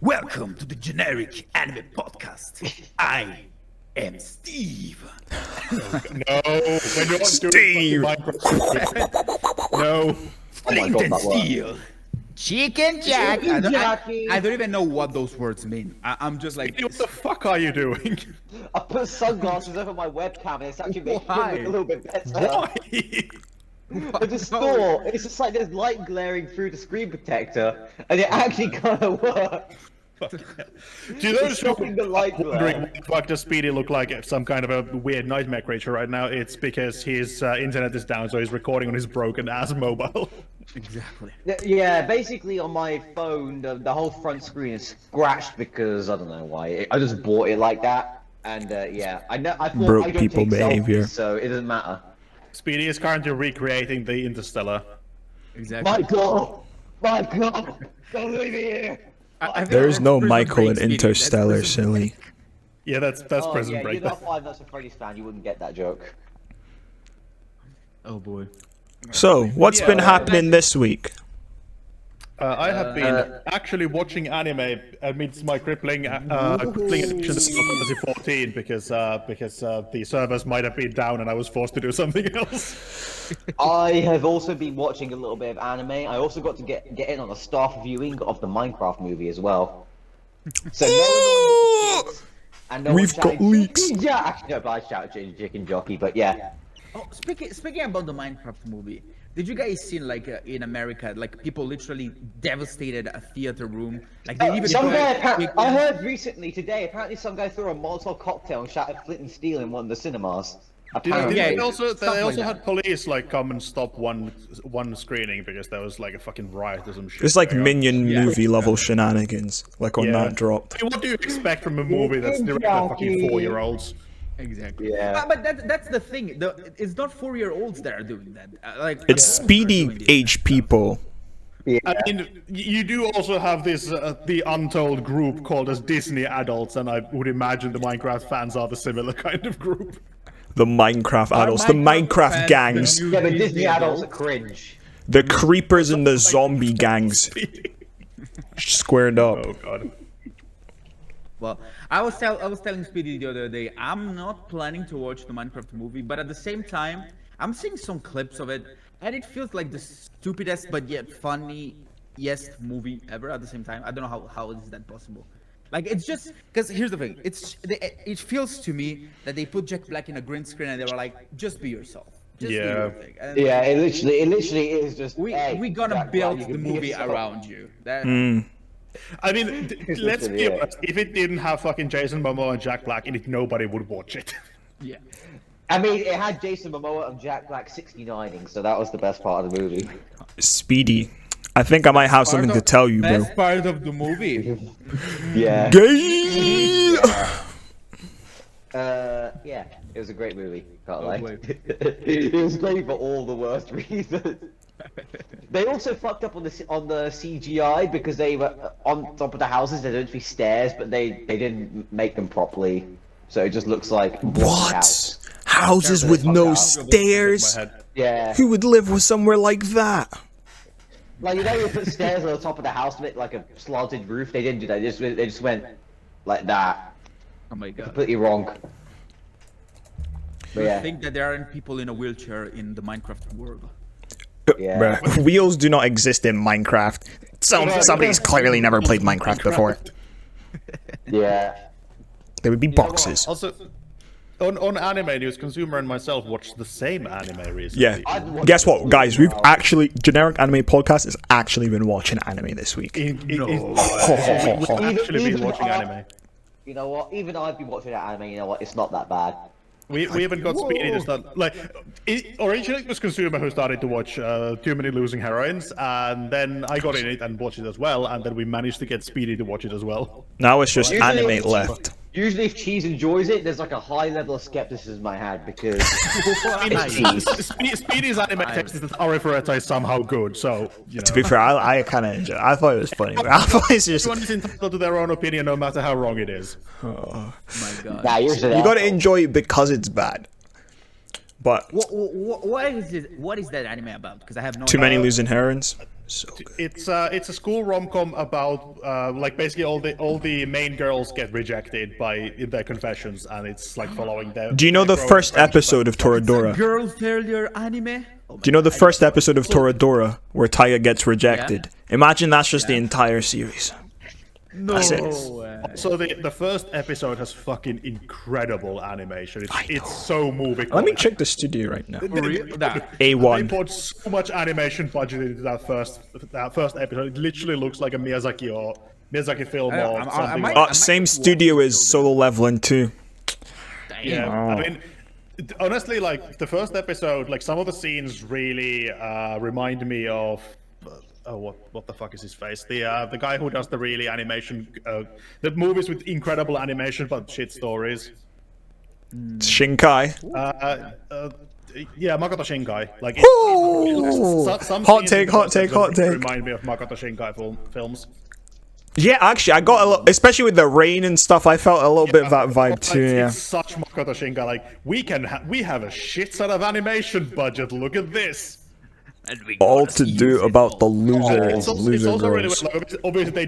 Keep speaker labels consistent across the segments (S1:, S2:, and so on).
S1: Welcome to the Generic Anime Podcast. I am Steve.
S2: No, we're not
S3: Steve.
S2: doing Minecraft. No.
S1: Flint and Steel.
S4: Chicken Jack.
S1: I don't even know what those words mean. I'm just like,
S2: What the fuck are you doing?
S4: I put sunglasses over my webcam and it's actually making it
S1: Why?
S4: look a little bit better.
S2: Why?
S4: I just thought, it's just like there's light glaring through the screen protector and it actually kind of works.
S2: Do those who
S4: Stopping the light
S2: wondering
S4: glare.
S2: what the fuck does Speedy look like? Some kind of a weird nightmare creature right now. It's because his internet is down, so he's recording on his broken ass mobile.
S1: exactly.
S4: Yeah, basically on my phone, the whole front screen is scratched because, I don't know why, I just bought it like that. And yeah, I thought
S3: Broke
S4: I don't
S3: people
S4: take
S3: behavior.
S4: selfies, so it doesn't matter.
S2: Speedy is currently recreating the Interstellar.
S1: Exactly.
S4: Michael! Michael! Don't leave me here!
S3: There's no
S1: Prison
S3: Michael
S1: Break,
S3: in
S1: Speedy. That's
S3: Interstellar,
S1: Prison
S3: silly.
S2: Yeah, that's
S4: Oh
S2: Prison
S4: yeah,
S2: Break.
S4: you're not Five Nights at Freddy's fan, you wouldn't get that joke.
S1: Oh boy.
S3: So, what's been happening this week?
S2: I have been actually watching anime amidst my crippling addiction to Final Fantasy 14 because the servers might have been down and I was forced to do something else.
S4: I have also been watching a little bit of anime. I also got to get in on a staff viewing of the Minecraft movie as well. So no one and no
S3: We've
S4: one
S3: got
S4: shouting,
S3: leaks.
S4: "Chicken Jack!" No, but I shouted Chicken Jockey, but yeah.
S1: Oh, speaking about the Minecraft movie, did you guys see like in America, like people literally devastated a theater room? Like they even
S4: Some guy,
S1: tried-
S4: I heard recently today, apparently some guy threw a Molotov cocktail and shot at Flint and Steel in one of the cinemas. Apparently.
S1: yeah,
S2: They also
S1: stuff like that.
S2: had police like come and stop one screening because there was like a fucking riot or some shit.
S3: It's like
S2: going on.
S3: Minion movie level shenanigans, like when
S2: Yeah.
S3: that dropped.
S2: I mean, what do you expect from a movie that's directed at fucking 4-year-olds?
S1: Exactly.
S4: Yeah.
S1: But that's the thing. It's not 4-year-olds that are doing that. Like
S3: It's
S1: adults are
S3: speedy
S1: doing this.
S3: age people.
S2: I mean, you do also have this the untold group called as Disney adults, and I would imagine the Minecraft fans are the similar kind of group.
S3: The Minecraft adults, the Minecraft
S1: fans,
S3: gangs,
S1: the new
S4: Yeah, but Disney adults are
S1: adults.
S4: cringe.
S3: the creepers and the zombie gangs squared up.
S2: Oh god.
S1: Well, I was telling Speedy the other day, I'm not planning to watch the Minecraft movie, but at the same time, I'm seeing some clips of it, and it feels like the stupidest but yet funniest movie ever at the same time. I don't know how is that possible. Like it's just because here's the thing, it feels to me that they put Jack Black in a green screen and they were like, just be yourself, just be
S2: Yeah.
S1: your thing. And
S4: Yeah, it literally is just.
S1: we gonna
S4: Jack
S1: build
S4: Black,
S1: the
S4: you can be
S1: movie
S4: yourself.
S1: around you. That,
S2: I mean, let's be
S4: Yeah.
S2: honest. If it didn't have fucking Jason Momoa and Jack Black in it, nobody would watch it.
S1: yeah.
S4: I mean, it had Jason Momoa and Jack Black 69ing, so that was the best part of the movie.
S3: Speedy. I think I might have something to tell you, bro.
S1: Best part of the movie.
S4: Yeah.
S3: Gay!
S4: Yeah, it was a great movie. Can't
S1: Oh,
S4: lie.
S1: boy.
S4: It was great for all the worst reasons. They also fucked up on the CGI because they were on top of the houses. There don't be stairs, but they didn't make them properly, so it just looks like a block house.
S3: What? Houses with no
S2: My
S3: stairs?
S2: head.
S4: Yeah,
S3: Who would live with somewhere like that?
S4: like you know, you put stairs on the top of the house to make like a slanted roof. They didn't do that. They just went like that.
S1: Oh my god.
S4: Completely wrong. But
S1: I
S4: yeah,
S1: think that there aren't people in a wheelchair in the Minecraft world.
S4: yeah.
S3: Bruh, wheels do not exist in Minecraft. Somebody's clearly never played Minecraft before.
S4: Yeah.
S3: They would be boxes.
S2: Also, on anime news, Consumer and myself watched the same anime recently.
S3: Yeah. Guess what, guys? We've actually Generic Anime Podcast has actually been watching anime this week.
S2: We've
S4: Even-
S2: actually been
S4: even
S2: watching
S4: I-
S2: anime.
S4: You know what? Even I've been watching that anime. You know what? It's not that bad.
S2: We haven't got Speedy to start. Like, originally it was Consumer who started to watch Too Many Losing Heroines, and then I got in it and watched it as well, and then we managed to get Speedy to watch it as well.
S3: Now it's just
S4: Usually
S3: anime
S4: it's-
S3: left.
S4: Usually, if Cheese enjoys it, there's like a high level of skepticism I had because
S1: Nice.
S2: Speedy's anime text is that Arifureta is somehow good, so, you know.
S3: To be fair, I kind of enjoyed it. I thought it was funny. But I thought it's just
S2: Everyone is entitled to their own opinion, no matter how wrong it is.
S1: My god.
S4: nah, you're
S3: you gotta enjoy it because it's bad. But
S1: What is it? What is that anime about? Because I have no.
S3: too many losing herons. So good.
S2: It's a school rom-com about like basically all the main girls get rejected by in their confessions, and it's like following their.
S3: Do you know the
S2: growing
S3: first
S2: friendship.
S3: episode of Toradora?
S1: Girl failure anime. Oh
S3: Do you know the first episode of Toradora where Taya gets rejected? Imagine that's just the entire series.
S1: No
S3: That's it.
S1: way.
S2: So the first episode has fucking incredible animation. It's so moving.
S3: Let me check the studio right now.
S1: For real? Nah.
S2: They
S3: A1.
S2: put so much animation budget into that first episode. It literally looks like a Miyazaki film or
S1: I
S2: something.
S1: might-
S2: like
S3: Same studio as Solo Leveling 2.
S2: Yeah, I mean, honestly, like the first episode, like some of the scenes really remind me of what the fuck is his face? The guy who does the really animation, the movies with incredible animation but shit stories.
S3: Shinkai.
S2: Yeah, Makoto Shinkai. Like, some
S3: Hot
S2: scenes
S3: take,
S2: in the
S3: hot
S2: first
S3: take,
S2: episode
S3: hot take.
S2: Remind me of Makoto Shinkai films.
S3: Yeah, actually, I got a little, especially with the rain and stuff, I felt a little bit of that vibe too, yeah.
S2: It's such Makoto Shinkai. Like, we have a shit ton of animation budget. Look at this.
S3: All to do about the loser
S2: It's also really
S3: girls.
S2: weird, like, obviously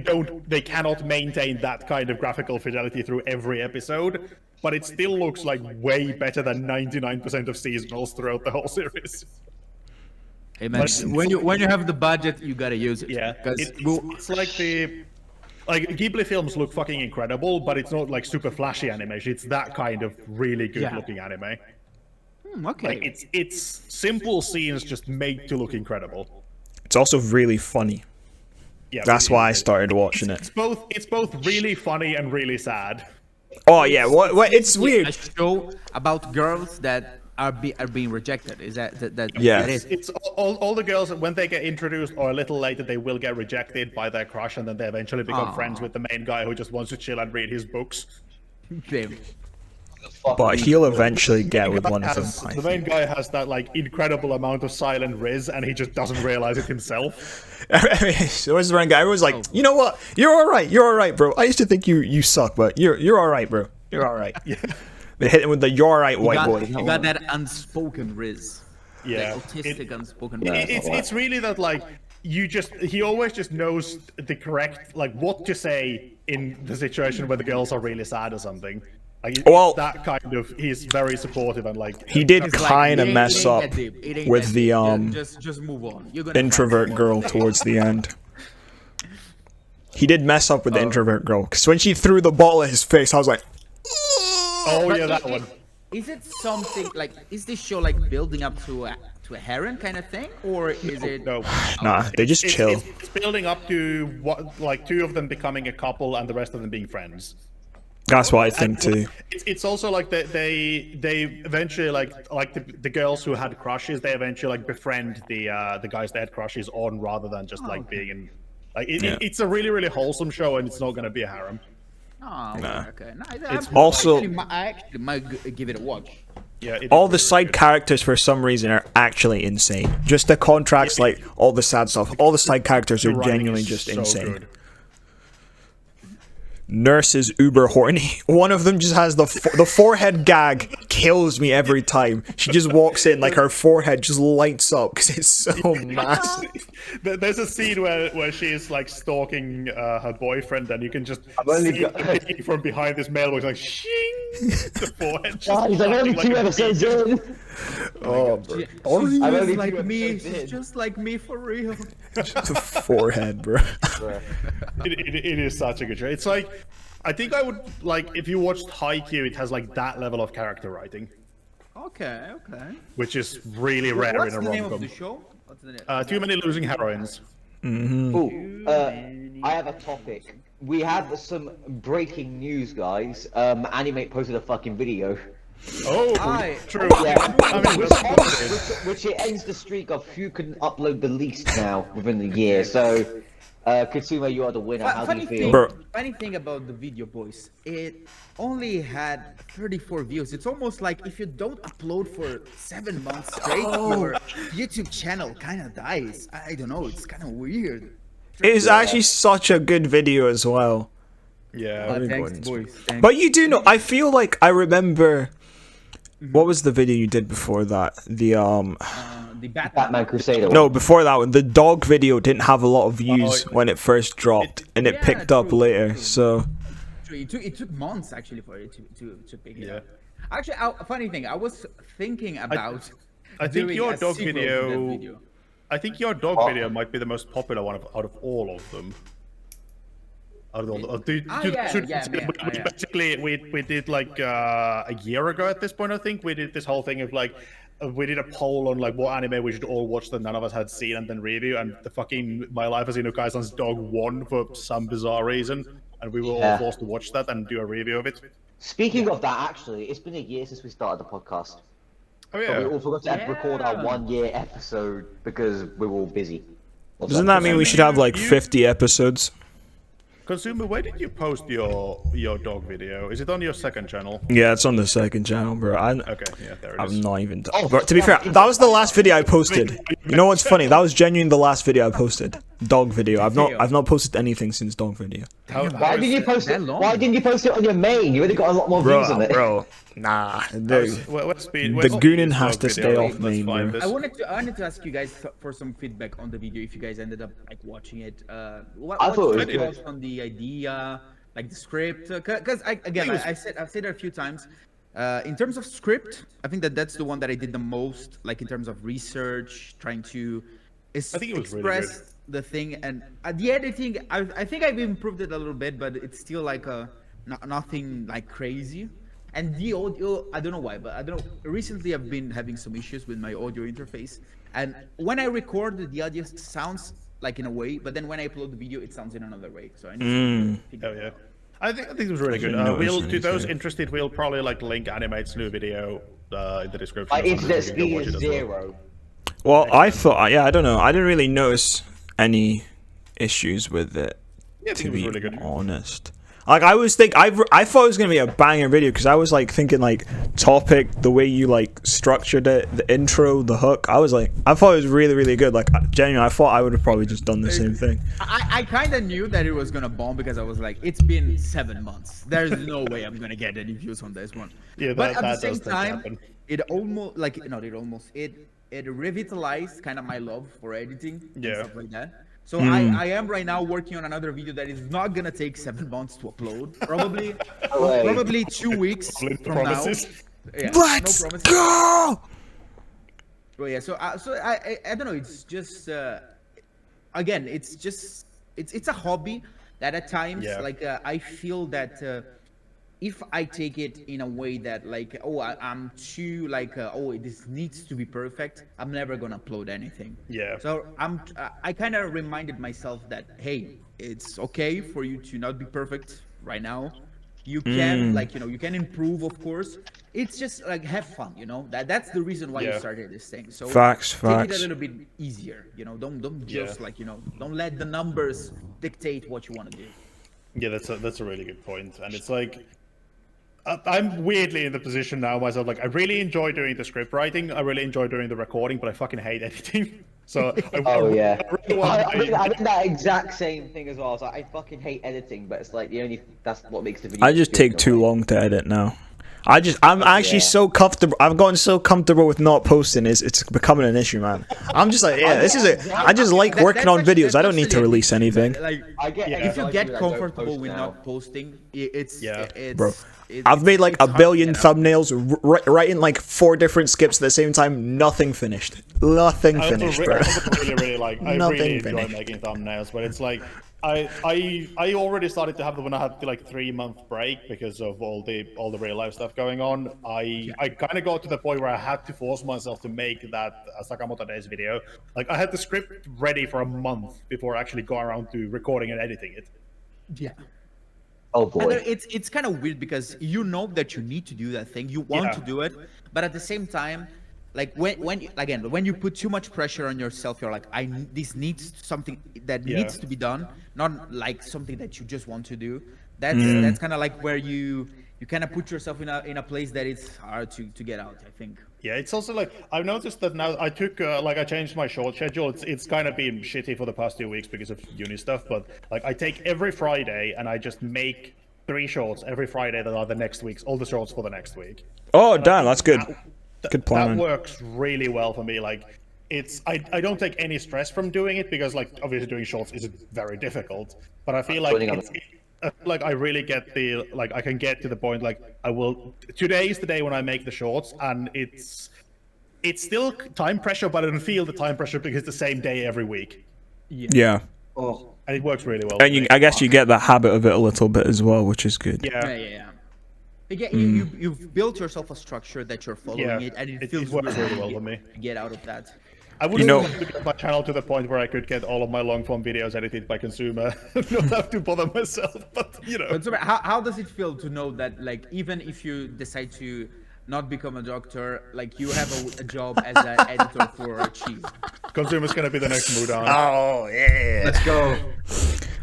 S2: they cannot maintain that kind of graphical fidelity through every episode, but it still looks like way better than 99% of seasonals throughout the whole series.
S1: Hey man, when you have the budget, you gotta use it.
S2: Yeah,
S1: Because
S2: it's like Ghibli films look fucking incredible, but it's not like super flashy animation. It's that kind of really good looking anime.
S1: okay.
S2: Like it's simple scenes just made to look incredible.
S3: It's also really funny.
S2: Yeah,
S3: That's
S2: really
S3: why I
S2: is.
S3: started watching it.
S2: It's both really funny and really sad.
S3: Oh yeah, what it's
S1: A
S3: weird.
S1: show about girls that are being rejected. Is that
S3: Yeah.
S1: That is.
S2: It's all the girls when they get introduced or a little later they will get rejected by their crush, and then they eventually become friends with the main guy who just wants to chill and read his books.
S1: Damn.
S3: But he'll eventually get with one of them. I
S2: The
S3: think.
S2: main guy has that like incredible amount of silent riz, and he just doesn't realize it himself.
S3: So where's the right guy? Everyone's like, you know what? You're all right, bro. I used to think you suck, but you're all right, bro. You're all right. Yeah. They hit him with the "you're all right, white boy."
S1: You got that unspoken riz.
S2: Yeah,
S1: Like autistic unspoken
S2: It-
S1: riz.
S2: it's really that like he always just knows the correct like what to say in the situation where the girls are really sad or something. Like
S3: Well-
S2: that kind of he's very supportive and like
S3: He did
S1: It's like,
S3: kind
S1: it
S3: of
S1: ain't-
S3: mess
S1: it ain't
S3: up
S1: that deep. It ain't
S3: with
S1: that
S3: the
S1: deep. Just move on. You're gonna find
S3: introvert
S1: someone.
S3: girl towards the end. He did mess up with the introvert girl because when she threw the ball at his face, I was like,
S2: oh yeah, that one.
S1: Is it something like? Is this show like building up to a harem kind of thing, or is it?
S2: No.
S3: "Nah, they just chill."
S2: It's building up to what like two of them becoming a couple and the rest of them being friends.
S3: That's what I think too.
S2: It's also like they eventually like the girls who had crushes, they eventually like befriend the guys they had crushes on rather than just like being in like it's a really wholesome show, and it's not gonna be a harem.
S1: Oh, okay. No,
S2: It's
S3: also-
S1: I actually might give it a watch.
S2: Yeah,
S3: All the side characters for some reason are actually insane. Just the contracts, like all the sad stuff. All the side characters are genuinely just insane. Nurse is uber horny. One of them just has the forehead gag kills me every time. She just walks in like her forehead just lights up because it's so massive.
S2: There's a scene where she's like stalking her boyfriend, and you can just
S4: only
S2: see
S4: got-
S2: it peeking from behind this mailbox like shing. The forehead. Just
S4: Guys, I'm only
S2: like
S4: two
S2: a-
S4: episodes in.
S1: She's
S4: I'm only
S1: just like
S4: two
S1: me.
S4: episodes
S1: She's
S4: in.
S1: just like me for real.
S3: The forehead, bro.
S2: It is such a good show. It's like, I think I would like if you watched Haikyuu, it has like that level of character writing,
S1: Okay.
S2: which is really rare
S1: What's
S2: in a
S1: the name of
S2: rom-com.
S1: the show? What's the name?
S2: Too many losing heroines.
S4: Ooh, I have a topic. We have some breaking news, guys. Animate posted a fucking video.
S2: Oh,
S1: Aye.
S2: true.
S4: Yeah,
S2: I mean,
S4: which it ends the streak of who can upload the least now within the year. So, Katsuma, you are the winner. How do you feel?
S3: Bro.
S1: Funny thing about the video, boys, it only had 34 views. It's almost like if you don't upload for 7 months straight, your YouTube channel kind of dies. I don't know. It's kind of weird.
S3: It is actually such a good video as well.
S2: yeah.
S1: Thanks, boys. Thanks.
S3: But you do know, I feel like I remember What was the video you did before that? The
S1: The Batman.
S4: Batman Crusader.
S3: no, before that one, the dog video didn't have a lot of views when it first dropped, and it
S1: Yeah,
S3: picked up
S1: true,
S3: later.
S1: true.
S3: So
S1: It took months actually for it to pick it
S2: Yeah.
S1: up. Actually, funny thing, I was thinking about.
S2: I think
S1: doing
S2: your
S1: a
S2: dog
S1: sequel to that
S2: video. I think your dog video might be the most popular one out of all of them. Out of all, basically, we did like a year ago at this point. I think we did this whole thing of like we did a poll on like what anime we should all watch that none of us had seen and then review, and the fucking My Life as Inukaisan's Dog won for some bizarre reason, and we were all forced to watch that and do a review of it.
S4: Speaking of that, actually, it's been a year since we started the podcast.
S2: Oh
S4: But
S2: yeah.
S4: we all forgot to record our 1-year episode because we were all busy.
S3: doesn't that mean we should have like 50 episodes?
S2: Consumer, where did you post your dog video? Is it on your second channel?
S3: Yeah, it's on the second channel, bro.
S2: Okay, yeah, there it is.
S3: I'm not even. But to be fair, that was the last video I posted. You know what's funny? That was genuinely the last video I posted. Dog video. I've not posted anything since dog video.
S4: Why didn't you post it?
S1: that long?
S4: Why didn't you post it on your main? You would have got a lot more views on it.
S3: Bro, nah.
S2: The
S3: Goonin has to stay off main, bro.
S1: I wanted to ask you guys for some feedback on the video if you guys ended up like watching it. What's
S4: thought it
S1: your
S4: was good.
S1: thoughts on the idea, like the script? Because I've said it a few times. In terms of script, I think that's the one that I did the most, like in terms of research, trying to
S2: think it was really
S1: express the thing, and the editing. I think I've improved it a little bit, but it's still like nothing like crazy. And the audio, I don't know why, but I don't know. Recently, I've been having some issues with my audio interface, and when I record, the audio sounds like in a way, but then when I upload the video, it sounds in another way. So I need to figure
S2: Oh
S1: it out.
S2: yeah. I think it was really good.
S3: notice
S2: We'll to
S3: anything.
S2: those interested, we'll probably like link Animate's new video in the description.
S4: My
S2: or something,
S4: internet
S2: so you can go
S4: speed
S2: watch
S4: is
S2: it as well.
S4: 0.
S3: Well, I thought, yeah, I don't know. I didn't really notice any issues with it,
S2: Yeah, I
S3: to
S2: think it was
S3: be
S2: really good.
S3: honest. Like I was I thought it was gonna be a banger video because I was like thinking like topic, the way you like structured it, the intro, the hook. I thought it was really really good. Like genuinely, I thought I would have probably just done the same thing.
S1: I kind of knew that it was gonna bomb because I was like, it's been 7 months. There's no way I'm gonna get any views on this one.
S2: Yeah,
S1: but
S2: that
S1: at the
S2: does
S1: same
S2: tend to
S1: time,
S2: happen.
S1: it revitalized kind of my love for editing and
S2: Yeah.
S1: stuff like that. So I am right now working on another video that is not gonna take 7 months to upload. Probably 2 weeks
S2: Probably
S1: from now.
S2: promises.
S1: Yeah,
S3: Let's
S1: no promises.
S3: go!
S1: But yeah, so I don't know. It's just again, it's a hobby that at times
S2: Yeah.
S1: like I feel that if I take it in a way that like I'm too like this needs to be perfect, I'm never gonna upload anything.
S2: Yeah.
S1: So I kind of reminded myself that hey, it's okay for you to not be perfect right now. You can you can improve, of course. It's just like have fun, that's the reason why you
S2: Yeah.
S1: started this thing. So
S3: Facts,
S1: take it
S3: facts.
S1: a little bit easier, don't just
S2: Yeah.
S1: don't let the numbers dictate what you want to do.
S2: Yeah, that's a really good point, and it's like I'm weirdly in the position now myself. Like I really enjoy doing the script writing, I really enjoy doing the recording, but I fucking hate editing. So
S4: Oh yeah.
S2: I really want
S4: I'm in that exact same thing as well. So I fucking hate editing, but it's like that's what makes the video.
S3: I just
S4: good
S3: take
S4: in a
S3: too
S4: way.
S3: long to edit now. I'm actually so comfortable. I've gotten so comfortable with not posting. It's becoming an issue, man. I'm just like, yeah, this is it. I just like working on videos. I don't need to release anything.
S1: Like
S4: I get
S1: if you
S4: anxiety
S1: get
S4: when I don't
S1: comfortable
S4: post
S1: with
S4: now.
S1: not posting, it's
S3: Bro, I've made like
S1: it's
S3: a
S1: hard to
S3: billion
S1: get out.
S3: thumbnails, writing like 4 different skips at the same time. Nothing finished. Nothing
S2: I also
S3: finished,
S2: re-
S3: bro.
S2: I also really like. I
S3: Nothing
S2: really enjoy
S3: finished.
S2: making thumbnails, but it's like I already started to have them when I had the like 3-month break because of all the real life stuff going on. I kind of got to the point where I had to force myself to make that Sakamoto Days video. Like I had the script ready for a month before I actually got around to recording and editing it.
S1: Yeah.
S4: Oh
S1: And
S4: boy.
S1: it's kind of weird because you know that you need to do that thing, you want
S2: Yeah.
S1: to do it, but at the same time, like when you put too much pressure on yourself, you're like, this needs something that
S2: Yeah.
S1: needs to be done, not like something that you just want to do. That's kind of like where you kind of put yourself in a place that it's hard to get out, I think.
S2: Yeah, it's also like I've noticed that now I took I changed my short schedule. It's kind of been shitty for the past 2 weeks because of uni stuff, but like I take every Friday and I just make 3 shorts every Friday that are the next week's, all the shorts for the next week.
S3: Oh damn, that's good. Good plan.
S2: That works really well for me. Like, I don't take any stress from doing it because, like, obviously doing shorts is very difficult. But I feel like like I really get I can get to the point, like, today is the day when I make the shorts, and it's still time pressure, but I don't feel the time pressure because it's the same day every week.
S3: Yeah.
S4: Oh,
S2: And it works really well.
S3: And I guess you get the habit of it a little bit as well, which is good.
S2: Yeah.
S1: You've built yourself a structure that you're following
S2: Yeah,
S1: it, and it
S2: it
S1: feels
S2: works really
S1: good
S2: well for me.
S1: to get out of that.
S2: I would
S3: You know-
S2: love to get my channel to the point where I could get all of my long form videos edited by consumer, not have to bother myself. But
S1: But so how does it feel to know that, like, even if you decide to not become a doctor, like, you have a job as an editor for Cheese?
S2: consumer's gonna be the next Mudan.
S3: Oh yeah.
S4: let's go.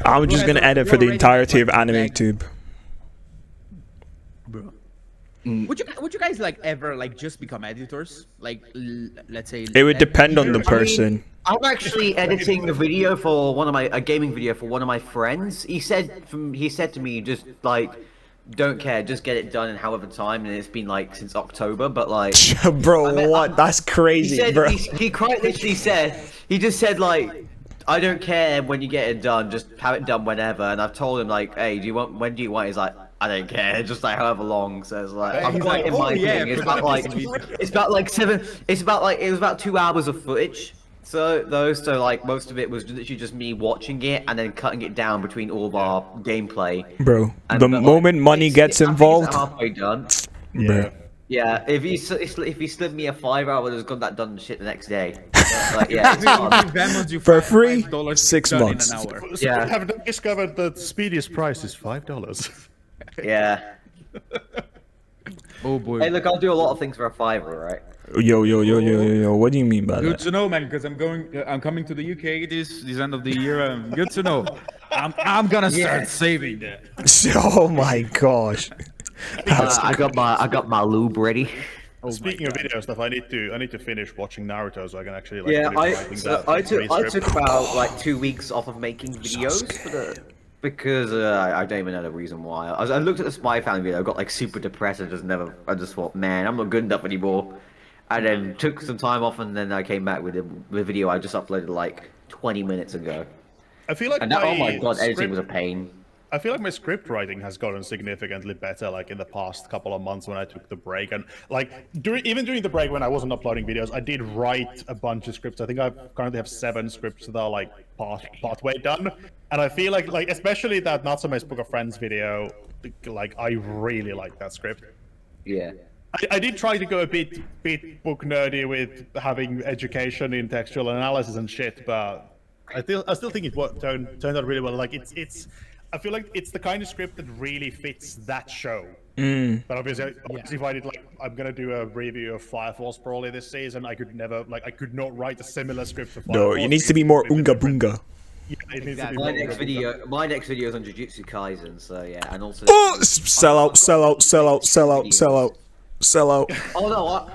S3: I'm just gonna edit for the entirety of AnimeTube.
S1: Bro. Would you guys like ever like just become editors? Like, let's say
S3: It would depend on the
S1: editors-
S3: person.
S4: I'm actually editing a video for a gaming video for one of my friends. He said to me, just like, don't care, just get it done in however time, and it's been like since October, but like,
S3: Bro,
S4: mean,
S3: what? That's
S4: he
S3: crazy,
S4: said
S3: bro.
S4: he quite literally said, he just said like, I don't care when you get it done, just have it done whenever. And I've told him like, hey, when do you want? He's like, I don't care, just like however long. So it's like, I've
S1: He's
S4: got
S1: like,
S4: it in my
S1: oh, yeah,
S4: thing. It's
S1: forgot
S4: about like,
S1: about this
S4: it was about 2 hours of footage. So like most of it was literally just me watching it and then cutting it down between all of our gameplay.
S3: Bro,
S4: And
S3: the
S4: but, like,
S3: moment money
S4: it's-
S3: gets
S4: I think it's
S3: involved,
S4: halfway done.
S3: bro.
S4: Yeah, if he slid me a $5, I would have got that done shit the next day. Like, yeah, it's fun.
S1: Venmo's you
S3: For
S1: $5
S3: free,
S1: $5
S3: 6
S1: done in
S3: months.
S1: an hour.
S2: So
S4: Yeah.
S2: I have discovered that the speediest price is $5.
S4: Yeah.
S1: Oh boy.
S4: Hey, look, I'll do a lot of things for a $5, right?
S3: Yo. What do you mean by
S1: Good
S3: that?
S1: to know, man, because I'm coming to the UK this end of the year. Good to know. I'm gonna start saving that.
S3: Oh my gosh.
S4: I got my lube ready.
S2: Speaking of video stuff, I need to finish watching Naruto so I can actually like.
S4: Yeah,
S2: finish writing that
S4: I
S2: transcript.
S4: took about like 2 weeks off of making videos because I don't even know the reason why. I looked at the Spy Family video, I got like super depressed. I just thought, man, I'm not good enough anymore. And then took some time off, and then I came back with the video I just uploaded like 20 minutes ago.
S2: I feel like
S4: And that, oh my
S2: my
S4: god, editing
S2: script-
S4: was a pain.
S2: I feel like my script writing has gotten significantly better, like in the past couple of months when I took the break, and like even during the break when I wasn't uploading videos, I did write a bunch of scripts. I think I currently have 7 scripts that are like partway done, and I feel like especially that Natsume's Book of Friends video, like I really like that script.
S4: Yeah.
S2: I did try to go a bit book nerdy with having education in textual analysis and shit, but I still think it turned out really well. Like it's. I feel like it's the kind of script that really fits that show. But obviously, if I did I'm gonna do a review of Fire Force probably this season, I could not write a similar script for Fire
S3: No,
S2: Force.
S3: it needs to be more unga bunga.
S2: Yeah, it needs to be
S4: My
S2: more
S4: next
S2: Unga Bunga.
S4: video is on Jujutsu Kaisen, so yeah, and also.
S3: Oh, sell out.
S4: Oh no,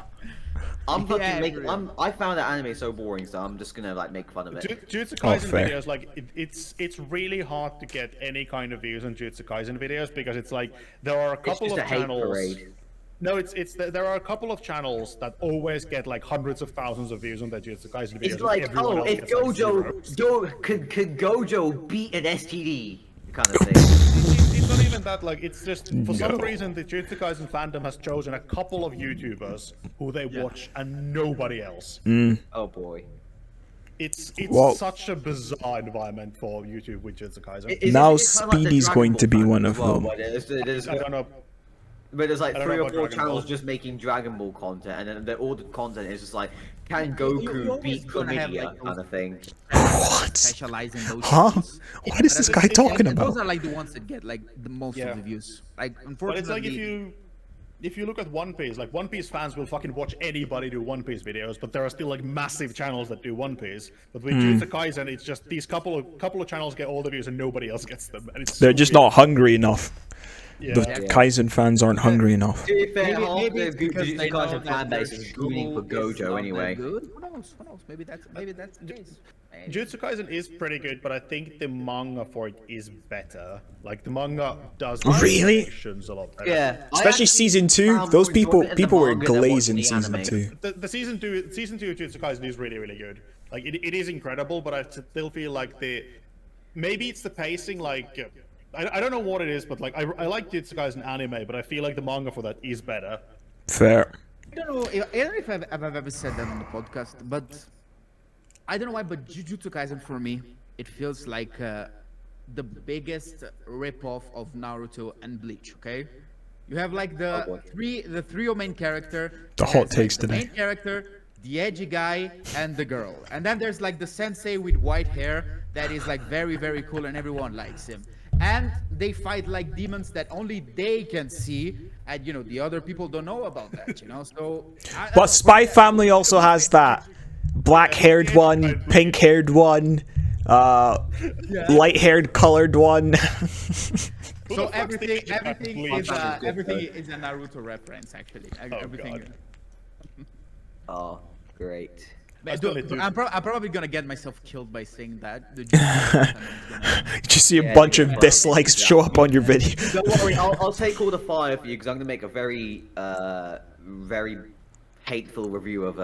S4: I'm fucking
S1: Yeah,
S4: making.
S1: bro.
S4: I found that anime so boring, so I'm just gonna like make fun of it.
S2: Jujutsu
S3: Oh,
S2: Kaisen
S3: fair.
S2: videos, like it's really hard to get any kind of views on Jujutsu Kaisen videos because it's like there are a
S4: It's
S2: couple
S4: just
S2: of
S4: a hate
S2: channels.
S4: parade.
S2: No, there are a couple of channels that always get like hundreds of thousands of views on their Jujutsu Kaisen videos.
S4: It's
S2: and
S4: like,
S2: everyone
S4: oh,
S2: else
S4: if
S2: gets, like, zero.
S4: could Gojo beat an STD kind of thing?
S2: It's not even that. Like, it's just for some reason the Jujutsu Kaisen fandom has chosen a couple of YouTubers who they watch and nobody else.
S4: Oh boy.
S2: It's
S3: Well-
S2: such a bizarre environment for YouTube with Jujutsu Kaisen.
S3: Now
S4: Is it kind of like the
S3: Speedy's
S4: Dragon
S3: going
S4: Ball
S3: to be
S4: fandom
S3: one
S4: as
S3: of
S4: well,
S3: them.
S4: where there's
S2: I don't know.
S4: But there's like
S2: I don't
S4: 3
S2: know
S4: or
S2: about
S4: 4
S2: Dragon
S4: channels
S2: Ball.
S4: just making Dragon Ball content, and then all the content is just like, can
S1: You
S4: Goku
S1: always
S4: beat
S1: gonna have,
S4: Chlamydia
S1: like,
S4: kind of thing.
S3: What?
S1: Specialize in those.
S3: Huh?
S1: shows.
S3: What is this guy talking
S1: And
S3: about?
S1: those are like the ones that get like the most
S2: Yeah.
S1: of the views. Like,
S2: But
S1: unfortunately,
S2: it's like if you look at One Piece, like One Piece fans will fucking watch anybody do One Piece videos, but there are still like massive channels that do One Piece. But with Jujutsu Kaisen, it's just these couple of channels get all the views and nobody else gets them. And it's
S3: They're
S2: so
S3: just
S2: weird.
S3: not hungry enough.
S2: Yeah.
S3: The Kaizen fans aren't hungry enough.
S4: To be fair, half
S1: Maybe
S4: the
S1: it's because
S4: Jujutsu
S1: they know
S4: Kaisen
S1: that
S4: fan
S1: their
S4: base is rooting for
S1: show is
S4: Gojo
S1: not
S4: anyway.
S1: that good. Who knows? Who knows? Maybe that's the case. Maybe.
S2: Jujutsu Kaisen is pretty good, but I think the manga for it is better. Like the manga does
S3: Really?
S2: animations a lot better.
S4: Yeah, I
S3: Especially
S4: actually
S3: season 2.
S4: found
S3: Those
S4: more
S3: people
S4: enjoyment in the
S3: people were
S4: manga than
S3: glazed
S4: watching
S3: in
S4: the
S3: season
S4: anime.
S3: 2.
S2: The season two of Jujutsu Kaisen is really good. Like it is incredible, but I still feel like maybe it's the pacing. Like I don't know what it is, but like I like Jujutsu Kaisen anime, but I feel like the manga for that is better.
S3: Fair.
S1: I don't know if I've ever said that on the podcast, but I don't know why, but Jujutsu Kaisen for me, it feels like the biggest rip-off of Naruto and Bleach. Okay, you have like the three main character.
S3: The hot
S1: There's, like,
S3: takes
S1: the
S3: today.
S1: main character, the edgy guy, and the girl, and then there's like the sensei with white hair that is like very cool and everyone likes him. And they fight like demons that only they can see, and you know the other people don't know about that. You know, so.
S3: But Spy Family also has that black-haired one, pink-haired one, light-haired colored one.
S1: So
S2: Bleach?
S1: everything is a Naruto reference actually. Everything.
S2: God.
S4: Oh, great.
S1: But
S2: still
S1: dude,
S2: need to-
S1: I'm probably gonna get myself killed by saying that. The Jujutsu Kaisen is
S3: Just see a bunch of dislikes show up on your video.
S4: Don't worry, I'll take all the fire for you because I'm gonna make a very hateful review of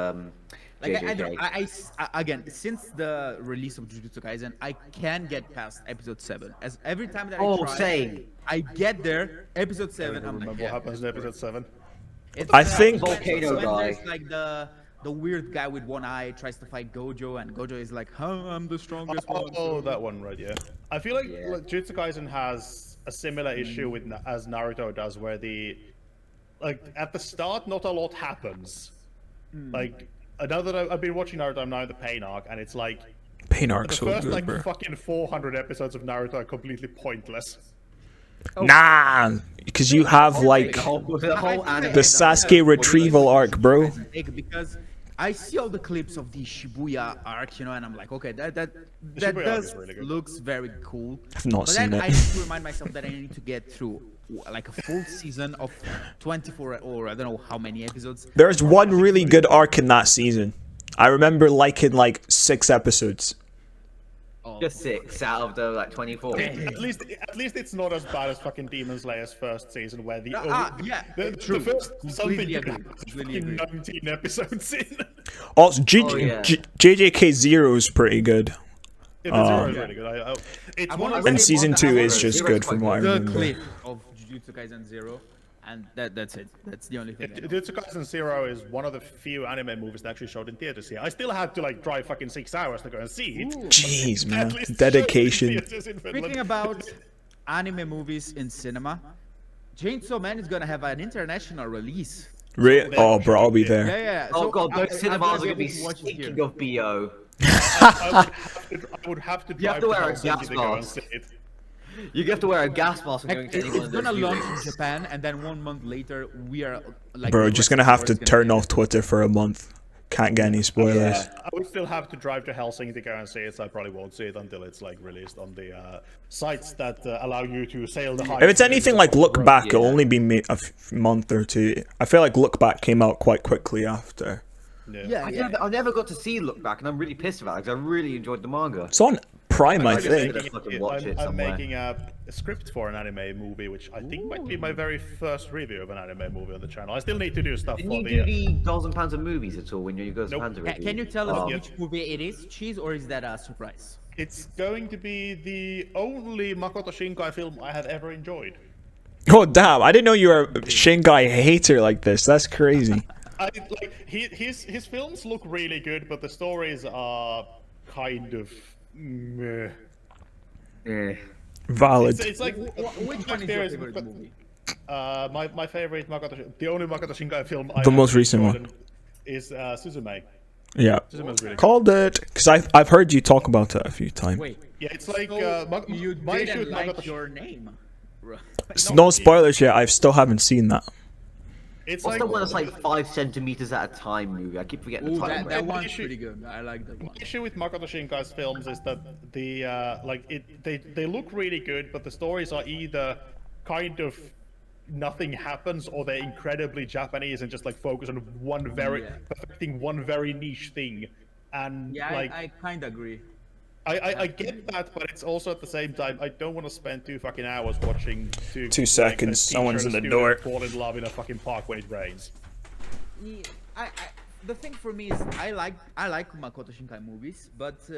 S1: Like
S4: JJJ.
S1: again, since the release of Jujutsu Kaisen, I can get past episode 7. As every time that I
S4: Oh,
S1: try,
S4: same.
S1: I get there, episode 7. I'm
S2: Remember
S1: like,
S2: what
S1: yeah,
S2: happens in episode 7?
S1: It's
S3: I think-
S4: Volcano
S1: when
S4: guy.
S1: there's like the weird guy with one eye tries to fight Gojo, and Gojo is like, "Huh, I'm the strongest one."
S2: Oh, that one, right? Yeah. I feel like
S4: Yeah.
S2: Jujutsu Kaisen has a similar issue with as Naruto does, where at the start, not a lot happens. Like, now that I've been watching Naruto, I'm now in the pain arc, and it's like
S3: Pain
S2: the
S3: arc's so
S2: first
S3: good,
S2: like
S3: bro.
S2: fucking 400 episodes of Naruto are completely pointless.
S3: Nah, because you have like
S4: The whole anime.
S3: the Sasuke retrieval arc, bro.
S1: Because I see all the clips of the Shibuya arc, you know, and I'm like, okay, that
S2: Shibuya arc
S1: does
S2: is really good.
S1: looks very cool.
S3: I've not
S1: But
S3: seen
S1: then
S3: it.
S1: I need to remind myself that I need to get through like a full season of 24 or I don't know how many episodes.
S3: There's one really good arc in that season. I remember liking like 6 episodes.
S4: Just 6 out of the like 24.
S2: At least it's not as bad as fucking Demon Slayer's first season, where the
S1: true.
S2: first something
S1: Completely
S2: good
S1: agree.
S2: happens
S1: Completely
S2: fucking
S1: agree.
S2: 19 episodes in.
S3: Also,
S4: yeah.
S3: JJK Zero is pretty good.
S2: Yeah, the Zero is really good. It's
S1: I'm
S2: one of
S1: already-
S3: And season 2 is
S4: Zero's
S3: just
S4: quite
S3: good from what I
S1: The
S3: remember.
S1: clip of Jujutsu Kaisen 0, and that's it. That's the only thing. I know.
S2: Jujutsu Kaisen Zero is one of the few anime movies that actually showed in theaters here. I still had to like drive fucking 6 hours to go and see it.
S3: Jeez,
S2: At
S3: man.
S2: least it showed in
S3: Dedication.
S2: theaters in Finland.
S1: Speaking about anime movies in cinema, Chainsaw Man is gonna have an international release.
S3: Oh, bro, I'll be there.
S1: Yeah.
S4: Oh
S1: so
S4: god,
S1: I'm
S4: those
S1: gonna
S4: cinemas are
S1: be
S4: gonna be
S1: able to watch it here.
S4: speaking of BO.
S2: I would have to
S4: You have
S2: drive
S4: to wear a
S2: Helsinki
S4: gas
S2: to go and
S4: mask.
S2: see it.
S4: You have to wear a gas mask when going to any one
S1: It's
S4: of those
S1: gonna launch in
S4: viewings.
S1: Japan, and then 1 month later, we are like.
S3: Bro,
S1: the
S3: just
S1: rest
S3: gonna
S1: of the
S3: have to
S1: world's gonna
S3: turn
S1: be-
S3: off Twitter for a month. Can't get any spoilers.
S4: Yeah.
S2: I would still have to drive to Helsinki to go and see it, so I probably won't see it until it's like released on the sites that allow you to sail the high.
S3: If it's anything like Look Back, it'll
S4: Yeah.
S3: only be a month or 2. I feel like Look Back came out quite quickly after.
S4: I never got to see Look Back, and I'm really pissed about it because I really enjoyed the manga.
S3: It's on Prime, I
S2: I'm
S3: think.
S4: Let's fucking watch it
S2: I'm
S4: somewhere.
S2: making a script for an anime movie, which I think might be my very first review of an anime movie on the channel. I still need to do stuff
S4: Didn't
S2: for
S4: you
S2: the.
S4: do the Dolls and Pans of movies at all when you go to
S2: Nope.
S4: Panda review?
S1: Can you tell us
S4: Oh.
S1: which movie it is, Cheese, or is that a surprise?
S2: It's going to be the only Makoto Shinkai film I have ever enjoyed.
S3: Oh, damn. I didn't know you were a Shinkai hater like this. That's crazy.
S2: His films look really good, but the stories are kind of meh.
S4: Yeah.
S3: Valid.
S2: It's like
S1: Which one is
S2: there
S1: your
S2: is-
S1: favorite movie?
S2: my favorite the only Makoto Shinkai film I
S3: The
S2: have
S3: most recent
S2: enjoyed
S3: one.
S2: is Suzume.
S3: Yeah.
S2: Suzume's really good.
S3: Called it. Because I've heard you talk about it a few times.
S1: Wait,
S2: Yeah, it's like
S1: so you
S2: my issue
S1: didn't
S2: with
S1: like
S2: Makoto
S1: your name?
S3: No spoilers yet. I still haven't seen that.
S2: It's
S4: What's
S2: like
S4: the one that's like 5 centimeters at a time movie? I keep forgetting the
S1: Ooh,
S4: title.
S1: that
S2: the
S1: one's
S2: issue-
S1: pretty good. I like that one.
S2: the issue with Makoto Shinkai's films is that they look really good, but the stories are either kind of nothing happens, or they're incredibly Japanese and just like focus on perfecting one very niche thing. And
S1: Yeah,
S2: like
S1: I kind of agree.
S2: I get that, but it's also at the same time I don't want to spend 2 fucking hours watching
S3: 2 seconds, someone's in the door.
S2: fall in love in a fucking park when it rains.
S1: Yeah, the thing for me is I like Makoto Shinkai movies, but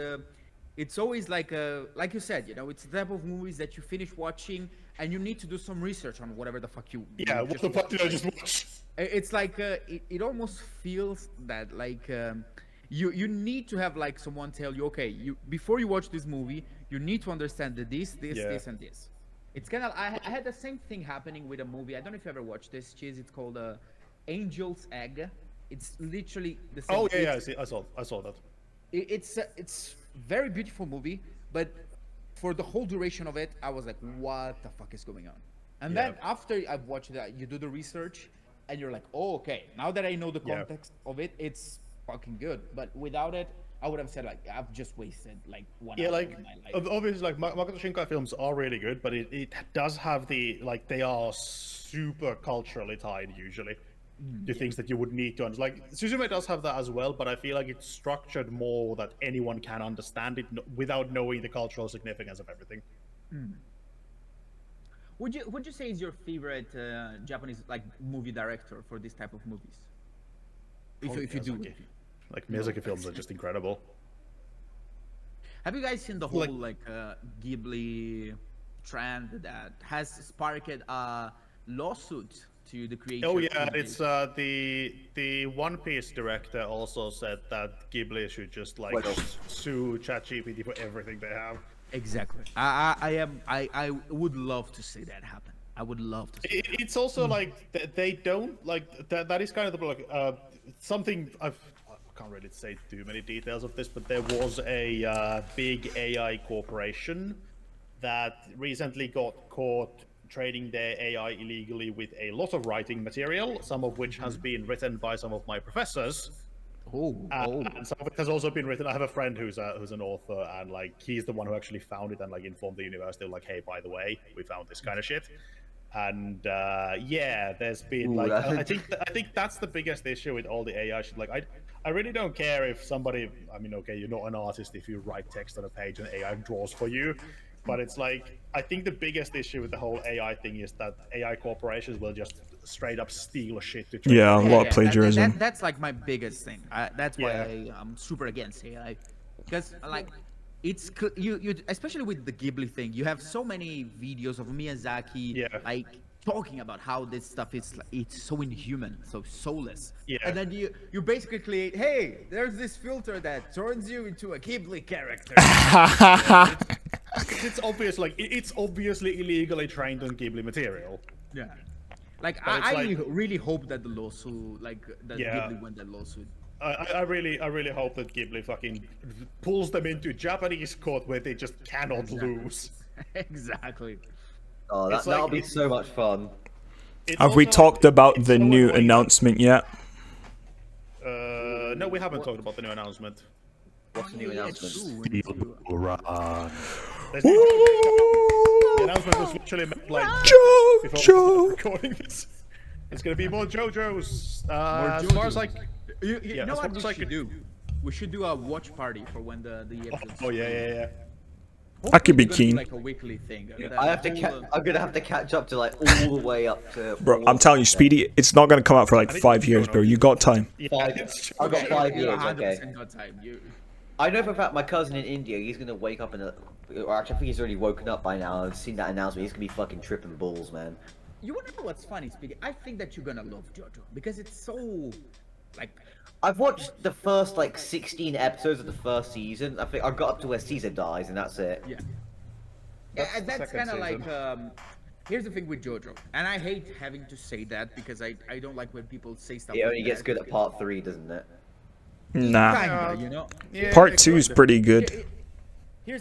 S1: it's always like you said, you know, it's the type of movies that you finish watching and you need to do some research on whatever the fuck you.
S2: Yeah,
S1: you
S2: what
S1: just
S2: the fuck
S1: watched.
S2: did I just watch?
S1: It's like it almost feels that like you need to have like someone tell you, okay, you before you watch this movie, you need to understand that this, and this. It's kind of I had the same thing happening with a movie. I don't know if you ever watched this. Cheese. It's called Angel's Egg. It's literally the same.
S2: Oh yeah, I saw that.
S1: It's very beautiful movie, but for the whole duration of it, I was like, what the fuck is going on? And then after I've watched that, you do the research, and you're like, oh, okay, now that I know the context of it, it's fucking good. But without it, I would have said like, I've just wasted like 1 hour
S2: like
S1: of my life.
S2: obviously, like Makoto Shinkai films are really good, but it does have the like they are super culturally tied usually to things that you would need to understand. Like Suzume does have that as well, but I feel like it's structured more that anyone can understand it without knowing the cultural significance of everything.
S1: Would you say is your favorite Japanese like movie director for this type of movies? If you do.
S2: Miyazaki. Like Miyazaki films are just incredible.
S1: Have you guys seen the whole Ghibli trend that has sparked a lawsuit to the creator?
S2: Oh yeah, it's the One Piece director also said that Ghibli should just like sue ChatGPT for everything they have.
S1: Exactly. I would love to see that happen. I would love to see
S2: It's also like they don't like that is kind of the like something I can't really say too many details of this, but there was a big AI corporation that recently got caught trading their AI illegally with a lot of writing material, some of which has been written by some of my professors. And some of it has also been written. I have a friend who's an author, and like he's the one who actually found it and like informed the university, like, hey, by the way, we found this kind of shit. And yeah, there's been I think that's the biggest issue with all the AI shit. Like I really don't care if somebody. I mean, okay, you're not an artist if you write text on a page and AI draws for you. But it's like, I think the biggest issue with the whole AI thing is that AI corporations will just straight up steal shit to
S3: Yeah, a lot of plagiarism.
S1: That's like my biggest thing. That's why I'm super against AI, because like it's you especially with the Ghibli thing. You have so many videos of Miyazaki like talking about how this stuff is it's so inhuman, so soulless. And then you basically create, hey, there's this filter that turns you into a Ghibli character.
S2: It's obvious, like it's obviously illegally trained on Ghibli material.
S1: Yeah. Like I really hope that the lawsuit, like that Ghibli won that lawsuit.
S2: I really hope that Ghibli fucking pulls them into Japanese court where they just cannot lose.
S1: Exactly.
S4: Oh, that'll be so much fun.
S3: Have we talked about the new announcement yet?
S2: No, we haven't talked about the new announcement.
S4: What's the new announcement?
S2: The announcement was literally made like before we started recording this. It's gonna be more JoJo's. As far as like,
S1: you know what we should do? We should do a watch party for when the episodes.
S2: Oh yeah.
S3: I could be
S1: Hopefully
S3: keen.
S1: like a weekly thing.
S4: I have to. I'm gonna have to catch up to like all the way up to.
S3: Bro, I'm telling you, Speedy, it's not gonna come out for like 5 years, bro. You got time.
S4: I've got 5
S1: You
S4: years.
S1: 100%
S4: Okay.
S1: got time.
S4: I know for a fact my cousin in India, he's gonna wake up or actually I think he's already woken up by now. I've seen that announcement. He's gonna be fucking tripping balls, man.
S1: You wanna know what's funny, Speedy? I think that you're gonna love JoJo because it's so like.
S4: I've watched the first like 16 episodes of the first season. I think I got up to where Caesar dies, and that's it.
S1: Yeah.
S2: That's
S1: That's
S2: the
S1: kind of
S2: second
S1: like here's the thing with JoJo, and I hate having to say that because I don't like when people say stuff.
S4: It
S1: like
S4: only gets
S1: that
S4: good at
S1: because-
S4: part 3, doesn't it?
S3: Nah.
S1: Kinda, you know.
S3: Part 2 is pretty good.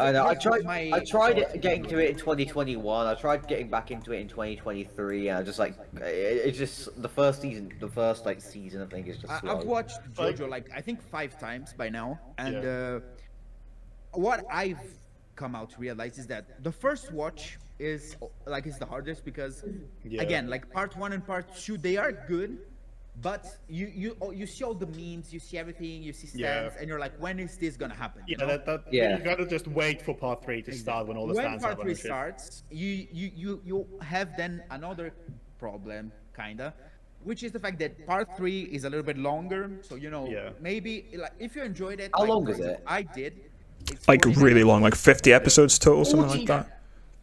S4: I know. I
S1: here's
S4: tried getting to it in 2021. I tried getting back into it in 2023. And I just like it's just the first season. The first like season, I think, is just. Slow.
S1: I've watched JoJo like I think 5 times by now, and what I've come out to realize is that the first watch is the hardest because
S2: Yeah.
S1: again, like part 1 and part 2, they are good, but you see all the memes, you see everything, you see stands,
S2: Yeah.
S1: and you're like, when is this gonna happen? You
S2: Yeah,
S1: know?
S4: Yeah.
S2: you gotta just wait for part 3 to start when all the
S1: When
S2: stands
S1: part
S2: happen
S1: 3
S2: and shit.
S1: starts, you have then another problem, kinda, which is the fact that part 3 is a little bit longer. So
S2: Yeah.
S1: maybe like if you enjoyed it,
S4: How
S1: like,
S4: long
S1: for
S4: is it?
S1: example, I did. It's
S3: Like
S1: 49
S3: really long,
S1: episodes.
S3: like 50 episodes total, something like
S4: 40?
S3: that.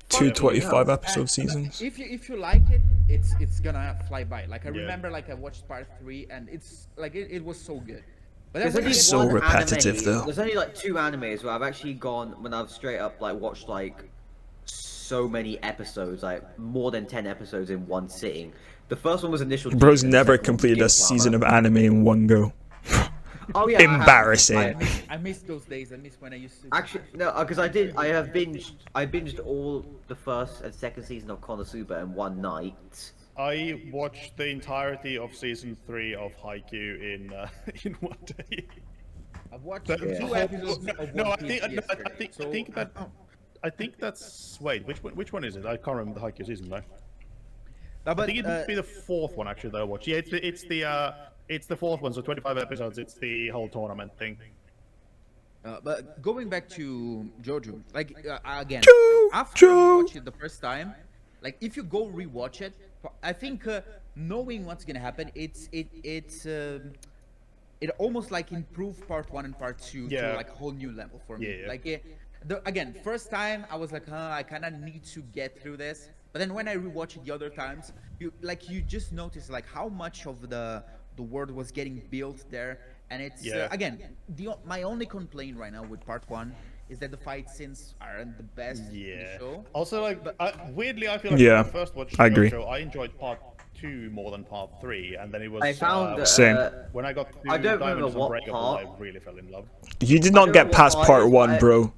S3: Two
S4: Fucking
S3: 25
S4: hell.
S3: episode seasons.
S1: If you like it, it's gonna fly by. Like I
S2: Yeah.
S1: remember, like I watched part 3, and it's like it was so good. But then
S4: There's
S1: when
S4: only
S1: you get
S3: So
S4: one
S3: repetitive,
S4: anime,
S3: though.
S4: There's only like 2 animes where I've actually gone when I've straight up like watched like so many episodes, like more than 10 episodes in one sitting. The first one was Initial D,
S3: Bro's
S4: and the
S3: never
S4: second one was
S3: completed a
S4: Gintama.
S3: season of anime in one go.
S4: Oh yeah, I have.
S3: Embarrassing.
S1: I miss those days. I miss when I used to.
S4: Actually, no, because I binged all the first and second season of Konosuba in one night.
S2: I watched the entirety of season 3 of Haikyuu in one day.
S1: I've watched
S2: But-
S1: 2
S4: Yeah.
S1: episodes of
S2: No,
S1: One
S2: I
S1: Piece
S2: think
S1: yesterday, so,
S2: I think that's wait, which one is it? I can't remember the Haikyuu season though.
S1: but,
S2: I think it must be the 4th one actually that I watched. Yeah, it's the 4th one, so 25 episodes. It's the whole tournament thing.
S1: but going back to JoJo, like again,
S3: JoJo!
S1: like, after you watch it the first time, like if you go rewatch it, I think knowing what's gonna happen, it almost like improved part 1 and part 2
S2: Yeah.
S1: to like a whole new level for me.
S2: Yeah.
S1: Like again, first time I was like, I kind of need to get through this. But then when I rewatch it the other times, you just notice like how much of the world was getting built there, and it's
S2: Yeah.
S1: again my only complaint right now with part 1 is that the fight scenes aren't the best in the
S2: Yeah.
S1: show.
S2: Also, like weirdly, I feel like
S3: Yeah,
S2: when I first watched
S3: I agree.
S2: JoJo, I enjoyed part 2 more than part 3, and then it was
S4: I found
S3: Same.
S2: when I got to
S4: I don't remember
S2: Diamonds
S4: what
S2: Unbreakable,
S4: part.
S2: I really fell in love.
S3: You did
S4: I
S3: not
S4: don't
S3: get
S4: know what
S3: past
S4: part
S3: part
S4: it is,
S3: 1,
S4: but
S3: bro.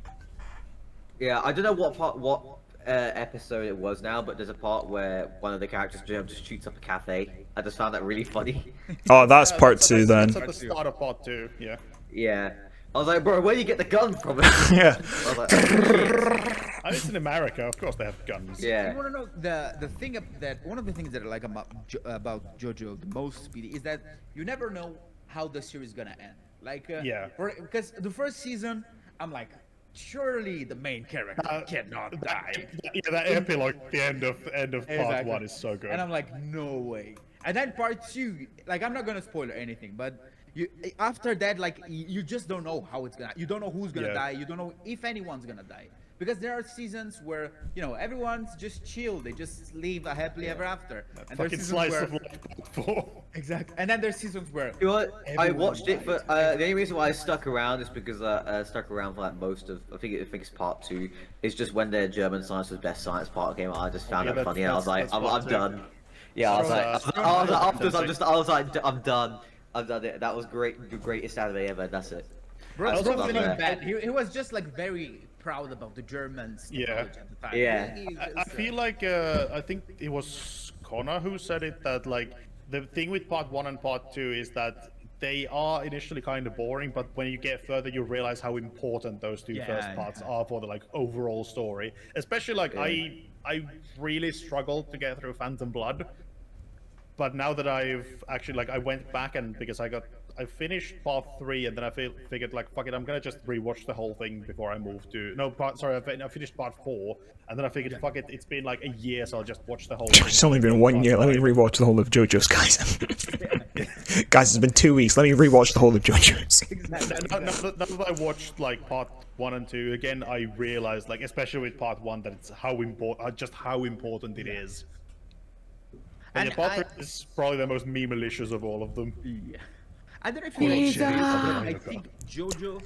S4: Yeah, I don't know what episode it was now, but there's a part where one of the characters just shoots up a cafe. I just found that really funny.
S3: Oh, that's part
S2: That's
S3: 2 then.
S2: That's at the start of part 2. Yeah.
S4: Yeah. I was like, bro, where do you get the gun from?
S3: Yeah.
S4: I was like, oh, shit.
S2: I mean, it's in America, of course they have guns.
S4: Yeah.
S1: You want to know the thing that one of the things that I like about JoJo the most, Speedy, is that you never know how the series is gonna end. Like
S2: Yeah.
S1: because the first season, I'm like, surely the main character cannot die.
S2: Yeah, that epilogue at the end of part
S1: Exactly.
S2: 1 is so good.
S1: And I'm like, no way. And then part 2, like I'm not gonna spoil anything, but after that, like you just don't know how it's gonna. You don't know who's gonna
S2: Yeah.
S1: die. You don't know if anyone's gonna die. Because there are seasons where everyone's just chill. They just live a happily ever after. And there's
S2: Fucking
S1: seasons
S2: slice
S1: where
S2: of life part 4.
S1: exactly. And then there's seasons where
S4: You know what? I
S1: Everyone
S4: watched it for
S1: dies.
S4: the only reason why I stuck around is because I stuck around for like most of I think it's part 2. It's just when the German Science was Best Science part came out. I just found
S2: Yeah,
S4: it funny. And I was
S2: that's
S4: like, I'm
S2: part 2.
S4: done. Yeah, I was
S2: So,
S4: like, afterwards,
S2: Fantastic.
S4: I was like, I'm done. I've done it. That was great, the greatest anime ever. That's it.
S1: bro,
S4: I
S1: bro
S4: also
S1: wasn't
S4: love
S1: even
S4: that.
S1: bad. He was just like very proud about the Germans.
S2: Yeah.
S1: technology at the time.
S4: Yeah.
S1: He
S2: I
S1: just,
S2: feel like I think it was Connor who said it that like the thing with part 1 and part 2 is that they are initially kind of boring, but when you get further, you realize how important those two first
S1: Yeah,
S2: parts are for the like overall story. Especially like I really struggled to get through Phantom Blood, but now that I've actually like I went back and because I finished part 3 and then I figured like fuck it, I'm gonna just rewatch the whole thing before I move to I finished part 4 and then I figured fuck it, it's been like a year, so I'll just watch the whole thing.
S3: It's only been 1 year. Let me rewatch the whole of JoJo's, guys. Guys, it's been 2 weeks. Let me rewatch the whole of JoJo's.
S2: Now that I watched like part 1 and 2 again, I realized like especially with part 1 that it's how important it is. And
S1: And
S2: part
S1: I-
S2: 3 is probably the most meme-malicious of all of them.
S1: Yeah. I don't know if you like
S3: Pizza!
S1: I think JoJo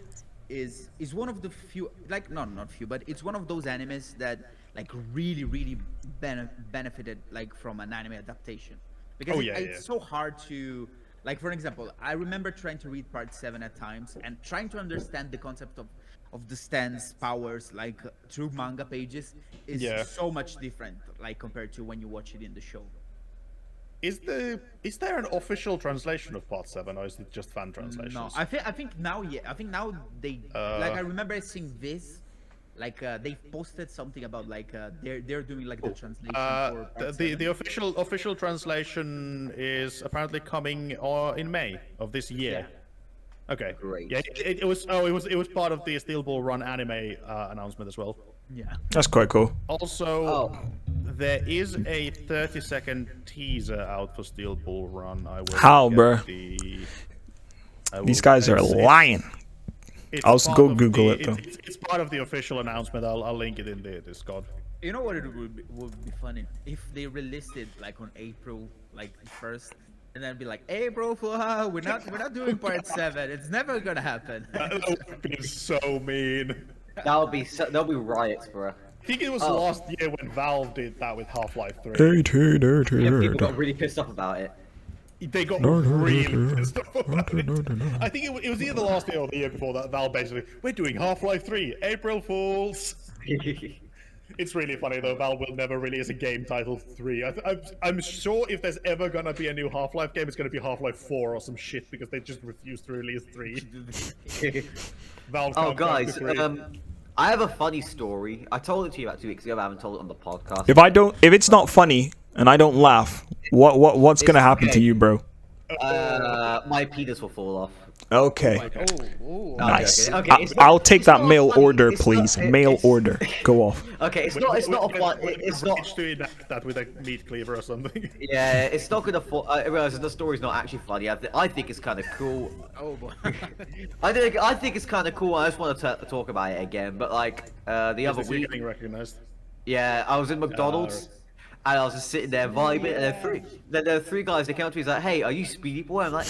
S1: is one of the few, like not few, but it's one of those animes that like really benefited like from an anime adaptation, because
S2: Oh, yeah,
S1: it's
S2: yeah.
S1: so hard to, like, for example, I remember trying to read part 7 at times and trying to understand the concept of the stands powers like through manga pages is
S2: Yeah.
S1: so much different like compared to when you watch it in the show.
S2: Is there an official translation of part 7 or is it just fan translations?
S1: No, I think now, yeah, I think now they like I remember seeing this they posted something about they're doing like the translation for part
S2: The
S1: 7.
S2: official translation is apparently coming in May of this year. Okay.
S4: Great.
S2: Yeah, it was part of the Steel Ball Run anime announcement as well.
S1: Yeah.
S3: That's quite cool.
S2: Also, there is a 30-second teaser out for Steel Ball Run. I will
S3: How,
S2: get
S3: bruh? These guys are lying. I'll
S2: part
S3: go
S2: of
S3: Google
S2: the-
S3: it, though.
S2: It's part of the official announcement. I'll link it in the Discord.
S1: You know what it would be funny if they released it like on April 1st, and then be like, "Hey, bro, we're not doing part 7. It's never gonna happen."
S2: That would be so mean.
S4: That'll be riots, bro.
S2: I think it was last year when Valve did that with Half-Life 3.
S4: Yeah, people got really pissed off about it.
S2: They got really pissed off about it. I think it was either last year or the year before that Valve basically, we're doing Half-Life 3, April Fools. It's really funny though, Valve will never release a game titled 3. I'm sure if there's ever gonna be a new Half-Life game, it's gonna be Half-Life 4 or some shit because they just refuse to release 3. Valve
S4: Oh,
S2: can't come to
S4: guys,
S2: 3.
S4: I have a funny story. I told it to you about 2 weeks ago, but I haven't told it on the podcast.
S3: If it's not funny and I don't laugh, what's gonna happen to you, bro?
S4: My penis will fall off.
S3: Okay.
S1: Oh,
S3: Nice.
S4: Okay, it's not-
S3: I'll take
S4: it's
S3: that
S4: not
S3: mail
S4: funny,
S3: order,
S4: it's
S3: please.
S4: not-
S3: Mail
S4: it's-
S3: order. Go off.
S4: Okay, it's not a fun. It's not.
S2: To enact that with a meat cleaver or something.
S4: Yeah, it's not gonna fall. I realize the story's not actually funny. I think it's kind of cool.
S1: oh boy.
S4: I think it's kind of cool. I just want to talk about it again. But like the other
S2: Is it
S4: week,
S2: getting recognized?
S4: yeah, I was in McDonald's. And I was just sitting there vibing, and then there were 3 guys. They came up to me, he's like, "Hey, are you Speedy Boy?" I'm like,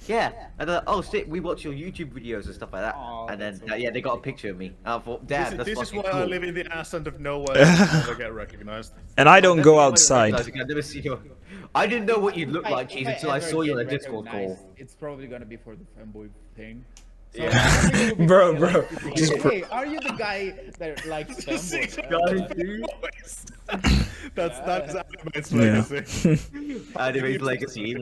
S4: "Yeah." And they're like, "Oh shit, we watch your YouTube videos and stuff like that."
S1: Aw,
S4: and then
S1: that's so
S4: yeah, they got a picture of me. And I thought, "Damn, that's
S2: This is
S4: fucking
S2: why
S4: cool."
S2: I live in the ass end of nowhere and never get recognized.
S3: And I don't go
S4: Definitely
S3: outside.
S4: recognise you, I've never seen you. I didn't know what you looked like, Cheese,
S1: If I
S4: until I
S1: ever
S4: saw you on a
S1: get
S4: Discord
S1: recognized,
S4: call.
S1: It's probably gonna be for the fanboy thing. So,
S4: Yeah.
S1: I think it would be
S3: Bro,
S1: funny,
S3: bro,
S1: like,
S3: just
S1: hey, are you the guy that likes fanboy?
S2: That is Anime's
S3: Yeah.
S2: legacy.
S4: Anime's legacy.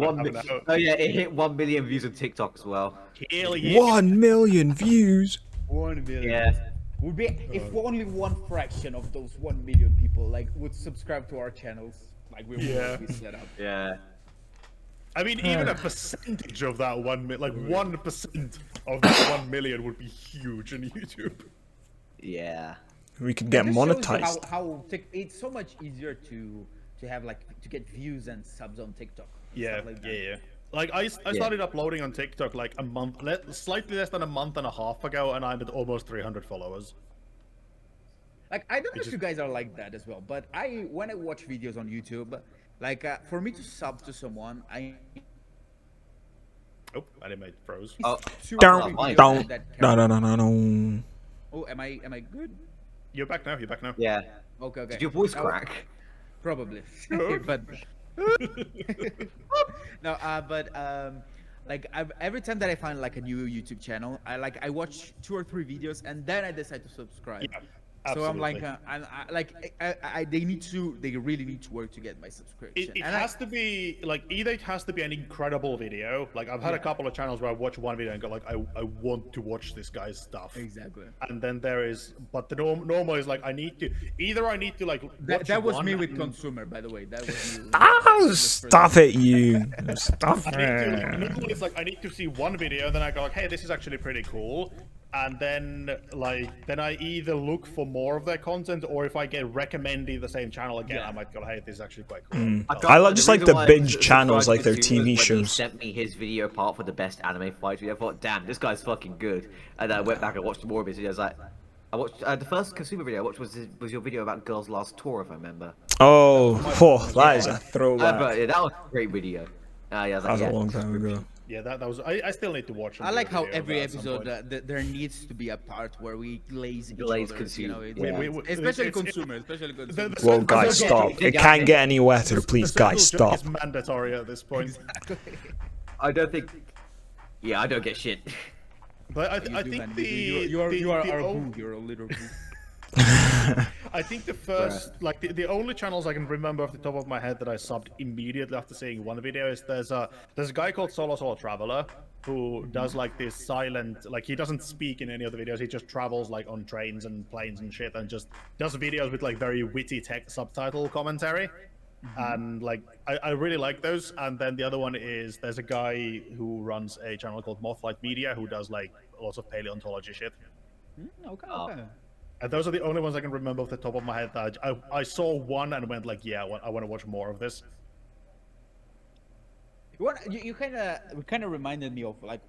S4: Oh yeah, it hit 1 million views on TikTok as well.
S2: Hell yeah.
S3: 1 million views.
S1: 1 million.
S4: Yeah.
S1: Would be if only one fraction of those 1 million people would subscribe to our channels, we
S2: Yeah.
S1: would be set up.
S4: Yeah.
S2: I mean, even a percentage of that 1% of that 1 million would be huge on YouTube.
S4: Yeah.
S3: We could get
S1: It just shows you
S3: monetized.
S1: How it's so much easier to have to get views and subs on TikTok.
S2: Yeah,
S1: stuff like that.
S2: yeah. Like I started uploading on TikTok like a month, slightly less than a month and a half ago, and I'm at almost 300 followers.
S1: Like I don't know if you guys are like that as well, but when I watch videos on YouTube, for me to sub to someone,
S2: Oh, Anime froze.
S4: Oh,
S3: Don't,
S4: fine.
S3: don't, no, no, no, no, no.
S1: Oh, am I good?
S2: You're back now. You're back now.
S4: yeah.
S1: Okay, okay.
S4: Did your voice
S1: Oh,
S4: crack?
S1: Probably, but no, every time that I find a new YouTube channel, I watch 2 or 3 videos and then I decide to subscribe.
S2: Yeah,
S1: So I'm
S2: absolutely.
S1: they really need to work to get my subscription.
S2: It
S1: And
S2: has to be either it has to be an incredible video. Like I've had a couple of channels where I watch one video and go I want to watch this guy's stuff.
S1: Exactly.
S2: And then there is, but the normal is I need to watch
S1: That was
S2: one
S1: me with
S2: and-
S1: consumer, by the way. That was me.
S3: Ah, stop it, you. Stop
S2: I need to,
S3: it.
S2: normally it's I need to see one video and then I go hey, this is actually pretty cool. And then I either look for more of their content, or if I get recommended the same channel again, I might go, hey, this is actually quite cool.
S3: Just like the binge channels, like their TV
S4: He
S3: shows.
S4: sent me his video part for the best anime fight video. I thought, damn, this guy's fucking good. And then I went back and watched more of his videos. I watched the first consumer video I watched was your video about Girls' Last Tour, if I remember.
S3: Oh, that is a throwback.
S4: But yeah, that was a great video. Yeah, I was
S3: That
S4: like,
S3: was a
S4: yeah.
S3: long time ago.
S2: Yeah, that was. I still need to watch.
S1: I like how
S2: video of
S1: every
S2: that at some
S1: episode
S2: point.
S1: there needs to be a part where we glaze each
S4: Glaze
S1: other. You know,
S4: consume.
S1: especially
S2: It's-
S1: consumer, especially consumer.
S2: The-
S3: Well, guys, stop. It can't get any wetter. Please, guys,
S2: circle jerk
S3: stop.
S2: is mandatory at this point.
S4: I don't think. Yeah, I don't get shit.
S2: But I
S1: You do,
S2: think
S1: man.
S2: the
S1: You are
S2: the
S1: our
S2: o-
S1: boo. You're a little boo.
S2: I think the first, like the only channels I can remember off the top of my head that I subbed immediately after seeing one video is there's a guy called Solo Traveler who does like this silent, like he doesn't speak in any of the videos, he just travels like on trains and planes and shit and just does videos with like very witty tech subtitle commentary. And like I really like those. And then the other one is there's a guy who runs a channel called Mothlight Media who does like lots of paleontology shit.
S1: Okay.
S2: And those are the only ones I can remember off the top of my head. That I saw one and went like, yeah, I want to watch more of this.
S1: You kind of reminded me of like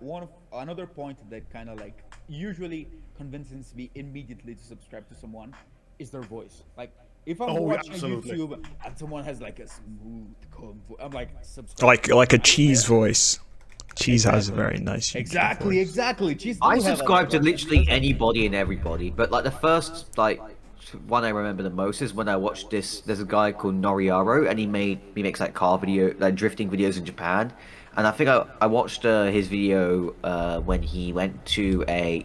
S1: another point that kind of like usually convinces me immediately to subscribe to someone is their voice. Like if I'm watching YouTube and someone has like a smooth, calm voice, I'm like subscribe.
S3: Like a cheese voice. Cheese has a very nice.
S1: Exactly. Cheese.
S5: I subscribe to literally anybody and everybody, but like the first like one I remember the most is when I watched this. There's a guy called Noriaro, and he makes like car video, like drifting videos in Japan. And I think I watched his video when he went to a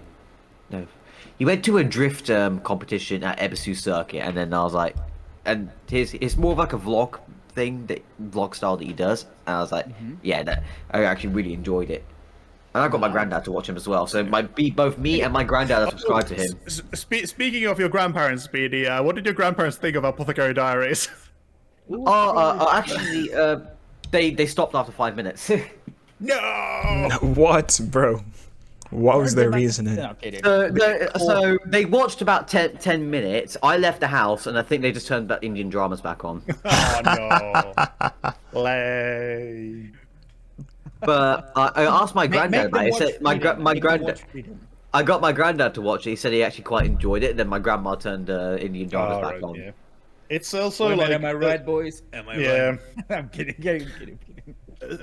S5: drift competition at Ebisu Circuit, and then I was like, and it's more of like a vlog thing, that vlog style that he does, and I was like, yeah, I actually really enjoyed it. And I got my granddad to watch him as well, so both me and my granddad are subscribed to him.
S2: Speaking of your grandparents, Speedy, what did your grandparents think of Apothecary Diaries?
S5: Actually, they stopped after 5 minutes.
S2: No!
S3: What, bro? What was their reasoning?
S5: So they watched about 10 minutes. I left the house, and I think they just turned back Indian dramas back on.
S2: Oh no! Lame.
S5: But I asked my granddad about it. He said my granddad. I got my granddad to watch it. He said he actually quite enjoyed it. And then my grandma turned Indian dramas back on.
S2: Yeah. It's also like.
S1: Am I right, boys? Am I right? I'm kidding.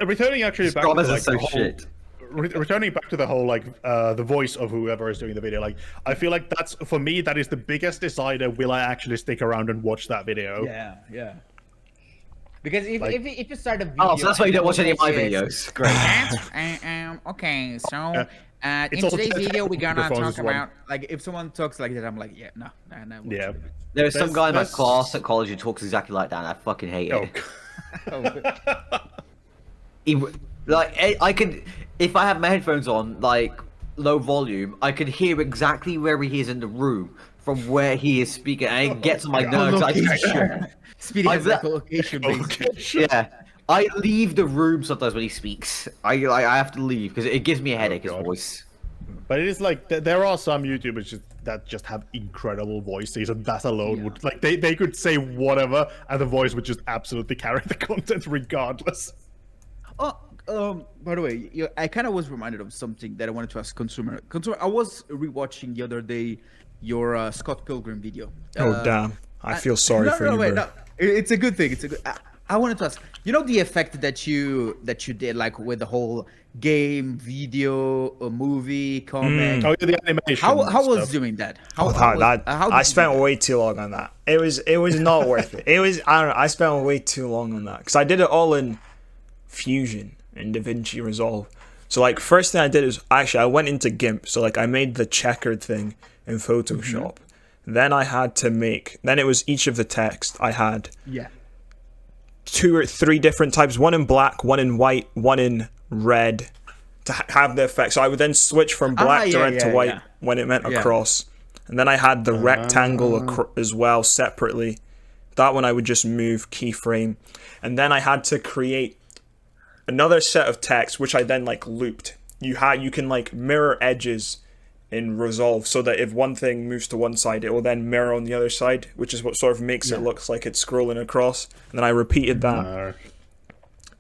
S2: Returning actually back
S5: Dramas
S2: to
S5: are
S2: like,
S5: so
S2: the whole,
S5: shit.
S2: Returning back to the whole like the voice of whoever is doing the video, like I feel like that's for me that is the biggest decider. Will I actually stick around and watch that video?
S1: Yeah. Because if you start a video,
S5: Oh, so that's why you don't watch any of my videos. Great.
S1: Okay, so in
S2: It's also
S1: today's video we're gonna
S2: microphones
S1: talk
S2: as well.
S1: about like if someone talks like that, I'm like, yeah, no.
S2: Yeah.
S5: There's some guy in my
S2: That's-
S5: class at college who talks exactly like that, and I fucking hate
S2: Oh,
S5: it. I could, if I have my headphones on, like low volume, I could hear exactly where he is in the room from where he is speaking, and it gets on my nerves.
S1: Speedy has like a location based.
S5: Yeah, I leave the room sometimes when he speaks. I have to leave because it gives me a headache. His
S2: God.
S5: voice.
S2: But it is like there are some YouTubers that just have incredible voices, and that alone would like they could say whatever, and the voice would just absolutely carry the content regardless.
S1: By the way, I kind of was reminded of something that I wanted to ask Consumer. I was rewatching the other day your Scott Pilgrim video.
S3: Oh damn! I feel sorry for you, bro.
S1: No. It's a good thing. It's a good. I wanted to ask. You know the effect that you did, like with the whole game, video, a movie, comic.
S2: Oh, yeah, the animation.
S1: How was
S2: stuff.
S1: doing that?
S3: I spent way too long on that. It was not worth it. It was, I don't know. I spent way too long on that because I did it all in Fusion and DaVinci Resolve. So like first thing I did is actually I went into GIMP. So like I made the checkered thing in Photoshop. Then I had to make. Then it was each of the text. I had 2 or 3 different types. One in black, one in white, one in red, to have the effect. So I would then switch from black to red to white when it meant across. And then I had the rectangle as well separately. That one I would just move keyframe. And then I had to create another set of text, which I then like looped. You can like mirror edges in Resolve so that if one thing moves to one side, it will then mirror on the other side, which is what sort of makes it look like it's scrolling across. And then I repeated that.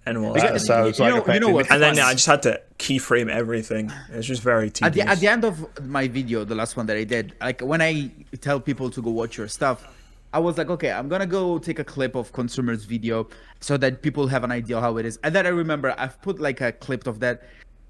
S3: And well,
S2: That sounds like
S1: what?
S3: and then I just had to keyframe everything. It's just very tedious.
S1: At the end of my video, the last one that I did, like when I tell people to go watch your stuff, I was like, okay, I'm gonna go take a clip of Consumer's video so that people have an idea how it is. And then I remember I've put like a clip of that.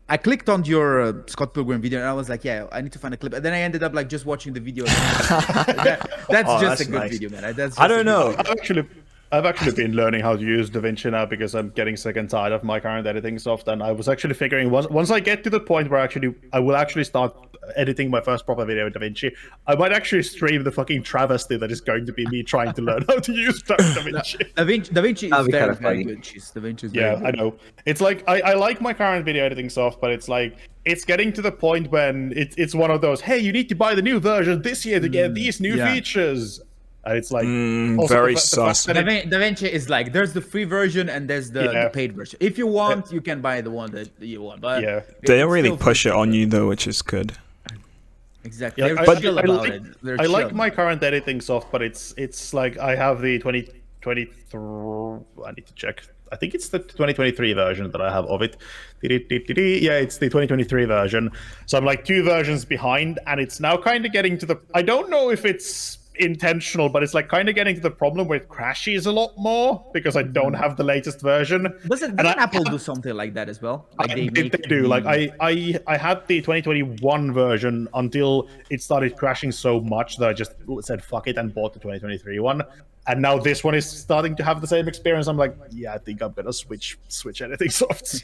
S1: I clicked on your Scott Pilgrim video and I was like, yeah, I need to find a clip. And then I ended up like just watching the video. That's a good
S3: nice.
S1: video, man.
S3: I don't know.
S2: Actually, I've actually been learning how to use DaVinci now because I'm getting sick and tired of my current editing software. And I was actually figuring once I get to the point where I will actually start editing my first proper video in DaVinci, I might actually stream the fucking travesty that is going to be me trying to learn how to use DaVinci.
S1: DaVinci
S5: That'd
S1: is
S5: be
S1: very,
S5: kinda
S1: very
S5: funny.
S1: good. DaVinci is
S2: Yeah,
S1: very
S2: I
S1: good.
S2: know. It's like I like my current video editing software, but it's like it's getting to the point when it's one of those, hey, you need to buy the new version this year to get these new
S1: yeah.
S2: features. And it's like also
S3: very
S2: the
S3: sus.
S2: fact that it-
S1: DaVinci is like there's the free version and there's the
S2: Yeah.
S1: paid version. If you want, you can buy the one that you want. But
S2: Yeah.
S3: They don't
S1: it's
S3: really
S1: still
S3: push
S1: free.
S3: it on you though, which is good.
S1: Exactly.
S2: Yeah,
S1: They're chill about
S2: like,
S1: it. They're
S2: I like
S1: chill.
S2: my current editing software, but it's like I have the 2023. I need to check. I think it's the 2023 version that I have of it. Yeah, it's the 2023 version. So I'm like 2 versions behind, and it's now kind of getting to the. I don't know if it's intentional, but it's like kind of getting to the problem where it crashes a lot more because I don't have the latest version.
S1: Doesn't
S2: And
S1: Apple do something like that as well? Like
S2: they
S1: make
S2: do.
S1: the-
S2: Like I had the 2021 version until it started crashing so much that I just said fuck it and bought the 2023 one. And now this one is starting to have the same experience. I'm like, yeah, I think I'm gonna switch editing softs.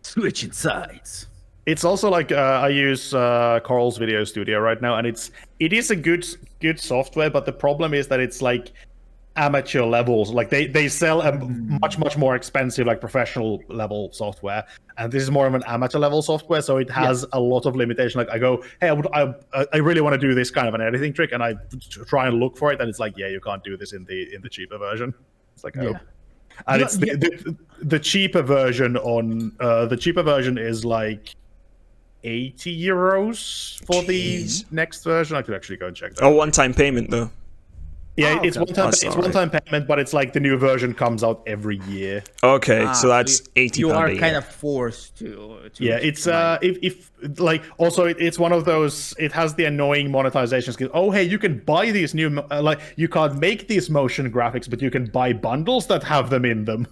S1: switching sides.
S2: It's also like I use Coral's Video Studio right now, and it is a good software, but the problem is that it's like amateur levels. Like they sell a much more expensive like professional level software, and this is more of an amateur level software, so it has a lot of limitation. Like I go, hey, I really want to do this kind of an editing trick, and I try and look for it, and it's like, yeah, you can't do this in the cheaper version. It's like, oh.
S1: Yeah.
S2: And
S1: Yeah,
S2: it's the cheaper version on the cheaper version is like 80 euros for
S3: Jeez.
S2: the next version. I could actually go and check that.
S3: Oh, one-time payment though.
S2: Yeah,
S1: Oh,
S2: it's
S1: okay.
S2: one time.
S3: That's
S2: It's
S3: alright.
S2: one time payment, but it's like the new version comes out every year.
S3: Okay, so that's
S1: you-
S3: £80
S1: You are
S3: a year.
S1: kind of forced to
S2: Yeah, it's if like also it's one of those. It has the annoying monetization skills. Oh, hey, you can buy these new like you can't make these motion graphics, but you can buy bundles that have them in them.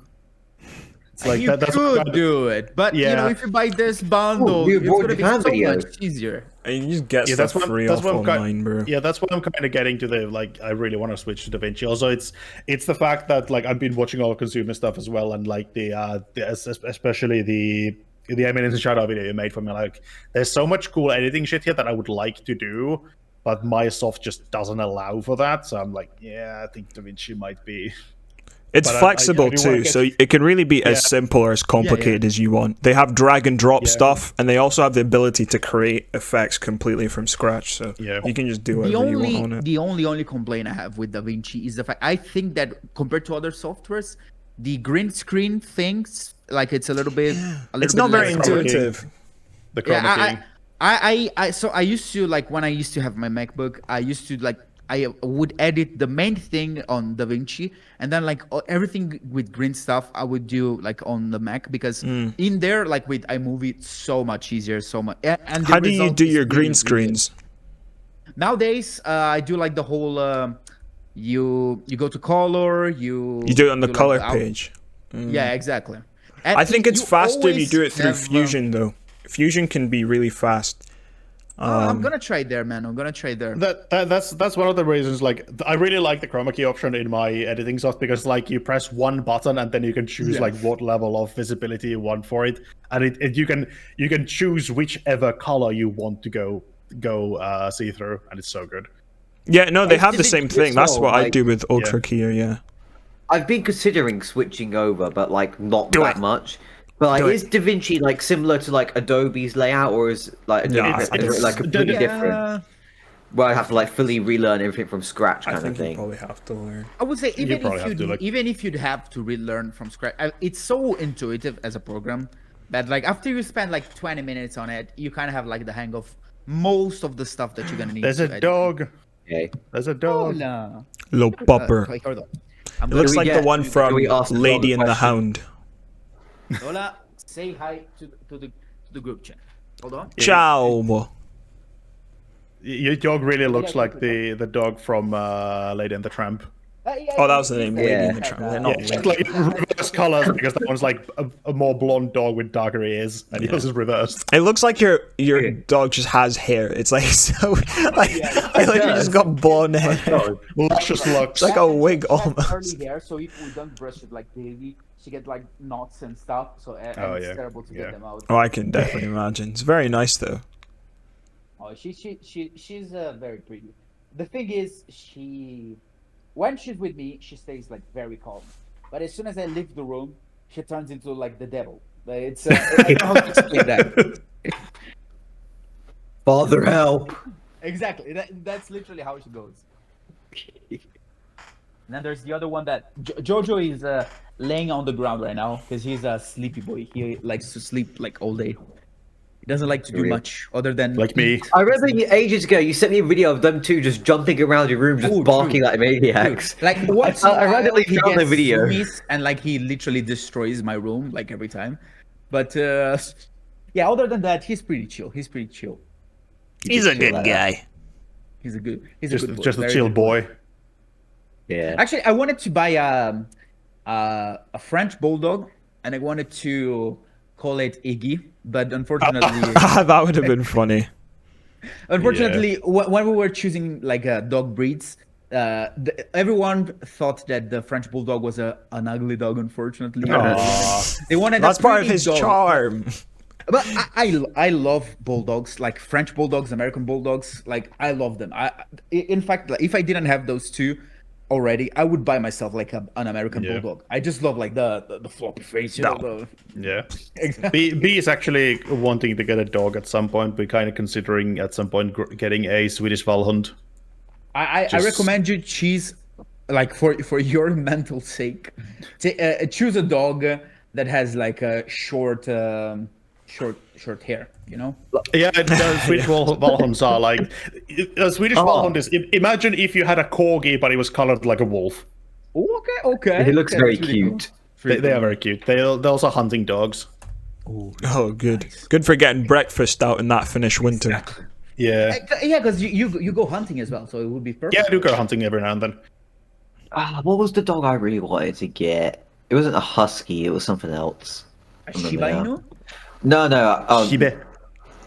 S2: It's like
S1: you
S2: that's
S1: could do it, but you know,
S2: Yeah.
S1: if you buy this bundle,
S5: you
S1: it's
S5: bought
S1: gonna be
S5: Japan
S1: so
S5: video.
S1: much easier.
S3: And you just get
S2: Yeah,
S3: stuff
S2: that's what
S3: free
S2: that's
S3: off
S2: what I'm
S3: online, bro.
S2: Yeah, that's what I'm kind of getting to. The like, I really want to switch to DaVinci. Also, it's the fact that like I've been watching all the consumer stuff as well, and like especially the Eminence and Shadow video you made for me. Like, there's so much cool editing shit here that I would like to do, but my soft just doesn't allow for that. So I'm like, yeah, I think DaVinci might be.
S3: It's
S2: But I
S3: flexible
S2: do wanna
S3: too,
S2: get-
S3: so it can really be as
S2: Yeah.
S3: simple or as complicated as you want. They have drag and drop stuff, and they also have the ability to create effects completely from scratch. So
S2: Yeah.
S3: you can just do
S1: The
S3: whatever you want on
S1: only
S3: it.
S1: the only complaint I have with DaVinci is the fact I think that compared to other softwares, the green screen things like it's a little bit
S3: It's not very
S1: less-
S3: intuitive.
S2: The chroma
S1: Yeah,
S2: key.
S1: I used to like when I used to have my MacBook, I used to like I would edit the main thing on DaVinci, and then like everything with green stuff I would do like on the Mac because in there like with iMovie it's so much easier, so much. And the
S3: How do you
S1: result
S3: do
S1: is
S3: your
S1: really,
S3: green
S1: really good.
S3: screens?
S1: Nowadays, I do like the whole. You go to color. You
S3: You do it on the
S1: like,
S3: color
S1: out-
S3: page.
S1: Yeah, exactly. And
S3: I think it's
S1: you
S3: faster if you
S1: always
S3: do it through
S1: have,
S3: Fusion, though. Fusion can be really fast.
S1: I'm gonna try there, man. I'm gonna try there.
S2: That's one of the reasons. Like, I really like the chroma key option in my editing soft because, like, you press one button and then you can choose like what level of visibility you want for it, and you can choose whichever color you want to go see through, and it's so good.
S3: Yeah, no, they
S5: It's
S3: have the
S5: DaVinci
S3: same thing.
S5: as
S3: That's
S5: well,
S3: what I
S5: like-
S3: do with Ultra Keyer, yeah.
S5: I've been considering switching over, but like not
S3: Do
S5: that
S3: it.
S5: much. But like,
S3: Do it.
S5: is DaVinci like similar to like Adobe's layout, or is like Adobe
S3: No, it's-
S5: like completely different?
S1: Yeah,
S5: Where I have to like fully relearn everything from scratch,
S3: I
S5: kind of
S3: think you
S5: thing.
S3: probably have to learn.
S1: I would say even
S2: probably
S1: if
S2: have
S1: you
S2: to, like-
S1: even if you'd have to relearn from scratch, it's so intuitive as a program that like after you spend like 20 minutes on it, you kind of have like the hang of most of the stuff that you're gonna need.
S2: There's
S1: to
S2: a
S1: edit.
S2: dog.
S5: Okay.
S2: There's a dog.
S1: Hola.
S3: Low popper.
S1: Wait, hold on. I'm
S3: It looks
S5: we
S3: like the
S5: get-
S3: one from
S5: we ask the dog
S3: Lady
S5: a
S3: and the
S5: question?
S3: Hound.
S1: Hola. Say hi to the group chat. Hold on.
S3: Ciao.
S2: Your dog really looks like the dog from Lady and the Tramp.
S3: Oh, that was the name.
S4: Yeah.
S3: Lady in the Tramp. They're not
S2: Yeah,
S3: Lady.
S2: just like reverse colors because that one's like a more blonde dog with darker ears, and yours is reversed.
S3: It looks like your dog just has hair. It's like so like I like you just got blonde hair.
S2: Luscious looks.
S3: It's like a wig
S1: She has
S3: almost.
S1: curly hair, so if we don't brush it like daily, she get like knots and stuff. So and
S2: Oh,
S1: it's
S2: yeah.
S1: terrible to
S2: Yeah.
S1: get them out.
S3: Oh, I can definitely imagine. It's very nice though.
S1: Oh, she's very pretty. The thing is, when she's with me, she stays like very calm. But as soon as I leave the room, she turns into like the devil. Like, it's I don't know how to explain that.
S5: Father, help!
S1: Exactly. That's literally how she goes. And then there's the other one that Jojo is laying on the ground right now because he's a sleepy boy. He likes to sleep like all day. He doesn't like to do
S5: Real.
S1: much other than
S2: Like me.
S5: I remember ages ago you sent me a video of them two just jumping around your room, just
S1: Oh,
S5: barking
S1: true.
S5: like maniacs.
S1: Like once
S5: I randomly
S1: he
S5: found the
S1: gets
S5: video.
S1: zoomies and like he literally destroys my room like every time. But yeah, other than that, he's pretty chill. He's pretty chill.
S3: He's a good guy.
S1: He's a good boy.
S2: Just a
S1: Very
S2: chill
S1: good
S2: boy.
S5: Yeah.
S1: Actually, I wanted to buy a French bulldog, and I wanted to call it Iggy, but unfortunately,
S3: That would have been funny.
S1: when we were choosing like dog breeds, everyone thought that the French bulldog was an ugly dog. Unfortunately, they wanted
S3: That's
S1: a
S3: part of
S1: pretty
S3: his
S1: dog.
S3: charm.
S1: But I love bulldogs, like French bulldogs, American bulldogs. Like I love them. In fact, like, if I didn't have those two already, I would buy myself like an American
S2: Yeah.
S1: bulldog. I just love like the floppy face. You know,
S2: Yeah.
S1: exactly.
S2: B is actually wanting to get a dog at some point. We're kind of considering at some point getting a Swedish Valhund.
S1: I
S2: Just-
S1: recommend you choose, like for your mental sake, choose a dog that has like a short hair. You know.
S2: Yeah, Swedish Valhunds are like a Swedish Valhund is. Imagine if you had a corgi, but it was colored like a wolf.
S1: Oh, okay.
S5: He looks
S1: Okay,
S5: very
S1: that's really cool.
S5: cute.
S2: They are very cute. They're also hunting dogs.
S3: Oh, good. Good for getting breakfast out in that Finnish winter.
S2: Yeah.
S1: Yeah, because you go hunting as well, so it would be perfect.
S2: Yeah, I do go hunting every now and then.
S5: What was the dog I really wanted to get? It wasn't a husky. It was something else.
S1: A Shiba Inu?
S5: No.
S2: Shiba.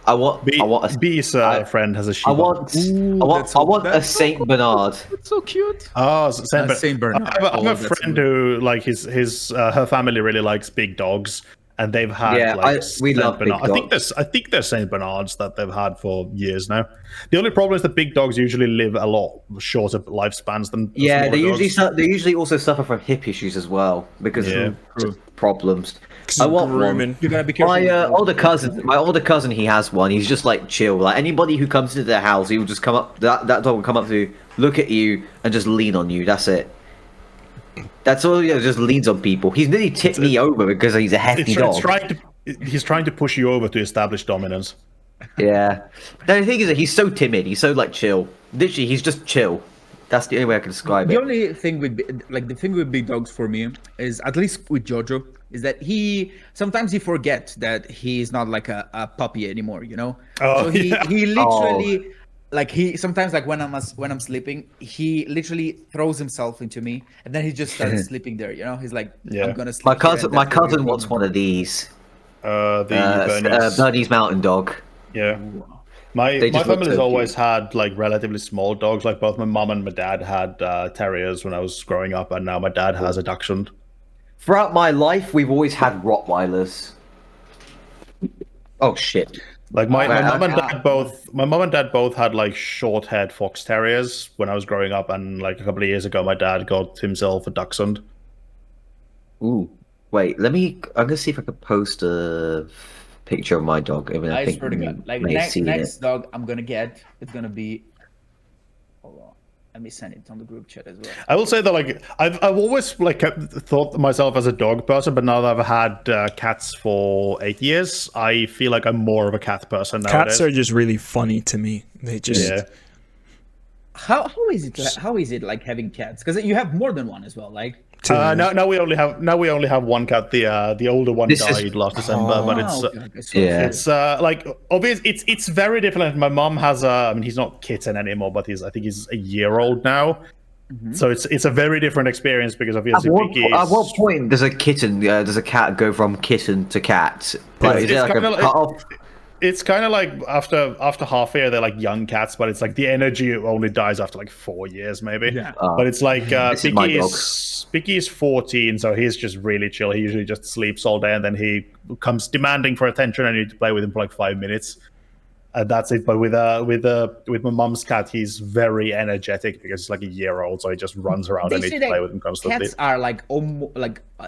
S5: I want a
S2: B's friend has a Shiba.
S5: I want a Saint Bernard.
S1: It's so cute.
S2: Oh, Saint Bernard.
S1: Bernard.
S2: I have a
S1: that's
S2: friend
S1: good.
S2: who, like, her family really likes big dogs, and they've had
S5: Yeah,
S2: like
S5: we
S2: Saint
S5: love big
S2: Bernard. I think there's Saint Bernards that they've had for years now. The only problem is that big dogs usually live a lot shorter lifespans than
S5: Yeah,
S2: smaller
S5: they usually
S2: dogs.
S5: they usually also suffer from hip issues as well because
S2: Yeah.
S5: of problems. I want
S3: grooming.
S5: one.
S1: You gotta be careful.
S5: My older cousin, he has one. He's just like chill. Like anybody who comes into their house, he will just come up. That dog will come up to you, look at you, and just lean on you. That's it. That's all. He just leans on people. He's nearly tipped me over because he's a hefty dog.
S2: He's trying to push you over to establish dominance.
S5: Yeah. The thing is that he's so timid. He's so like chill. Literally, he's just chill. That's the only way I can describe
S1: The
S5: it.
S1: only thing with the thing with big dogs for me is, at least with Jojo, is that sometimes he forgets that he's not like a puppy anymore, you know.
S2: Oh,
S1: so he
S2: yeah.
S1: literally like sometimes like when I'm sleeping, he literally throws himself into me, and then he just starts sleeping there, you know. He's like,
S2: Yeah.
S1: I'm gonna sleep.
S5: My
S1: here,
S5: cousin,
S1: and
S5: my
S1: that's what
S5: cousin
S1: he
S5: wants
S1: does.
S5: one of these.
S2: The
S5: Bernie's Mountain Dog.
S2: Yeah. My
S5: They just look
S2: family's
S5: so
S2: always had like relatively small dogs. Like both my mom and my dad had terriers when I was growing up, and now my dad has a dachshund.
S5: Throughout my life, we've always had Rottweilers. Oh shit!
S2: Like my
S5: Right,
S2: mom and dad both had like short-haired fox terriers when I was growing up, and like a couple of years ago, my dad got himself a dachshund.
S5: Ooh, wait. I'm gonna see if I can post a picture of my dog. I mean, I
S1: I
S5: think
S1: swear to
S5: you
S1: God, like
S5: may have
S1: next
S5: seen
S1: next
S5: it.
S1: dog I'm gonna get, it's gonna be. Hold on, let me send it on the group chat as well.
S2: I will say that like I've always like thought myself as a dog person, but now that I've had cats for 8 years, I feel like I'm more of a cat person nowadays.
S3: Cats are just really funny to me. They just
S2: Yeah.
S1: How is it like having cats? Because you have more than one as well, like.
S2: Now we only have one cat. The older one
S5: This is-
S2: died last December, but it's
S1: Oh, okay, so-
S5: Yeah.
S2: it's like obvious. It's very different. My mom has a. I mean, he's not kitten anymore, but I think he's a year old now, So it's a very different experience because obviously Vicky
S5: At
S2: is.
S5: what point does a cat go from kitten to cat? Like, is
S2: It's
S5: there like a
S2: kinda like-
S5: cut-off?
S2: It's kind of like after half a year they're like young cats, but it's like the energy only dies after like 4 years maybe.
S1: Yeah.
S2: But it's like
S5: This is my
S2: Vicky is 14, so he's just really chill. He usually just sleeps all day, and then he comes demanding for attention, and you need to play with him for like 5 minutes. And that's it. But with my mom's cat, he's very energetic because he's like a year old, so he just runs around
S1: They
S2: and
S1: say
S2: need to play with him
S1: that
S2: constantly.
S1: cats are like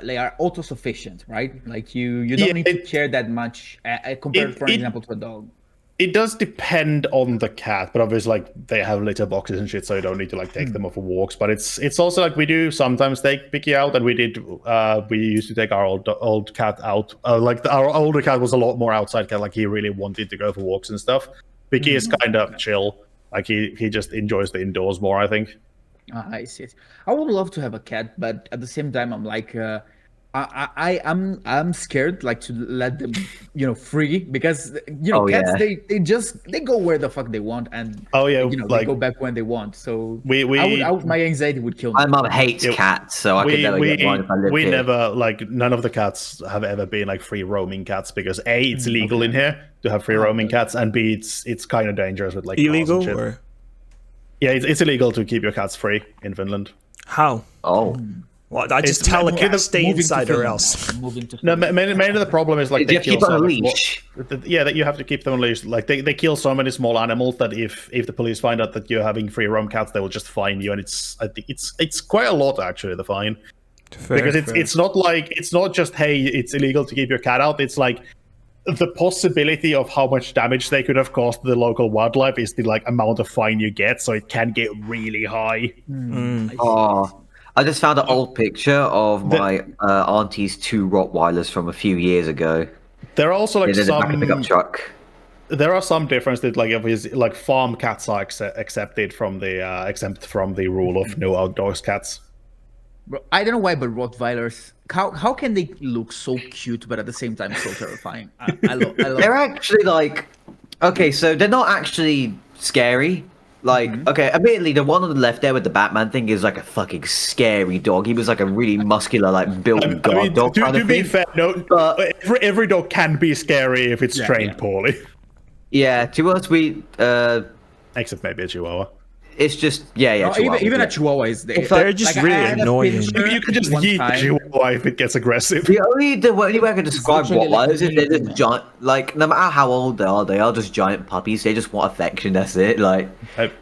S1: they are autosufficient, right? Like you don't
S2: Yeah,
S1: need to care that much compared, for example, to a dog.
S2: It does depend on the cat, but obviously, like they have litter boxes and shit, so you don't need to like take them off for walks. But it's also like we do sometimes take Vicky out, and we used to take our old cat out. Our older cat was a lot more outside cat. Like he really wanted to go for walks and stuff. Vicky is kind of chill. Like he just enjoys the indoors more, I think.
S1: I see. I would love to have a cat, but at the same time, I'm like, I'm scared, like to let them, free because cats they go where the fuck they want and they
S2: like
S1: go back when they want. So
S2: we
S1: my anxiety would kill me.
S5: My mum hates cats, so I could never get one if I lived
S2: we
S5: here.
S2: never like none of the cats have ever been like free roaming cats because A, it's illegal in here to have free roaming cats, and B, it's kind of dangerous with like cars and
S3: Illegal
S2: shit.
S3: or
S2: Yeah, it's illegal to keep your cats free in Finland.
S3: how?
S5: Oh,
S3: What? I just
S2: It's
S3: tell a
S2: moving
S3: cat
S2: to
S3: stay inside or else.
S1: Moving to
S2: No, mainly the problem is like
S5: you have to keep them on a
S2: much more-
S5: leash.
S2: Yeah, that you have to keep them on leash. Like they kill so many small animals that if the police find out that you're having free roam cats, they will just fine you, and I think it's quite a lot actually, the fine. Because it's not just hey, it's illegal to keep your cat out. It's like the possibility of how much damage they could have caused to the local wildlife is the like amount of fine you get, so it can get really high.
S5: Oh, I just found an old picture of my auntie's 2 Rottweilers from a few years ago.
S2: There are also like
S5: In the back of the pickup truck.
S2: there are some differences. Like obviously, like farm cats are accepted from the exempt from the rule of no outdoors cats.
S1: Bro, I don't know why, but Rottweilers, how can they look so cute but at the same time so terrifying? I love.
S5: They're actually like, okay, so they're not actually scary. Like, okay, admittedly, the one on the left there with the Batman thing is like a fucking scary dog. He was like a really muscular, like built guard dog kind
S2: to
S5: of
S2: be
S5: thing.
S2: fair, no,
S5: But-
S2: every dog can be scary if it's trained
S1: yeah.
S2: poorly.
S5: Yeah, to us,
S2: Except maybe a chihuahua.
S5: it's just yeah.
S1: even
S5: Chihuahua,
S1: a Chihuahua is there.
S3: They're just
S1: I
S3: really
S1: had a
S3: annoying.
S1: picture
S2: You can just
S1: one
S2: yeet the
S1: time.
S2: chihuahua if it gets aggressive.
S5: The only way I can describe
S1: literally like
S5: Rottweilers is they're
S1: anything,
S5: just giant. Like, no matter how old they are just giant puppies. They just want affection. That's it. Like,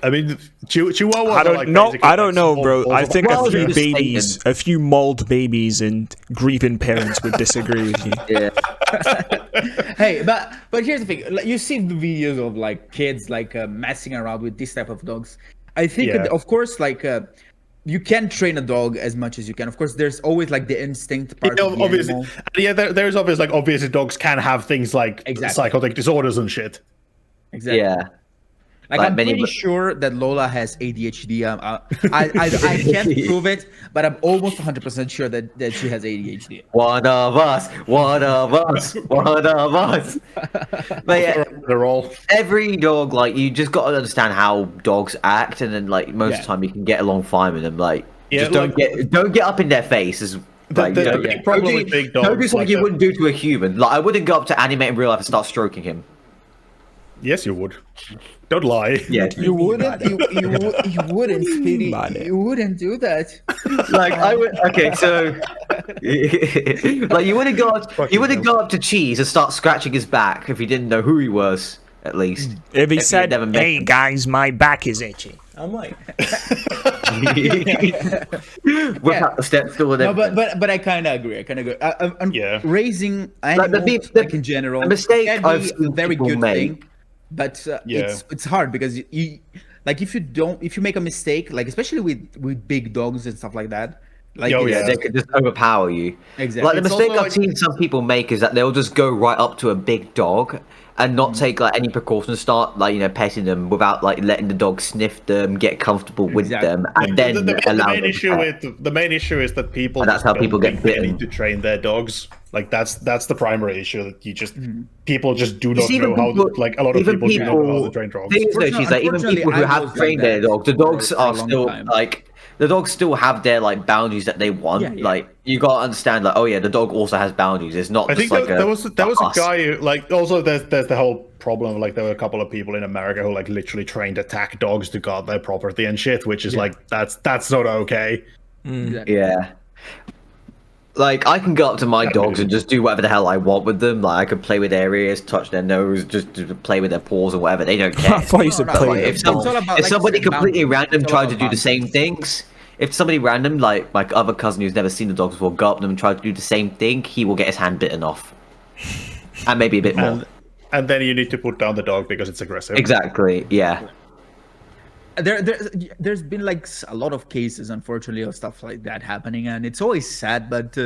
S2: I mean, chihuahuas
S3: I
S2: are
S3: don't
S2: like
S3: know.
S2: basically
S3: I don't
S2: like
S3: know,
S2: small
S3: bro.
S2: balls
S3: I
S2: of-
S3: think
S5: Well,
S3: a few
S5: you're just
S3: babies,
S5: thinking.
S3: a few mauled babies, and grieving parents would disagree with you.
S5: yeah,
S1: Hey, but here's the thing. Like, you see the videos of like kids like messing around with this type of dogs. I think,
S2: Yeah.
S1: of course, like you can train a dog as much as you can. Of course, there's always like the instinct part of the
S2: obviously,
S1: animal.
S2: yeah, there's obviously like obviously dogs can have things like
S1: Exactly.
S2: psychotic disorders and shit.
S1: Exactly.
S5: yeah.
S1: Like
S5: Like
S1: I'm
S5: many-
S1: pretty sure that Lola has ADHD. I can't prove it, but I'm almost 100% sure that she has ADHD.
S5: One of us. One of us. One of us. But yeah,
S2: They're all
S5: every dog, like, you just got to understand how dogs act, and then like most of
S1: Yeah.
S5: the time you can get along fine with them. Like,
S2: Yeah,
S5: just don't
S2: like-
S5: get up in their face. Is like,
S2: the
S5: you know,
S2: big problem
S5: don't
S2: with
S5: do-
S2: big
S5: Don't do
S2: dogs,
S5: something
S2: like
S5: you
S2: that.
S5: wouldn't do to a human. Like, I wouldn't go up to Animate in real life and start stroking him.
S2: yes, you would. Don't lie.
S5: Yeah.
S1: You wouldn't, you wouldn't, Speedy.
S3: About it.
S1: You wouldn't do that.
S5: Like, I would. Okay, so like, you wouldn't go up to Cheese and start scratching his back if you didn't know who he was. At least.
S3: If he
S5: you
S3: said,
S5: never met
S3: "Hey
S5: him.
S3: guys, my back is itchy," I'm like,
S5: Whip out the step stool and
S1: No,
S5: everything.
S1: but I kind of agree.
S2: Yeah.
S1: Raising
S5: Like,
S1: animals,
S5: the
S1: like in general,
S5: the mistake
S1: can
S5: I've
S1: be
S5: seen
S1: a very
S5: people
S1: good
S5: make-
S1: thing, but
S2: Yeah.
S1: it's hard because you like if you make a mistake, like especially with big dogs and stuff like that, like
S2: Oh,
S1: it's-
S2: yeah.
S5: They could just overpower you.
S1: Exactly.
S5: Like, the
S2: It's
S5: mistake
S2: also
S5: I've seen some people make is that they'll just go right up to a big dog and not take like any precautions, start like, petting them without like letting the dog sniff them, get comfortable with
S1: Exactly.
S5: them, and then
S2: the
S5: allow
S2: main
S5: them
S2: issue
S5: to pet.
S2: with the main issue is that people
S5: And that's
S2: just
S5: how
S2: don't
S5: people get
S2: think they
S5: bitten.
S2: need to train their dogs. Like that's the primary issue, that you just people just do not
S5: see,
S2: know
S5: even
S2: how
S5: people-
S2: to, like a lot of
S5: even
S2: people do not know how
S5: people-
S2: to train dogs.
S5: Thing is, though, she's like, even
S1: Unfortunately,
S5: people who
S1: I
S5: have
S1: was like
S5: trained their
S1: that
S5: dogs, the dogs
S1: for a
S5: are
S1: long
S5: still
S1: time.
S5: like the dogs still have their like boundaries that they want.
S1: Yeah, yeah.
S5: Like you gotta understand, like, oh yeah, the dog also has boundaries. It's not
S2: I
S5: just
S2: think
S5: like
S2: there was a
S5: us.
S2: guy who, like, also there's the whole problem of, like, there were a couple of people in America who like literally trained attack dogs to guard their property and shit, which is like that's not okay.
S1: Exactly.
S5: Yeah. Like I can go up to my dogs and just do whatever the hell I want with them. Like I could play with their ears, touch their nose, just play with their paws or whatever. They don't care.
S3: I thought you said
S1: No, no,
S3: play.
S1: like,
S3: with
S5: if
S3: it.
S1: it's all about,
S5: if
S1: like,
S5: somebody
S1: setting
S5: completely
S1: boundaries.
S5: random
S1: It's all
S5: tried to
S1: about
S5: do the same things, if somebody random, like my other cousin who's never seen the dogs before, go up to them and try to do the same thing, he will get his hand bitten off, and maybe a bit more.
S2: And then you need to put down the dog because it's aggressive.
S5: Exactly. Yeah.
S1: There's been like a lot of cases, unfortunately, of stuff like that happening, and it's always sad. But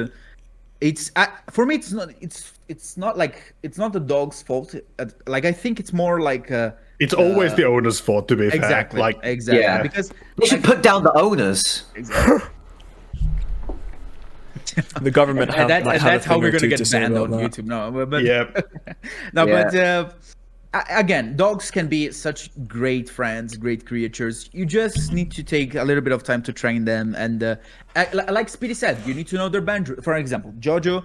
S1: it's for me, it's not like it's not the dog's fault. Like I think it's more like
S2: It's always the owner's fault, to be fair.
S1: exactly,
S2: Like,
S1: exactly,
S5: Yeah.
S1: because
S5: They should put down the owners.
S1: exactly.
S3: The government have,
S1: And
S3: might have a
S1: that's how
S3: thing
S1: we're
S3: or
S1: gonna
S3: two
S1: get
S3: to say
S1: banned on
S3: about that.
S1: YouTube. No, but
S2: yeah,
S1: no,
S5: Yeah.
S1: but again, dogs can be such great friends, great creatures. You just need to take a little bit of time to train them. And like Speedy said, you need to know their boundary. For example, Jojo,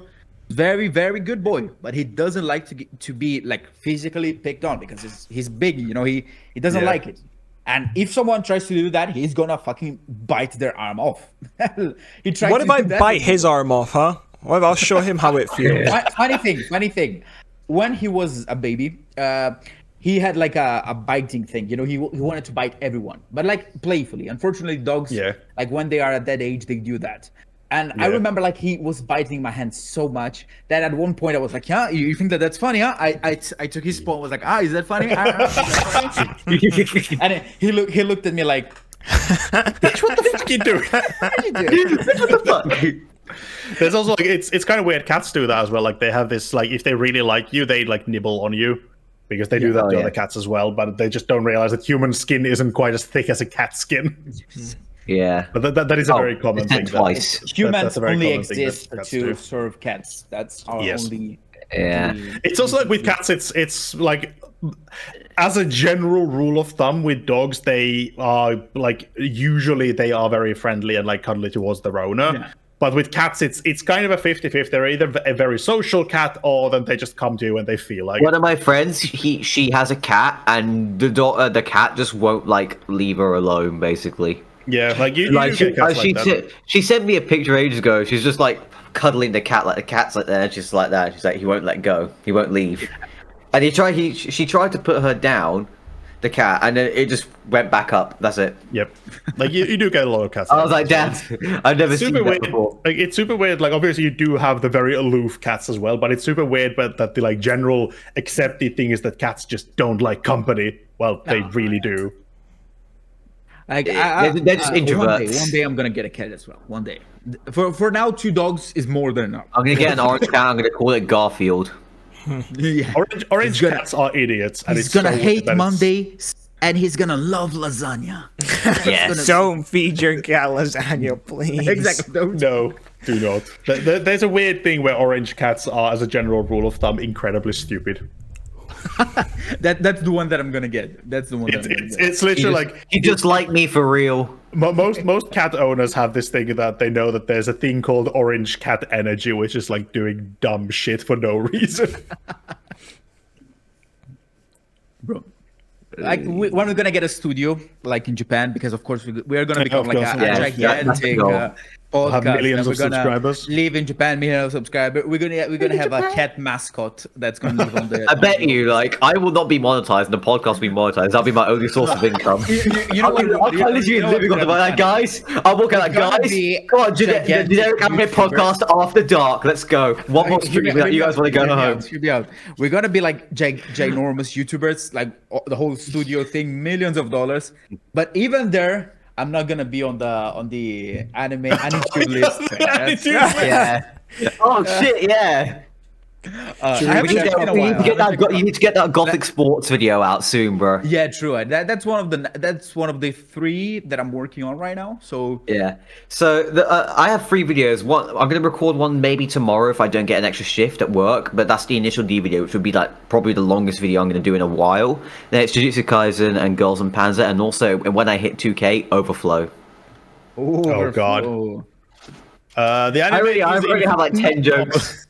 S1: very, very good boy, but he doesn't like to be like physically picked on because he's big. You know, he doesn't
S2: Yeah.
S1: like it. And if someone tries to do that, he's gonna fucking bite their arm off. He tried
S3: What
S1: to
S3: if I
S1: do that
S3: bite
S1: with-
S3: his arm off, huh? What if I'll show him how it feels?
S1: funny thing. When he was a baby, he had like a biting thing. You know, he wanted to bite everyone, but like playfully. Unfortunately, dogs,
S2: Yeah.
S1: like when they are at that age, they do that. And I
S2: Yeah.
S1: remember like he was biting my hand so much that at one point I was like, "Yeah, you think that's funny? Huh?" I took his paw and was like, "Is that funny?" Is that funny?" And he looked at me like,
S2: Bitch, what the fuck you doing?
S1: "What you do?"
S5: What the fuck?
S2: There's also like it's kind of weird. Cats do that as well. Like they have this, like, if they really like you, they like nibble on you because they do that
S5: Oh,
S2: to
S5: yeah.
S2: other cats as well. But they just don't realize that human skin isn't quite as thick as a cat skin.
S5: Yeah.
S2: But that is a
S5: Oh,
S2: very common
S5: it's
S2: thing.
S5: that twice.
S1: Humans
S2: that's a very
S1: only
S2: common thing that
S1: exist
S2: cats
S1: to
S2: do.
S1: serve cats. That's our
S2: Yes.
S1: only.
S5: Yeah.
S2: It's also like with cats, it's like, as a general rule of thumb, with dogs, they are like usually they are very friendly and like cuddly towards their owner.
S1: Yeah.
S2: But with cats, it's kind of a 50-50. They're either a very social cat or then they just come to you when they feel like.
S5: One of my friends, she has a cat, and the cat just won't like leave her alone. Basically,
S2: Yeah, like you
S5: like
S2: do get cats like that.
S5: she sent me a picture ages ago. She's just like cuddling the cat, like the cat's like there, and she's like that. She's like, he won't let go. He won't leave. And she tried to put her down, the cat, and then it just went back up. That's it.
S2: Yep, like you do get a lot of cats.
S5: I was like, Dad, I've never seen
S2: super
S5: that
S2: weird.
S5: before.
S2: Like it's super weird. Like obviously you do have the very aloof cats as well, but it's super weird. But that the like general accepted thing is that cats just don't like company. Well, they really do.
S1: Like
S5: They're just introverts.
S1: One day I'm gonna get a cat as well. One day. For now, 2 dogs is more than enough.
S5: I'm gonna get an orange cat. I'm gonna call it Garfield.
S1: Yeah.
S2: Orange
S1: gonna-
S2: cats are idiots, and
S1: He's
S2: it's
S1: gonna
S2: so weird
S1: hate
S2: that it's-
S1: Monday, and he's gonna love lasagna.
S5: Yes.
S3: Don't feed your cat lasagna, please.
S1: Exactly. Don't-
S2: No, do not. There's a weird thing where orange cats are, as a general rule of thumb, incredibly stupid.
S1: That's the one that I'm gonna get. That's the one. That I'm gonna get.
S2: It's literally like
S5: You just like me for real.
S2: most cat owners have this thing that they know that there's a thing called orange cat energy, which is like doing dumb shit for no reason.
S1: Bro. Like when we're gonna get a studio, like in Japan, because of course we are gonna become
S2: Of
S1: like
S2: course.
S1: a
S5: Yeah,
S1: gigantic
S5: that's the goal.
S1: podcast.
S2: Have millions
S1: and we're
S2: of
S1: gonna
S2: subscribers.
S1: live in Japan, millions of subscribers. We're gonna have a cat mascot that's gonna live on the.
S5: I bet you, like, I will not be monetized, and the podcast will be monetized. That'll be my only source of income.
S1: You know what?
S5: I'm literally living on the like, guys. I'm walking like,
S1: gonna
S5: guys.
S1: be
S5: Come on,
S1: gigantic
S5: generic anime
S1: YouTuber.
S5: podcast after dark. Let's go. One more stream. You guys want to go home?
S1: Should be out. We're gonna be like ginormous YouTubers, like the whole studio thing, millions of dollars. But even there, I'm not gonna be on the anime YouTube list. That's-
S5: Yeah. Oh shit! Yeah.
S1: I
S5: We
S1: haven't
S5: need,
S1: checked in a
S5: you
S1: while.
S5: need to get that. You need to get that gothic sports video out soon, bro.
S1: Yeah, true. That's one of the 3 that I'm working on right now. So
S5: Yeah. So I have 3 videos. One, I'm going to record one maybe tomorrow if I don't get an extra shift at work. But that's the initial D video, which would be like probably the longest video I'm going to do in a while. Then it's Jujutsu Kaisen and Girls and Panzer, and also when I hit 2K, Overflow.
S2: Oh, God. The
S5: I
S2: anime
S5: I
S2: is
S5: already
S2: in
S5: have like 10 jokes.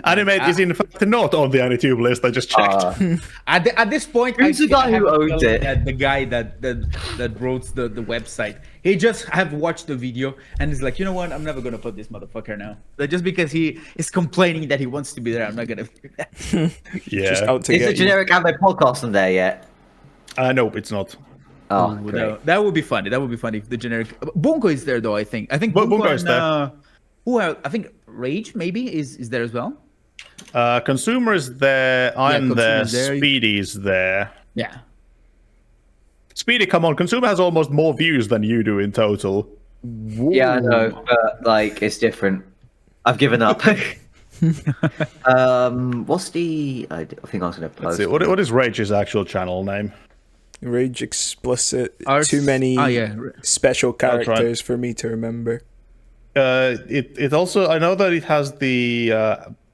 S2: Anime is in fact not on the AniTube list. I just checked.
S1: At this point,
S5: Who's the guy
S1: have
S5: who
S1: a
S5: owns
S1: feeling
S5: it?
S1: That the guy that wrote the website, he just have watched the video and is like, you know what? I'm never gonna put this motherfucker now. Like, just because he is complaining that he wants to be there, I'm not gonna do that.
S2: Yeah.
S3: Just out to
S5: Is the
S3: get you.
S5: generic anime podcast on there yet?
S2: Nope, it's not.
S5: Oh,
S1: Ooh,
S5: great.
S1: that would be funny. That would be funny if the generic Bunko is there though. I think
S2: Bunko is there.
S1: Who else? I think Rage maybe is there as well.
S2: Consumer is there. I'm there.
S1: Consumer's there.
S2: Speedy's there.
S1: Yeah.
S2: Speedy, come on. Consumer has almost more views than you do in total.
S5: Yeah, I know, but like it's different. I've given up. What's the? I think I was gonna
S2: Let's
S5: post.
S2: see. What is Rage's actual channel name?
S3: Rage explicit.
S1: Ours-
S3: Too many
S1: Oh, yeah.
S3: special
S2: That's right.
S3: characters for me to remember.
S2: It also, I know that it has the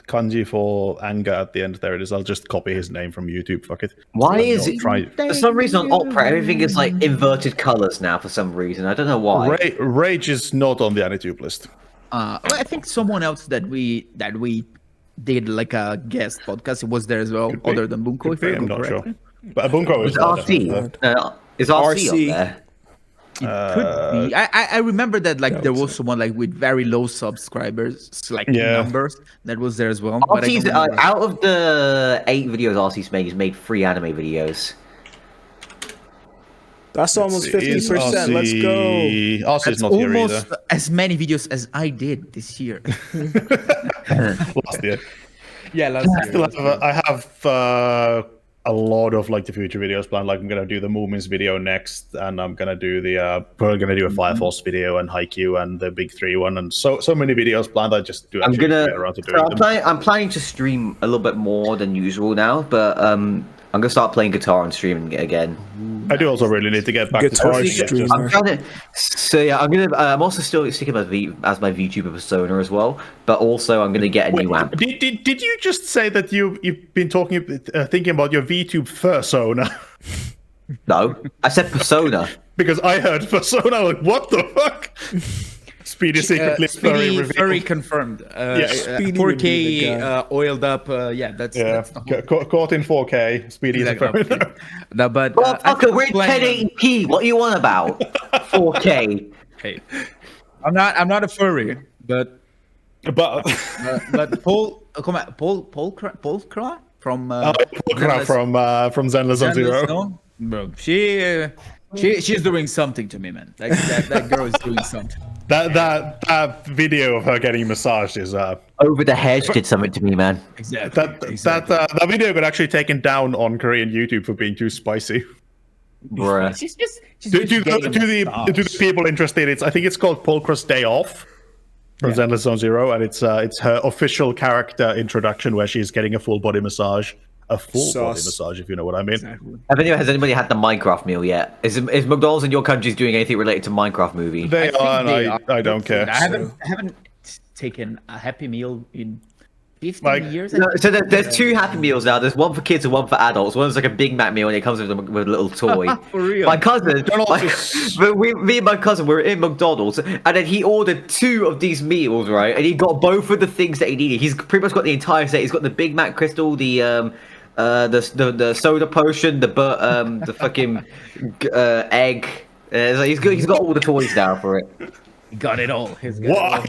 S2: kanji for anger at the end. There it is. I'll just copy his name from YouTube. Fuck it.
S5: Why
S2: So
S5: is
S2: don't
S5: it?
S2: try-
S5: For some reason on Opera, everything is like inverted colors now. For some reason, I don't know why.
S2: Rage is not on the AniTube list.
S1: Well, I think someone else that we did like a guest podcast was there as well,
S2: Could be.
S1: other than Bunko.
S2: Could
S1: If
S2: be,
S1: I
S2: I'm
S1: remember
S2: not sure.
S1: correctly.
S2: But Bunko is
S5: Is
S2: there, definitely.
S5: RC? Is RC on
S3: RC.
S5: there?
S1: Could be. I remember that like there was someone like with very low subscribers, like
S2: Yeah.
S1: numbers, that was there as well. But I
S5: RC's,
S1: don't remember.
S5: out of the 8 videos RC's made, he's made 3 anime videos.
S3: That's almost
S2: Is
S3: 50%. Let's go.
S2: RC
S1: That's
S2: is not here
S1: almost
S2: either.
S1: as many videos as I did this year.
S2: Last year.
S1: Yeah, last year.
S2: I have a lot of like the future videos planned. Like I'm gonna do the Moomins video next, and I'm gonna do the we're gonna do a Fire Force video and Haikyuu and the Big 3 one, and so many videos planned. I just do.
S5: I'm
S2: actually
S5: gonna.
S2: get around to doing them.
S5: I'm planning to stream a little bit more than usual now, but I'm gonna start playing guitar and streaming again.
S2: I do also really need to get back
S3: Guitar
S2: to
S3: streamer.
S5: I'm trying to. So yeah, I'm gonna. I'm also still sticking as my VTuber persona as well, but also I'm gonna get a new amp.
S2: Did you just say that you've been thinking about your VTube persona?
S5: No, I said persona.
S2: Because I heard persona. Like, what the fuck? Speedy secretly
S1: Speedy
S2: revealed.
S1: furry confirmed.
S3: Speedy
S1: 4K
S3: would be the guy.
S1: oiled up. Yeah, that's
S2: Yeah,
S1: the whole
S2: caught in 4K. Speedy is a
S1: exactly.
S2: furry.
S1: No, but
S5: Well,
S1: I
S5: fucker, we're
S1: think playing-
S5: 1080p. What are you on about? 4K.
S1: Hey, I'm not a furry, but
S2: But
S1: Paul, come on, Paul Kra from
S2: Pokra from Zenless on Zero.
S1: No? Bro, she's doing something to me, man. That girl is doing something.
S2: That video of her getting massaged is
S5: Over the Hedge did something to me, man.
S1: Exactly.
S2: that video got actually taken down on Korean YouTube for being too spicy.
S5: Bruh.
S1: She's just
S2: To
S1: getting
S2: the
S1: massaged.
S2: people interested, I think it's called Pulchra's Day Off from Zenless Zone Zero, and it's her official character introduction where she's getting a full body massage. A full body
S3: Sauce.
S2: massage, if you know what I mean.
S5: Has anybody had the Minecraft meal yet? Is McDonald's in your country doing anything related to Minecraft movie?
S2: They
S1: think
S2: are, and
S1: they are.
S2: I don't care.
S1: I haven't taken a Happy Meal in 15
S2: Like-
S1: years.
S5: No, so there's 2 Happy Meals now. There's one for kids and one for adults. One's like a Big Mac meal and it comes with a little toy.
S1: For real?
S5: My cousin,
S2: McDonald's
S5: me and my cousin were in McDonald's and then he ordered 2 of these meals, right? And he got both of the things that he needed. He's pretty much got the entire set. He's got the Big Mac crystal, the soda potion, the fucking egg. So he's got all the toys now for it.
S1: He got it all. He's got
S2: Why?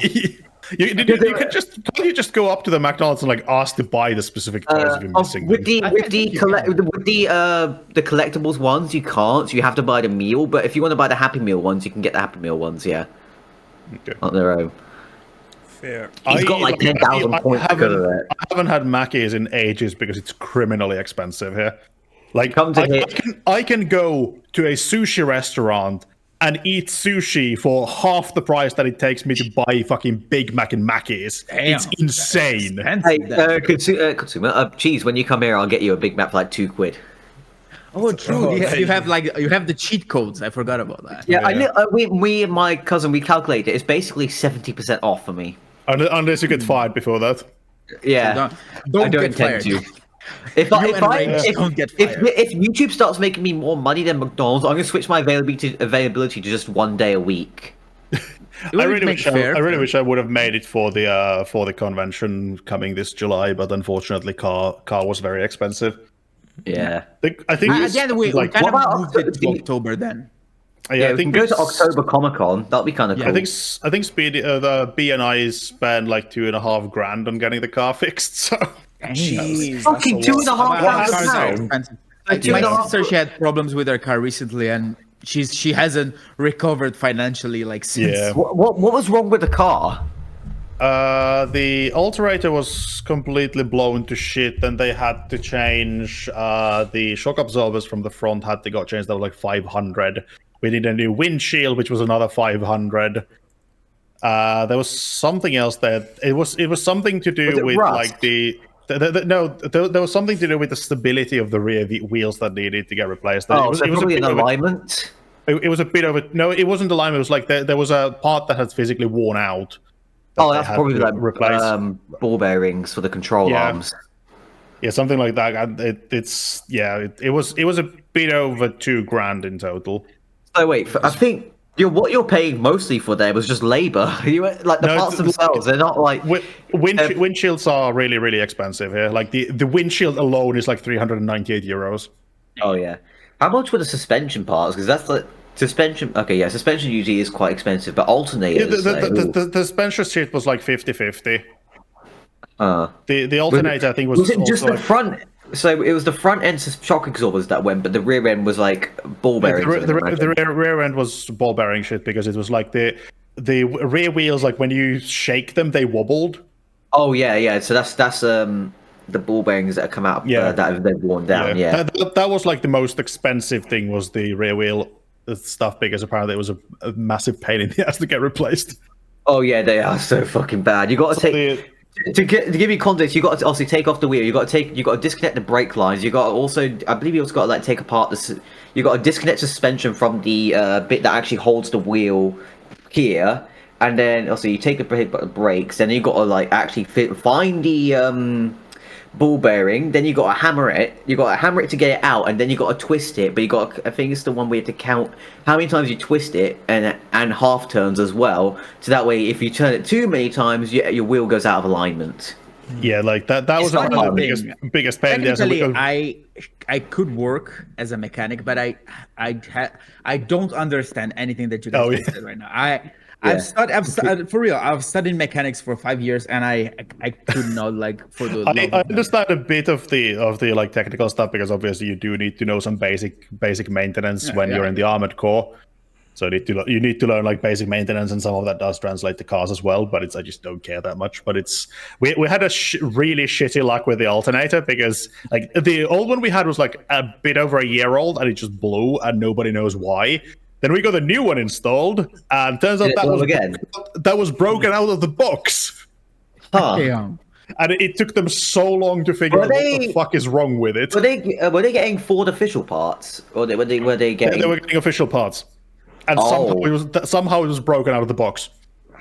S2: You can't you just go up to the McDonald's and like ask to buy the specific toys if you're missing
S5: With
S2: them?
S5: the collectibles ones, you can't. So you have to buy the meal. But if you want to buy the Happy Meal ones, you can get the Happy Meal ones. Yeah,
S2: Okay.
S5: on their own.
S3: Fair.
S5: He's got like 10,000 points because of it.
S2: I haven't had Mackey's in ages because it's criminally expensive here. Like,
S5: Come to
S2: I
S5: hit.
S2: can go to a sushi restaurant and eat sushi for half the price that it takes me to buy fucking Big Mac and Mackey's. It's
S1: Damn.
S2: insane.
S5: Hey, consumer, cheese. When you come here, I'll get you a Big Mac for like £2.
S1: Oh, true.
S3: Oh,
S1: you have the cheat codes. I forgot about that.
S5: Yeah,
S2: Yeah.
S5: we and my cousin we calculated it. It's basically 70% off for me.
S2: Unless you get fired before that.
S5: Yeah,
S1: Don't
S5: I don't
S1: get
S5: intend
S1: fired.
S5: to. If
S1: don't get fired.
S5: if YouTube starts making me more money than McDonald's, I'm gonna switch my availability to just 1 day a week.
S1: It
S2: I
S1: would
S2: really
S1: make
S2: wish
S1: fair
S2: I really
S1: for-
S2: wish I would have made it for the convention coming this July, but unfortunately, car was very expensive.
S5: Yeah.
S2: I think it's
S1: yeah, we
S2: like
S1: kind
S5: what
S1: of
S5: about
S1: moved it to
S5: the-
S1: October then.
S5: Yeah,
S2: I
S5: we can
S2: think
S5: go to October Comic Con. That'll be kind of cool.
S2: I think Speedy the BNI spent like $2,500 on getting the car fixed. So
S3: Jeez,
S5: Fucking
S3: that's a lot.
S5: $2,500
S1: Cars are
S5: pounds.
S1: expensive.
S5: Like,
S1: My
S5: $2,500
S1: sister, she had problems with her car recently, and she hasn't recovered financially like since.
S2: Yeah.
S5: What was wrong with the car?
S2: the alterator was completely blown to shit, and they had to change the shock absorbers from the front. Had to got changed. That was like 500. We need a new windshield, which was another 500. There was something else that it was something to do
S5: Was it
S2: with
S5: rust?
S2: like there was something to do with the stability of the rear wheels that needed to get replaced.
S5: Oh,
S2: it was,
S5: so
S2: it was a
S5: probably
S2: bit
S5: an
S2: of a-
S5: alignment.
S2: it was a bit of a no. It wasn't alignment. It was like there was a part that had physically worn out. that
S5: Oh,
S2: they
S5: that's
S2: had
S5: probably
S2: to
S5: like
S2: replace.
S5: ball bearings for the control
S2: Yeah.
S5: arms.
S2: Yeah, something like that. And it was a bit over $2,000 in total.
S5: So wait, I think what you're paying mostly for there was just labor. Like the
S2: No,
S5: parts
S2: it's-
S5: themselves, they're not like.
S2: Windshields are really, really expensive here. Like the windshield alone is like €398.
S5: Oh yeah. How much were the suspension parts? Because that's the suspension. Okay, yeah, suspension usually is quite expensive, but
S2: Yeah,
S5: alternators.
S2: the suspension shit was like 50-50.
S5: uh,
S2: The alternator I think was
S5: it just
S2: also
S5: the
S2: like,
S5: front? So it was the front end shock absorbers that went, but the rear end was like ball bearings. I
S2: the
S5: imagine.
S2: rear end was ball bearing shit because it was like the rear wheels, like when you shake them, they wobbled.
S5: Oh yeah. So that's the ball bearings that come out.
S2: Yeah.
S5: That have been worn down. Yeah.
S2: That was like the most expensive thing, was the rear wheel stuff, because apparently it was a massive pain in the ass to get replaced.
S5: Oh yeah, they are so fucking bad. You got to take. To give you context, you got to obviously take off the wheel. You got to disconnect the brake lines. You got to also, I believe, you also got to like take apart the. You got to disconnect suspension from the bit that actually holds the wheel here, and then also you take the brakes. Then you got to like actually find the ball bearing. Then you got to hammer it. You got to hammer it to get it out, and then you got to twist it. But you got, I think it's the one where you have to count how many times you twist it and half turns as well. So that way, if you turn it too many times, your wheel goes out of alignment.
S2: Yeah, like that was
S1: It's
S2: one of the
S1: funny thing.
S2: biggest pain in the ass.
S1: Technically, I could work as a mechanic, but I don't understand anything that you guys
S2: Oh, yeah.
S1: said right now. For real. I've studied mechanics for 5 years, and I could not like for the. love
S2: I
S1: of money.
S2: understand a bit of the like technical stuff, because obviously you do need to know some basic maintenance when you're in the armored core. So you need to learn like basic maintenance, and some of that does translate to cars as well. But I just don't care that much. But we had a really shitty luck with the alternator, because like the old one we had was like a bit over a year old, and it just blew, and nobody knows why. Then we got a new one installed, and turns out
S5: Did it blow again?
S2: that was broken out of the box.
S5: Huh.
S1: Yeah.
S2: And it took them so long to figure
S5: Were
S2: out what
S5: they-
S2: the fuck is wrong with it.
S5: Were they getting Ford official parts, or were they
S2: Yeah,
S5: getting?
S2: they were getting official parts, and
S5: Oh.
S2: somehow it was broken out of the box.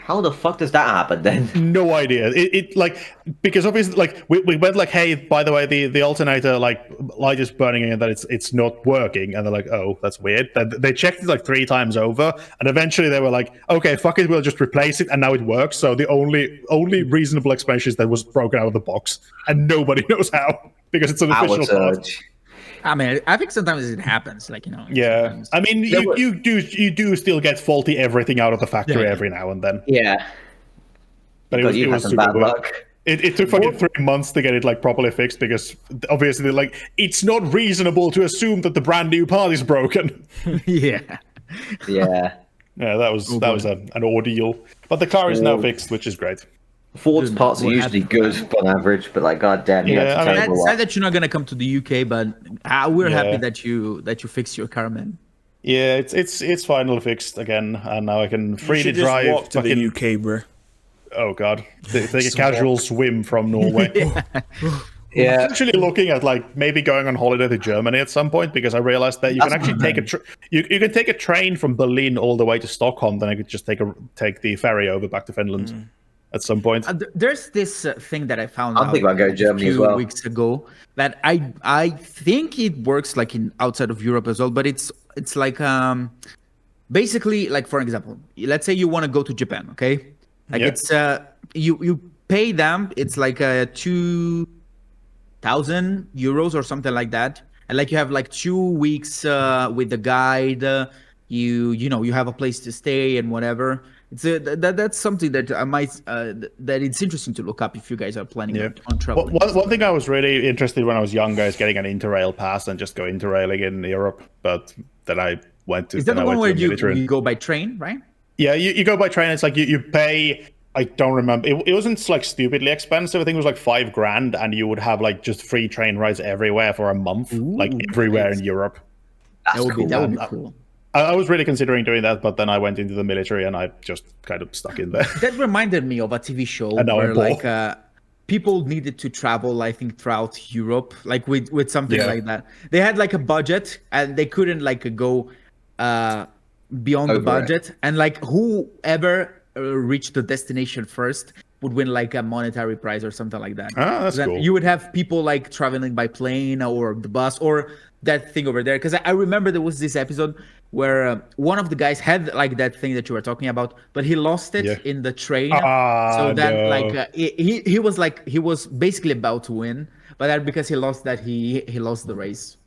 S5: How the fuck does that happen then?
S2: No idea. It like, because obviously like we went like, hey, by the way, the alternator like light is burning and that it's not working, and they're like, oh, that's weird. Then they checked it like 3 times over, and eventually they were like, okay, fuck it, we'll just replace it, and now it works. So the only reasonable explanation is that it was broken out of the box, and nobody knows how, because it's an
S5: Power
S2: official part.
S5: surge.
S1: I mean, I think sometimes it happens, like
S2: Yeah,
S1: sometimes.
S2: I mean,
S5: There were-
S2: you do still get faulty everything out of the factory
S1: Yeah.
S2: every now and then.
S5: Yeah.
S2: But
S5: God, you had some
S2: super
S5: bad
S2: weird.
S5: luck.
S2: It took fucking 3 months to get it like properly fixed, because obviously like it's not reasonable to assume that the brand new part is broken.
S1: yeah.
S5: Yeah.
S2: Yeah, that was an ordeal. But the car is now fixed, which is great.
S5: Ford's
S1: Dude,
S5: parts are
S1: what
S5: usually
S1: happened?
S5: good on average, but like goddamn, you
S2: Yeah,
S5: have to
S2: I mean,
S5: take a
S1: Sad,
S5: lot.
S1: sad that you're not gonna come to the UK, but we're
S2: Yeah.
S1: happy that you fixed your car, man.
S2: Yeah, it's finally fixed again, and now I can
S3: You
S2: freely
S3: should just
S2: drive.
S3: walk to
S2: fucking,
S3: the UK, bro.
S2: Oh god, take a casual swim from Norway.
S5: Yeah.
S2: Actually looking at like maybe going on holiday to Germany at some point, because I realized that you can actually take you can take a train from Berlin all the way to Stockholm, then I could just take the ferry over back to Finland at some point.
S1: There's this thing that I found
S5: I'm thinking about going to Germany
S1: a
S5: as
S1: few
S5: well.
S1: weeks ago that I think it works like in outside of Europe as well, but it's like basically, like for example, let's say you want to go to Japan, okay? Like
S2: Yeah.
S1: it's you pay them. It's like 2,000 euros or something like that, and like you have like 2 weeks with the guide. You know you have a place to stay and whatever. It's that's something that I might that it's interesting to look up if you guys are planning
S2: Yeah.
S1: on traveling.
S2: One thing I was really interested when I was younger is getting an Interrail pass and just go Interrailing in Europe. But then I went to.
S1: Is that
S2: then
S1: the
S2: I
S1: one
S2: went
S1: where
S2: to the military.
S1: you go by train, right?
S2: Yeah, you go by train. It's like you pay. I don't remember. It wasn't like stupidly expensive. I think it was like $5,000, and you would have like just free train rides everywhere for a month, like everywhere in Europe.
S5: That's
S1: That would
S5: cool.
S1: be that would be cool.
S2: I was really considering doing that, but then I went into the military and I just kind of stuck in there.
S1: That reminded me of a TV show
S2: And now
S1: where
S2: I'm bored.
S1: like people needed to travel, I think, throughout Europe, like with something
S2: Yeah.
S1: like that. They had like a budget and they couldn't like go beyond the
S5: Over it.
S1: budget, and like whoever reached the destination first would win like a monetary prize or something like that.
S2: Ah, that's
S1: Then
S2: cool.
S1: You would have people like traveling by plane or the bus or that thing over there. Because I remember there was this episode where one of the guys had like that thing that you were talking about, but he lost it
S2: Yeah.
S1: in the train.
S2: Ah,
S1: So that
S2: no.
S1: like he was basically about to win, but that because he lost that he lost the race.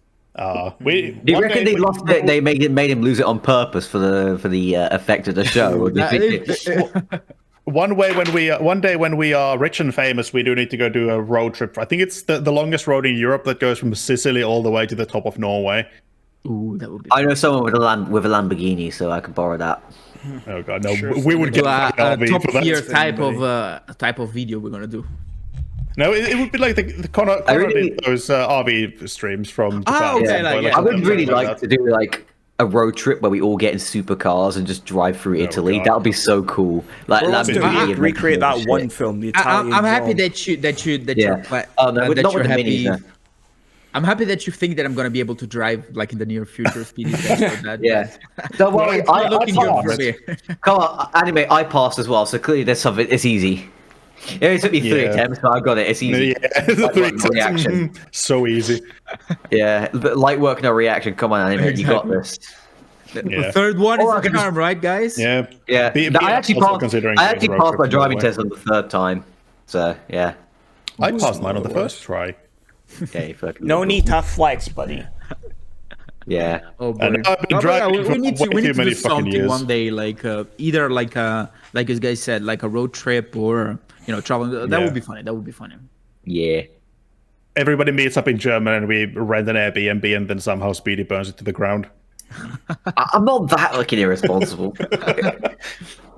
S2: We.
S5: Do you
S2: one
S5: reckon
S2: day
S5: they
S2: when-
S5: lost it? They made him lose it on purpose for the effect of the show. Or do you think
S2: One day when we are rich and famous, we do need to go do a road trip. I think it's the longest road in Europe that goes from Sicily all the way to the top of Norway.
S1: Ooh, that would be.
S5: I know someone with a Lamborghini, so I could borrow that.
S2: Oh god, no! We would get
S1: a
S2: an RV
S1: top
S2: for that.
S1: tier type of video we're gonna do.
S2: No, it would be like the Connor
S5: really-
S2: did those RV streams from Japan.
S1: Oh, okay,
S2: so
S1: like, yeah.
S5: I would really
S2: something
S5: like
S2: that.
S5: to do like a road trip where we all get in supercars and just drive through Italy.
S2: God.
S5: That would be so cool. Like
S3: We're also
S5: Lamborghini
S3: gonna
S5: and
S3: recreate that
S5: shit.
S3: one film, the Italian.
S1: I'm happy
S3: Job.
S1: that
S5: Yeah.
S1: you're,
S5: Oh no,
S1: that
S5: not
S1: you're
S5: with the
S1: happy.
S5: minis. No.
S1: I'm happy that you think that I'm gonna be able to drive like in the near future. Speedy, thanks for that.
S5: Yeah. Don't worry,
S1: It's not
S5: I
S1: looking good for
S5: passed.
S1: me.
S5: Come on, anime, I passed as well, so clearly there's something. It's easy. It only took me 3
S2: Yeah.
S5: attempts, but I got it. It's easy.
S2: Yeah, the
S5: Light
S2: three
S5: work, no reaction.
S2: so easy.
S5: Yeah, but light work, no reaction. Come on, anime, you got this.
S1: The
S2: Yeah.
S1: third one
S5: Or I
S1: is
S5: could
S1: the
S5: just-
S1: charm, right, guys?
S2: Yeah,
S5: Yeah,
S2: Be
S5: I actually
S2: also
S5: passed.
S2: considering
S5: I
S2: doing
S5: actually
S2: road
S5: passed
S2: trip
S5: my
S2: to
S5: driving
S2: Norway.
S5: test on the 3rd time. So yeah.
S2: I passed mine on the first try.
S5: Okay, fucking
S3: No
S5: liberal.
S3: need to have flex, buddy.
S5: Yeah.
S1: Oh boy.
S2: And I've been
S1: No, but
S2: driving
S1: we
S2: for
S1: need
S2: way
S1: to
S2: too
S1: do
S2: many fucking
S1: something
S2: years.
S1: one day, like either like you guys said, like a road trip or traveling. That
S2: Yeah.
S1: would be funny. That would be funny.
S5: Yeah.
S2: Everybody meets up in Germany and we rent an Airbnb and then somehow Speedy burns it to the ground.
S5: I'm not that fucking irresponsible.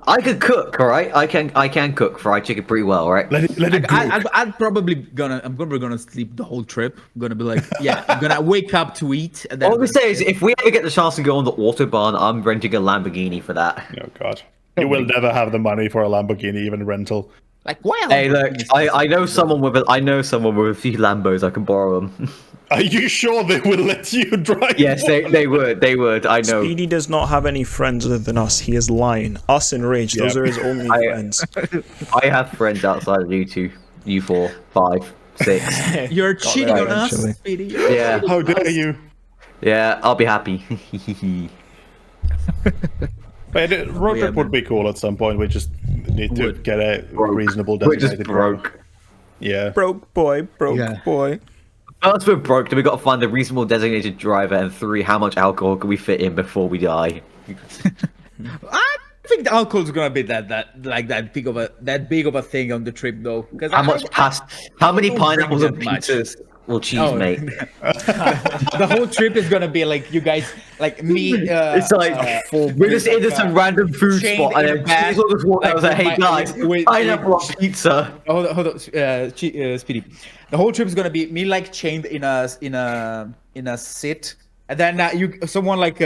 S5: I can cook, all right. I can cook fried chicken pretty well, all right.
S2: Let it go.
S1: I'm probably gonna sleep the whole trip. I'm gonna be like, yeah, I'm gonna wake up to eat. And then
S5: All we say is, if we ever get the chance to go on the autobahn, I'm renting a Lamborghini for that.
S2: Oh god. You will never have the money for a Lamborghini, even rental.
S1: like, why?
S5: Hey, look, I know someone with a few Lambos. I can borrow them.
S2: Are you sure they will let you drive?
S5: Yes, they would. They would. I know.
S3: Speedy does not have any friends other than us. He is lying. Us and Rage, those
S2: Yeah.
S3: are his only friends.
S5: I have friends outside of you two, you 4, 5, 6.
S1: You're cheating
S3: there
S1: on us,
S3: eventually.
S1: Speedy. You're
S5: Yeah,
S2: How dare you?
S5: yeah. I'll be happy.
S2: But road
S1: Yeah,
S2: trip would
S1: man.
S2: be cool at some point. We just need to
S1: Would.
S2: get a reasonable
S5: We're just
S2: designated driver.
S5: broke.
S2: Yeah.
S3: Broke boy, broke
S1: Yeah.
S3: boy.
S5: First, we're broke. Then we got to find a reasonable designated driver, and 3, how much alcohol can we fit in before we die?
S1: I think the alcohol's gonna be that big of a thing on the trip though. Because
S5: How many
S1: don't
S5: pineapples
S1: drink
S5: and
S1: that much.
S5: pizzas will cheese
S1: Oh.
S5: make?
S1: the whole trip is gonna be like you guys, like me.
S5: It's like we're just into some random food
S1: chained
S5: spot, and
S1: in
S5: then
S1: a bag,
S5: Cheese will just walk out and say,
S1: like,
S5: "Hey
S1: with
S5: guys,
S1: with-
S5: pineapple on pizza."
S1: Hold on, Speedy. The whole trip is gonna be me like chained in a sit, and then someone like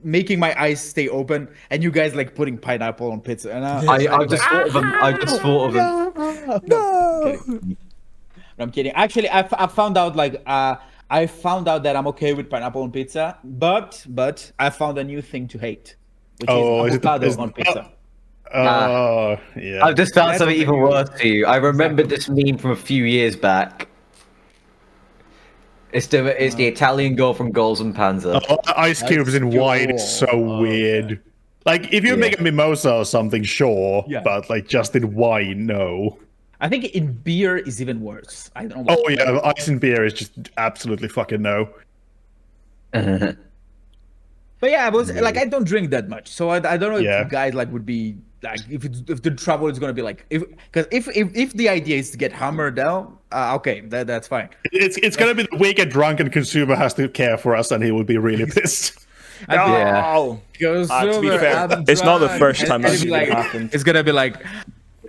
S1: making my eyes stay open, and you guys like putting pineapple on pizza. And
S5: I just thought of them. I just thought of them.
S1: No, I'm kidding. Actually, I found out I found out that I'm okay with pineapple on pizza, but I found a new thing to hate, which is avocado on pizza.
S2: Oh, yeah.
S5: I've just found
S1: That's
S5: something
S1: what
S5: even
S1: you-
S5: worse to you. I remembered this meme from a few years back. It's the Italian girl from Goals and Panzer.
S2: Ice cubes in wine is so weird. Like, if you make a mimosa or something, sure,
S1: Yeah.
S2: but like just in wine, no.
S1: I think in beer is even worse. I don't know.
S2: Oh yeah, ice and beer is just absolutely fucking no.
S1: But yeah, I was like, I don't drink that much, so I don't know if
S2: Yeah.
S1: you guys like would be like if the trouble is gonna be like if the idea is to get hammered down, okay, that's fine.
S2: It's gonna be the we get drunk and consumer has to care for us, and he would be really pissed.
S3: No.
S1: Goes
S3: To be
S1: over,
S3: fair,
S1: I'm
S3: it's not the
S1: drunk,
S3: first
S1: and
S3: time
S1: it's
S3: that's
S1: gonna be
S3: even
S1: like-
S3: happened.
S1: It's gonna be like,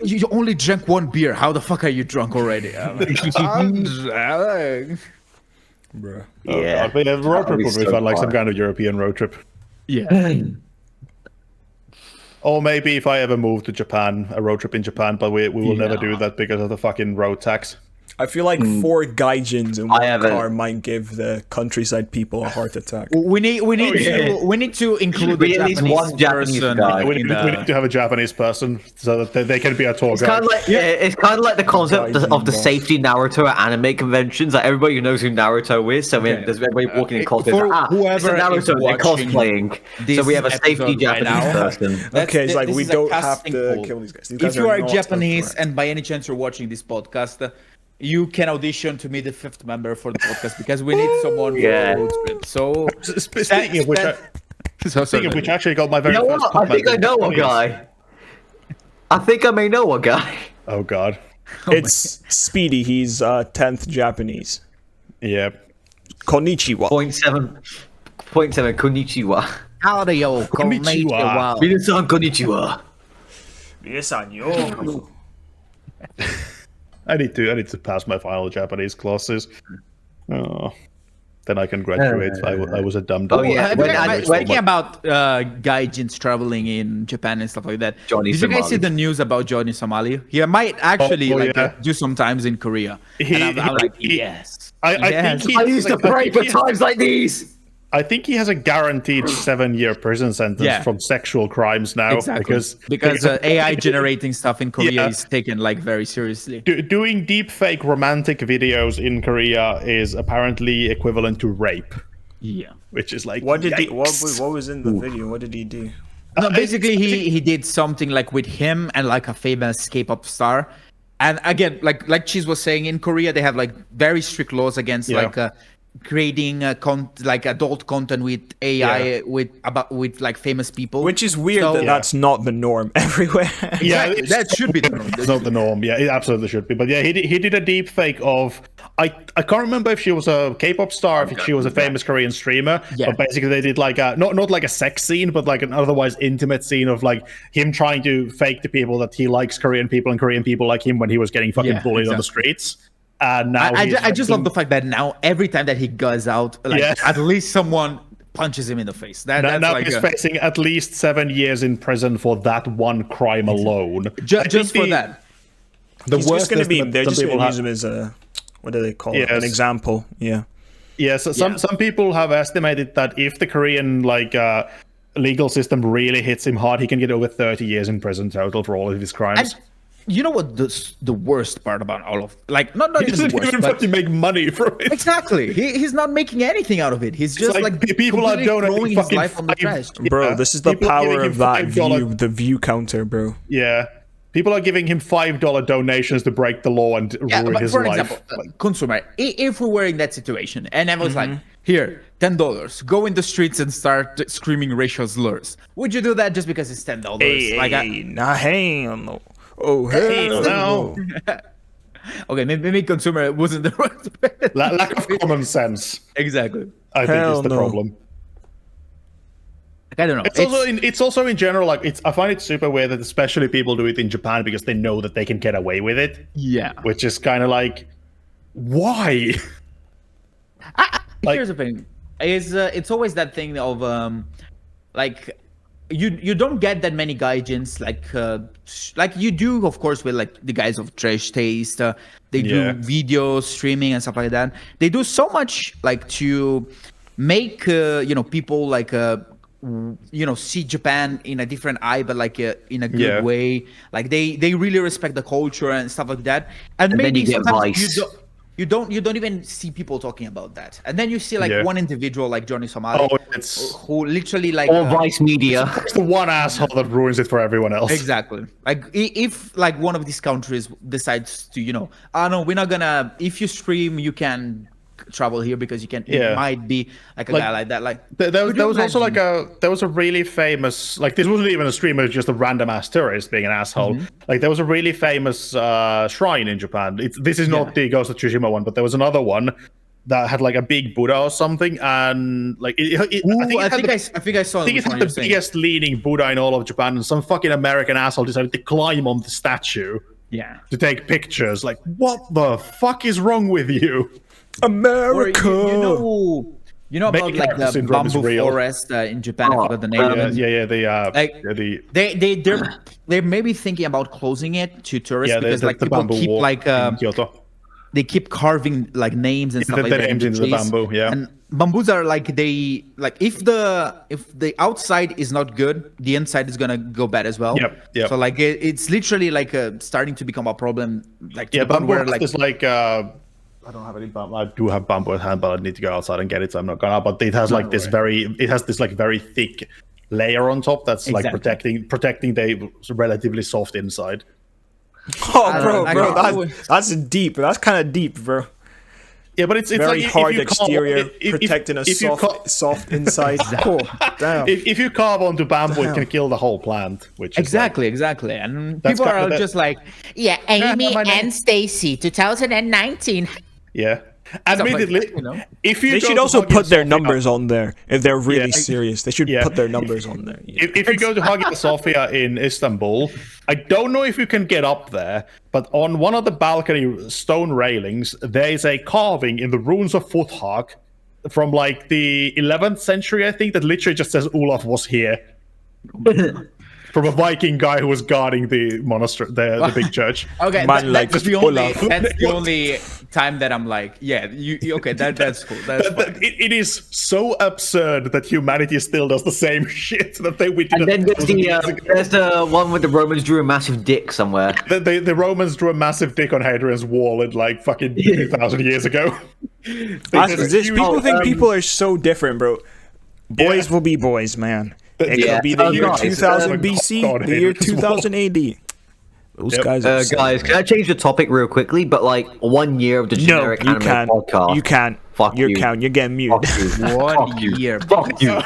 S1: you only drank one beer. How the fuck are you drunk already? I'm like, I'm drunk.
S3: Bruh.
S2: Oh,
S5: Yeah.
S2: God. But yeah, road trip
S5: be
S2: would be
S5: so
S2: fun, like some
S5: fun.
S2: kind of European road trip.
S1: Yeah.
S2: Or maybe if I ever move to Japan, a road trip in Japan, but we will never do
S1: Yeah.
S2: that because of the fucking road tax.
S3: I feel like 4 gaijins in one
S5: have a-
S3: car might give the countryside people a heart attack.
S1: We need to include
S5: be
S1: the
S5: at least
S1: Japanese
S5: one Japanese
S1: person
S5: guy.
S2: We
S1: in
S2: need, we
S1: the-
S2: need to have a Japanese person so that they can be a tour
S5: It's
S2: guide.
S5: kind of like it's kind of like the concept of the
S3: boss.
S5: safety Naruto at anime conventions. Like everybody knows who Naruto is, so when
S1: Okay.
S5: there's everybody walking in cosplay.
S1: For
S5: It's like,
S1: whoever
S5: it's a Naruto,
S1: is
S5: they're
S1: watching
S5: cosplaying. So
S1: this
S5: we have a safety
S1: episode right
S5: Japanese
S1: now.
S5: person.
S3: Okay, it's like
S1: this
S3: we
S1: is a
S3: don't have
S1: casting
S3: to
S1: call.
S3: kill these guys. These
S1: If
S3: guys
S1: you are
S3: not a
S1: Japanese
S3: threat.
S1: and by any chance you're watching this podcast, you can audition to be the 5th member for the podcast because we need someone
S5: Yeah.
S1: for the road trip. So
S2: Speaking of which, speaking of which, I actually got my very
S5: You know
S2: first
S5: what? I think I
S2: comment
S5: know
S2: in
S5: a
S2: Japanese.
S5: guy. I think I may know a guy.
S2: Oh god,
S3: It's Speedy. He's 10th Japanese.
S2: yeah.
S3: Konnichiwa.
S5: 0.7 konnichiwa.
S1: howdy, yo,
S2: Konnichiwa.
S5: Minasan konnichiwa.
S3: Yes, I know.
S2: I need to pass my final Japanese classes. Oh, then I can graduate. I was a dumb dumb.
S5: Oh, yeah.
S1: Speaking about gaijins traveling in Japan and stuff like that,
S5: Johnny
S1: did you guys see
S5: Somali.
S1: the news about Johnny Somali? He might actually
S2: yeah.
S1: do some times in Korea.
S2: He-
S1: And I'm like,
S2: he-
S1: yes.
S2: I
S1: yes.
S2: think he,
S5: I used to
S2: like, I
S5: pray
S2: think
S5: for
S2: he-
S5: times like these.
S2: I think he has a guaranteed 7-year prison sentence
S1: Yeah.
S2: from sexual crimes now
S1: Exactly.
S2: because
S1: AI generating stuff in Korea
S2: Yeah.
S1: is taken like very seriously.
S2: doing deep fake romantic videos in Korea is apparently equivalent to rape,
S1: Yeah.
S2: which is like
S3: What did he?
S2: yikes.
S3: What was in the video? What did he do?
S1: No, basically he did something like with him and like a famous K-pop star. And again, like Cheese was saying, in Korea they have like very strict laws against
S2: Yeah.
S1: like creating like adult content with AI with like famous people.
S3: Which is weird
S1: So-
S3: that that's not the norm everywhere.
S2: Yeah,
S1: Exactly, that should be the norm.
S2: It's not the norm. Yeah, it absolutely should be. But yeah, he did a deep fake of I can't remember if she was a K-pop star, if she was a famous Korean streamer.
S1: Yeah.
S2: But basically, they did like a not like a sex scene, but like an otherwise intimate scene of like him trying to fake to people that he likes Korean people and Korean people like him when he was getting fucking
S1: Yeah,
S2: bullied on the
S1: exactly.
S2: streets. And now
S1: I just love the fact that now every time that he goes out, like
S2: Yeah.
S1: at least someone punches him in the face. That's
S2: now
S1: like
S2: he's facing at least 7 years in prison for that one crime alone. I
S1: just
S2: think
S1: for that.
S2: The
S3: He's just gonna be.
S2: estimate
S3: They're
S2: some
S3: just
S2: people
S3: gonna
S2: have-
S3: use him as a. What do they call it?
S2: Yes.
S3: An example. Yeah.
S2: Yeah, so
S1: Yeah.
S2: some people have estimated that if the Korean legal system really hits him hard, he can get over 30 years in prison total for all of his crimes.
S1: And you know what the worst part about all of like not
S2: He
S1: even
S2: doesn't
S1: the worst,
S2: even
S1: but
S2: have to make money from it.
S1: exactly he's not making anything out of it. He's just
S2: like
S1: like
S2: people are
S1: completely
S2: donating
S1: throwing his
S2: fucking
S1: life on the trash.
S3: Bro,
S2: Yeah.
S3: this is the
S2: People are giving
S3: power
S2: him
S3: of that
S2: $5
S3: view, the view counter, bro.
S2: Yeah. People are giving him $5 donations to break the law and
S1: Yeah,
S2: ruin
S1: but
S2: his
S1: for
S2: life.
S1: example, consumer, if we were in that situation and I was
S2: Mm-hmm.
S1: like, here, $10, go in the streets and start screaming racial slurs, would you do that just because it's $10?
S3: Nah, hell no. Oh, hell
S2: no.
S3: no.
S1: Okay, maybe consumer wasn't the right.
S2: Lack of common sense,
S1: Exactly.
S2: I think,
S3: Hell
S2: is the
S3: no.
S2: problem.
S1: I don't know.
S2: It's also in general like I find it super weird that especially people do it in Japan because they know that they can get away with it,
S1: yeah.
S2: which is kind of like, why? Like-
S1: Here's the thing: it's always that thing of like you don't get that many gaijins like you do, of course, with like the guys of Trash Taste. They
S2: Yeah.
S1: do video streaming and stuff like that. They do so much like to make people like see Japan in a different eye, but like in a good
S2: Yeah.
S1: way. Like they really respect the culture and stuff like that. And
S5: then
S1: maybe
S5: you get
S1: sometimes
S5: Vice.
S1: you don't. you don't even see people talking about that. And then you see like
S2: Yeah.
S1: one individual like Johnny Somali,
S2: Oh, it's
S1: who literally like
S5: Or Vice Media.
S2: the one asshole that ruins it for everyone else.
S1: exactly like if like one of these countries decides to, you know, oh no, we're not gonna, if you stream you can travel here because you can,
S2: Yeah.
S1: it might be like a
S2: Like,
S1: guy like that, like
S2: There
S1: could you
S2: was also like
S1: imagine?
S2: there was a really famous, like, this wasn't even a streamer, it was just a random ass tourist being an asshole.
S1: Mm-hmm.
S2: Like, there was a really famous shrine in Japan. This is not the Ghost of Tsushima one, but there was another one that had like a big Buddha or something, and like
S1: Ooh, I think I saw
S2: I think
S1: which
S2: it
S1: one
S2: had
S1: you're
S2: the
S1: saying.
S2: biggest leaning Buddha in all of Japan, and some fucking American asshole decided to climb on the statue
S1: Yeah.
S2: to take pictures. Like, what the fuck is wrong with you?
S1: Or
S3: America.
S1: you know about
S2: Maybe
S1: like the
S2: syndrome is
S1: bamboo
S2: real.
S1: forest in Japan. I
S5: Oh,
S1: forgot the name of it. Like, they're maybe thinking about closing it to tourists because like
S2: the
S1: people
S2: bamboo
S1: keep
S2: walk
S1: like
S2: in Kyoto.
S1: they keep carving like names and stuff
S2: the
S1: like that
S2: names
S1: into
S2: into the
S1: trees.
S2: bamboo, yeah.
S1: And bamboos are like, they like, if the outside is not good, the inside is gonna go bad as well.
S2: Yep.
S1: So like it's literally like starting to become a problem. Like to
S2: Yeah,
S1: the point
S2: bamboo
S1: where
S2: has
S1: like
S2: this like I don't have any bamboo. I do have bamboo at hand, but I need to go outside and get it. So I'm not gonna. But it has like this very thick layer on top that's like
S1: Exactly.
S2: protecting the relatively soft inside.
S3: Oh, bro,
S1: I
S3: bro,
S1: got-
S3: that's deep. That's kind of deep, bro.
S2: Yeah, but it's
S3: Very
S2: like
S3: hard
S2: if you
S3: exterior,
S2: carve,
S3: protecting a
S2: if you
S3: soft inside. Cool. Damn.
S2: if you carve onto bamboo, it can kill the whole plant. Which is
S1: exactly, and
S2: That's
S1: people
S2: kind
S1: are
S2: of the-
S1: just like,
S6: Yeah, Amy
S2: my name-
S6: and Stacy, 2019.
S2: yeah.
S1: like
S2: Admittedly,
S1: that, you know?
S2: if you
S3: They
S2: go
S3: should
S2: to
S3: also
S2: Hagia
S3: put their
S2: Sophia-
S3: numbers on there if they're really
S2: Yeah.
S3: serious. They should
S2: Yeah.
S3: put their numbers on there. Yeah.
S2: If you go to Hagia Sophia in Istanbul, I don't know if you can get up there, but on one of the balcony stone railings, there is a carving in the ruins of Futhag from like the 11th century, I think, that literally just says Olaf was here. From a Viking guy who was guarding the monastery, the big church.
S1: okay,
S3: Man like
S1: that's the only
S3: Olaf.
S1: that's the only time that I'm like, yeah, okay, that's cool. That's fine.
S2: It is so absurd that humanity still does the same shit that we did.
S5: And then there's the one where the Romans drew a massive dick somewhere.
S2: The Romans drew a massive dick on Hadrian's wall in like fucking 2,000 years ago.
S3: People think people are so different, bro. Boys will be boys, man. It
S5: Yeah.
S3: could be the
S5: Oh,
S3: year
S5: guys,
S3: 2000 BC,
S2: God,
S3: the year
S2: Hadrian's Wall.
S3: 2000 AD. Those
S2: Yep.
S3: guys are
S5: Guys, can I change the topic real quickly? But like 1 year of the
S3: no,
S5: generic
S3: you
S5: anime
S3: can't.
S5: podcast.
S3: You can't.
S5: Fuck
S3: You're
S5: you.
S3: You're getting muted.
S5: Fuck you.
S1: One
S5: Fuck you.
S1: year.
S5: Fuck you.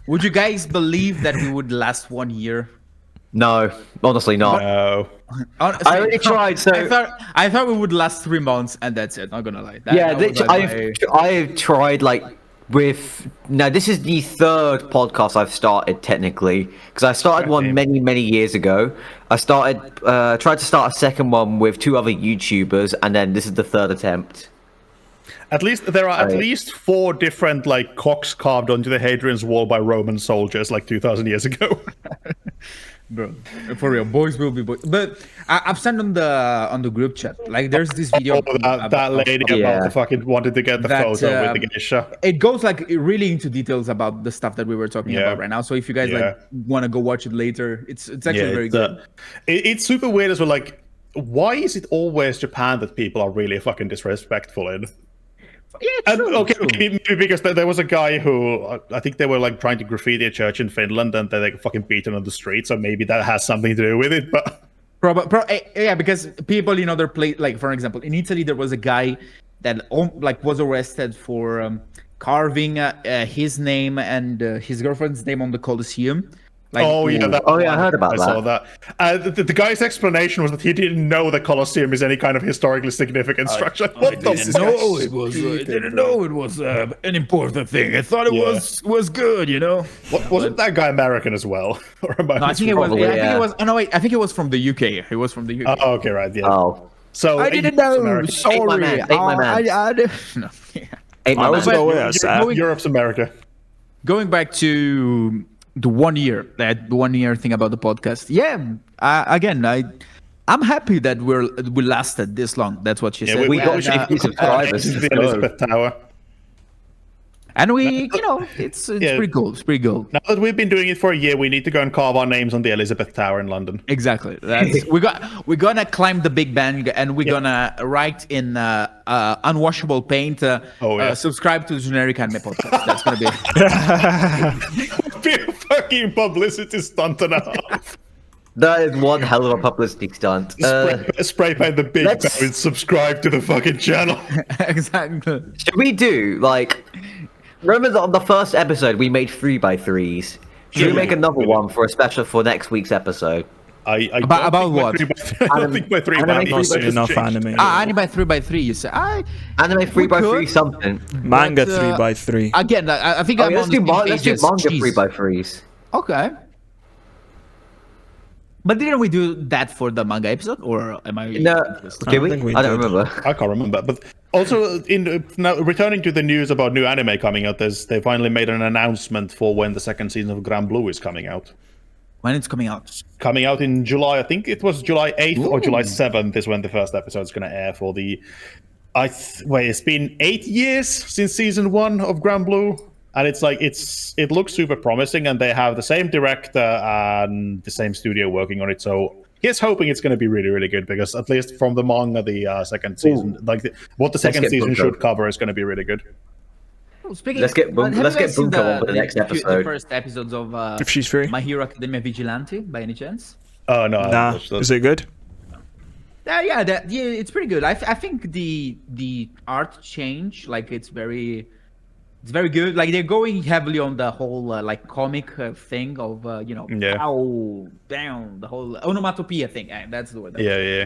S1: Would you guys believe that we would last 1 year?
S5: No, honestly not.
S2: Oh.
S1: Honestly,
S5: I already tried, so-
S1: I thought we would last 3 months, and that's it. Not gonna lie.
S5: Yeah,
S1: that was, like,
S5: I've tried like with now this is the third podcast I've started technically because I started one many years ago. I tried to start a second one with 2 other YouTubers, and then this is the third attempt.
S2: At least there are at least 4 different like cocks carved onto the Hadrian's Wall by Roman soldiers like 2,000 years ago.
S1: bro, for real, boys will be boys. But I've sent on the group chat. Like, there's this video.
S2: that lady
S5: Yeah.
S2: about the fucking wanted to get the
S1: That,
S2: photo with the geisha.
S1: It goes like really into details about the stuff that we were talking
S2: Yeah.
S1: about right now. So if you guys
S2: Yeah.
S1: like want to go watch it later, it's actually very good.
S2: It's super weird as well. Like, why is it always Japan that people are really fucking disrespectful in?
S1: Yeah,
S2: And,
S1: true,
S2: okay,
S1: true.
S2: maybe because there was a guy who I think they were like trying to graffiti a church in Finland, and they like fucking beaten on the street. So maybe that has something to do with it. But
S1: Yeah, because people in other place, like for example, in Italy, there was a guy that like was arrested for carving his name and his girlfriend's name on the Colosseum. Like,
S2: oh yeah,
S5: I heard about
S2: I saw that. The guy's explanation was that he didn't know the Colosseum is any kind of historically significant structure. What the
S1: no, it was. I didn't know it was an important thing. I thought it was good, you know.
S2: Wasn't that guy American as well? Or am I
S1: No, I think it was.
S5: Probably,
S1: I think
S5: yeah.
S1: it was. Oh no, wait. I think it was from the UK. He was from the UK.
S2: Oh, okay, right, yeah.
S5: Oh,
S2: So
S1: I didn't know.
S2: American.
S1: Sorry.
S5: Ain't my man, ain't my man.
S1: No, yeah.
S5: ain't my
S3: I was
S5: man.
S3: aware.
S2: Europe-
S3: Sad.
S2: Europe's America.
S1: Going back to the 1 year, that 1 year thing about the podcast. Yeah. Again, I'm happy that we lasted this long. That's what she said.
S5: We
S2: Yeah,
S5: got 50 subscribers.
S2: This is the
S5: Let's go.
S2: Elizabeth Tower.
S1: And we, it's
S2: Yeah.
S1: pretty cool. It's pretty cool.
S2: Now that we've been doing it for a year, we need to go and carve our names on the Elizabeth Tower in London.
S1: Exactly. We're gonna climb the Big Ben and we're gonna write in unwashable paint. Subscribe to the Generic Anime Podcast. That's gonna be.
S2: Be a fucking publicity stunt and a half.
S5: That is one hell of a publicity stunt.
S2: Spray paint the Big Ben
S5: let's-
S2: and subscribe to the fucking channel.
S1: Exactly.
S5: Should we do like? Remember that on the first episode we made 3x3s. Should we
S2: Yeah.
S5: make another one for a special for next week's episode?
S1: About what?
S2: I don't think my 3
S5: Anime
S2: by
S3: I've not
S2: 3
S3: seen enough anime.
S1: Anime 3x3. You say
S5: Anime 3x3
S1: could.
S5: something.
S3: Manga
S1: but,
S3: 3x3.
S1: again. I think
S5: Oh,
S1: I'm
S5: yeah,
S1: on
S5: let's do
S1: the same
S5: let's
S1: page
S5: do
S1: as
S5: manga
S1: Cheese.
S5: 3x3s.
S1: Okay. But didn't we do that for the manga episode, or am I?
S5: No, did we?
S3: think we
S5: I don't
S3: did.
S5: remember.
S2: I can't remember, but also now returning to the news about new anime coming out, they finally made an announcement for when the second season of Grand Blue is coming out.
S1: When it's coming out.
S2: Coming out in July, I think it was July 8th or July 7th is when the first episode is going to air for the. Wait, it's been 8 years since season 1 of Grand Blue, and it's like it looks super promising, and they have the same director and the same studio working on it. So here's hoping it's going to be really, really good, because at least from the manga, the second season, what the second
S5: get
S2: season
S5: Bunko.
S2: should cover is going to be really good.
S1: Oh, speaking,
S5: Let's get Bun-
S1: have you
S5: let's get
S1: guys seen
S5: Bunko on for the next
S1: The
S5: episode.
S1: first episodes of
S3: If she's free.
S1: My Hero Academia Vigilante, by any chance?
S2: Oh no,
S3: Nah. Is it good?
S1: Yeah, it's pretty good. I think the art change, like it's very good. Like they're going heavily on the whole like comic thing of
S2: Yeah.
S1: pow down, the whole onomatopoeia thing. That's the word.
S2: Yeah.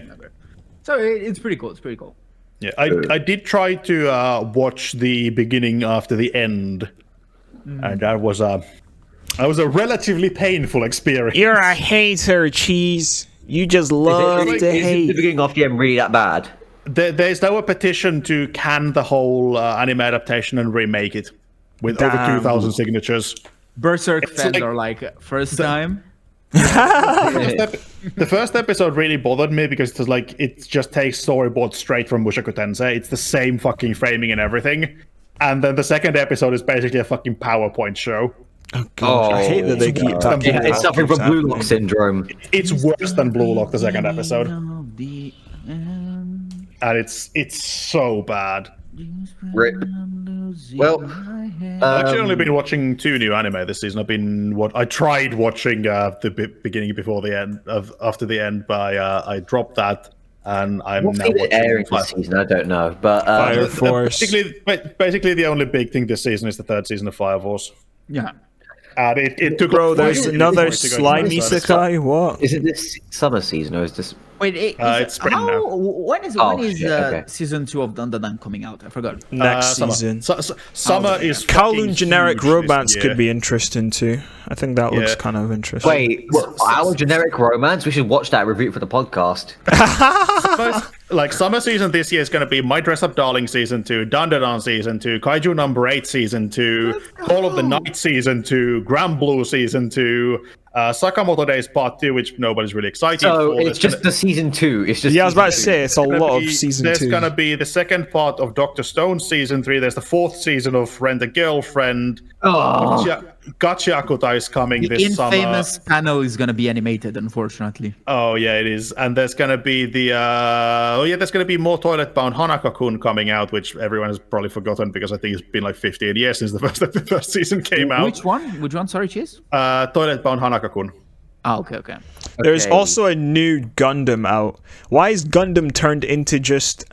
S1: So it's pretty cool. It's pretty cool.
S2: Yeah, I did try to watch the beginning after the end, and that was a relatively painful experience.
S3: You're a hater, Cheese. You just love to
S5: Is the
S3: hate.
S5: beginning of the end really that bad?
S2: There's now a petition to can the whole anime adaptation and remake it with over
S3: Damn.
S2: 2,000 signatures.
S1: Berserk
S2: It's
S1: fans
S2: like-
S1: are like first time.
S2: The first episode really bothered me because it's like it just takes storyboard straight from Mushoku Tensei. It's the same fucking framing and everything. And then the second episode is basically a fucking PowerPoint show.
S3: Oh, gosh, I hate that they keep
S2: Yeah.
S3: that.
S5: Yeah, it's suffering from Blue Lock syndrome.
S2: It's worse than Blue Lock, the second episode.
S1: Of the end,
S2: And it's so bad.
S5: Rip. Well,
S2: I've actually only been watching 2 new anime this season. I tried watching the beginning before the end after the end, but I dropped that, and I'm
S5: what's
S2: now
S5: it
S2: watching
S5: airing
S2: Fire-
S5: this season? I don't know, but
S3: Fire Force.
S2: Basically, the only big thing this season is the 3rd season of Fire Force,
S1: yeah.
S2: and it took.
S3: Bro,
S2: like
S3: there's
S2: 5
S3: another
S2: years to go to
S3: slime
S2: the first.
S3: isekai. What?
S5: is it this summer season or is this?
S1: Wait,
S2: it's spring now.
S1: when is
S5: Oh, shit, okay.
S1: season 2 of Dandadan coming out? I forgot.
S3: Next
S2: Summer.
S3: season.
S2: Summer is
S3: Kowloon
S2: fucking
S3: generic
S2: huge this
S3: romance
S2: year.
S3: could be interesting too. I think that looks
S2: Yeah.
S3: kind of interesting.
S5: Wait, our generic romance? We should watch that review for the podcast.
S2: Like summer season this year is going to be My Dress Up Darling season 2, Dandadan season 2, Kaiju number 8 season 2, Call of the Night season 2, Grand Blue season 2, Sakamoto Days Part 2, which nobody's really excited
S5: So
S2: for.
S5: it's just the season 2. It's just
S3: Yeah, I was about to
S5: season
S3: say it's a lot of
S2: There's
S3: season
S2: There's
S3: 2.
S2: going to be the second part of Dr. Stone season 3. There's the 4th season of Rent a Girlfriend.
S5: Oh,
S2: Gachiakuta is coming
S1: The
S2: this summer.
S1: infamous panel is gonna be animated, unfortunately.
S2: Oh yeah, it is. And there's gonna be there's gonna be more Toilet Bound Hanaka-kun coming out, which everyone has probably forgotten because I think it's been like 15 years since the first season came out.
S1: Which one? Which one? Sorry, Cheese.
S2: Toilet Bound Hanaka-kun.
S1: Oh, okay.
S3: There's
S5: okay.
S3: also a new Gundam out. Why is Gundam turned into just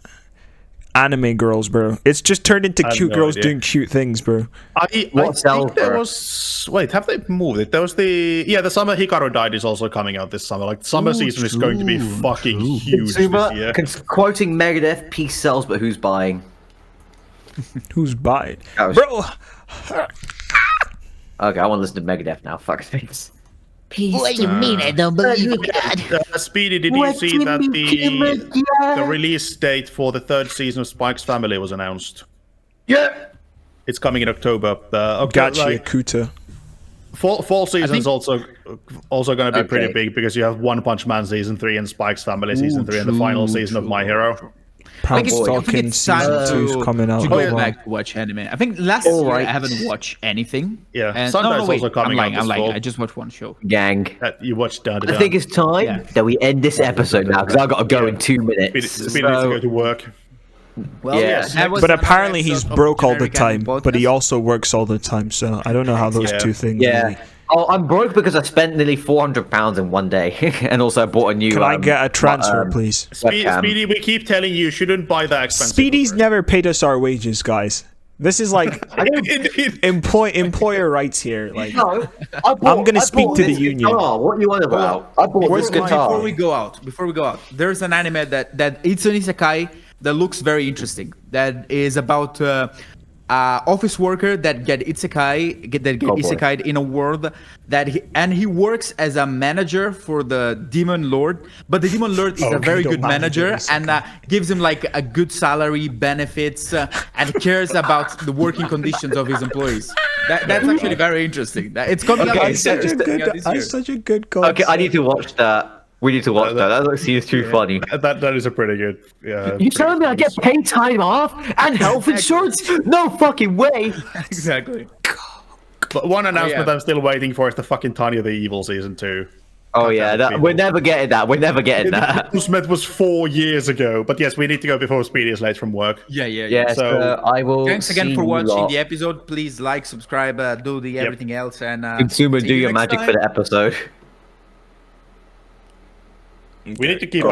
S3: anime girls, bro? It's just turned into
S2: I have
S3: cute
S2: no
S3: girls
S2: idea.
S3: doing cute things, bro.
S2: I
S5: What's
S2: think there
S5: Alpha?
S2: was. Wait, have they moved it? There was the Summer Hikaru Died is also coming out this summer. Like summer season is going to be fucking huge this year.
S5: Quoting Megadeth, peace sells, but who's buying?
S3: Who's buying?
S5: That was-
S3: Bro,
S5: Okay, I want to listen to Megadeth now. Fuck things.
S6: What do you mean I don't believe in God?
S2: Speedy, did you see that the release date for the 3rd season of Spike's Family was announced?
S5: Yeah.
S2: It's coming in October.
S3: Gachi
S2: Like,
S3: Akuta.
S2: fall season is also going to be pretty
S5: Okay.
S2: big because you have One Punch Man season 3 and Spike's Family season 3 and the final season of My Hero.
S3: Prank
S1: I think
S3: Stalking
S1: it's time
S3: season 2's coming out.
S1: to
S3: as
S1: go
S3: well.
S1: back to watch anime. I think last year I
S5: Alright.
S1: haven't watched anything.
S2: Yeah,
S1: And,
S2: Sunday's
S1: no, wait,
S2: also coming
S1: I'm lying.
S2: out this fall.
S1: I just watched one show.
S5: Gang.
S2: You watched Down to
S5: I
S2: Down.
S5: think it's time
S1: Yeah.
S5: that we end this episode now because I've got to go in 2 minutes.
S2: Speedy needs to go to work.
S1: Well,
S5: Yeah.
S1: that was
S3: But
S1: another
S3: apparently he's
S1: episode of
S3: broke all the
S1: Generic Anime
S3: time, but he
S1: Podcast.
S3: also works all the time. So I don't know how those
S2: Yeah.
S3: two things.
S5: Yeah.
S3: really-
S5: Oh, I'm broke because I spent nearly £400 in one day, and also I bought a new.
S3: Can I get a transfer, please?
S5: webcam.
S2: Speedy, we keep telling you shouldn't buy that expensive.
S3: Speedy's
S2: cooker.
S3: never paid us our wages, guys. This is like
S2: Indeed.
S3: employer rights here. Like,
S5: No, I bought,
S3: I'm gonna
S5: I
S3: speak
S5: bought
S3: to the
S5: this
S3: union.
S5: Guitar. What are you on about? I bought
S3: Where's
S5: this
S3: my-
S5: guitar.
S1: Before we go out, there's an anime that it's an isekai that looks very interesting. That is about office worker that get isekai'd in a world that he works as a manager for the demon lord, but the demon lord is a
S3: Okay,
S1: very
S3: don't
S1: good
S3: manage
S1: manager
S3: an
S1: and gives him like a good salary, benefits, and cares about the working conditions of his employees. That's actually very interesting. It's coming out
S5: Okay,
S1: this year.
S3: such a
S1: It's coming out
S3: good,
S1: this year.
S3: that's such a good concept.
S5: Okay, I need to watch that. We need to watch that. That seems too funny.
S2: That is a pretty good.
S5: You telling me I get paid time off and health insurance? No fucking way.
S1: Exactly.
S2: But one announcement
S1: yeah.
S2: I'm still waiting for is the fucking Tanya the Evil season 2.
S5: Oh yeah, we're never getting that. We're never getting
S2: The
S5: that.
S2: announcement was 4 years ago, but yes, we need to go before Speedy is late from work.
S1: Yeah.
S5: Yes,
S2: So-
S5: I will.
S1: Thanks again
S5: see
S1: for
S5: you
S1: watching
S5: lot.
S1: the episode. Please like, subscribe, do the everything else, and
S5: Consumer,
S1: see
S5: do
S1: you
S5: your
S1: next
S5: magic
S1: time.
S5: for the episode.
S2: We need to keep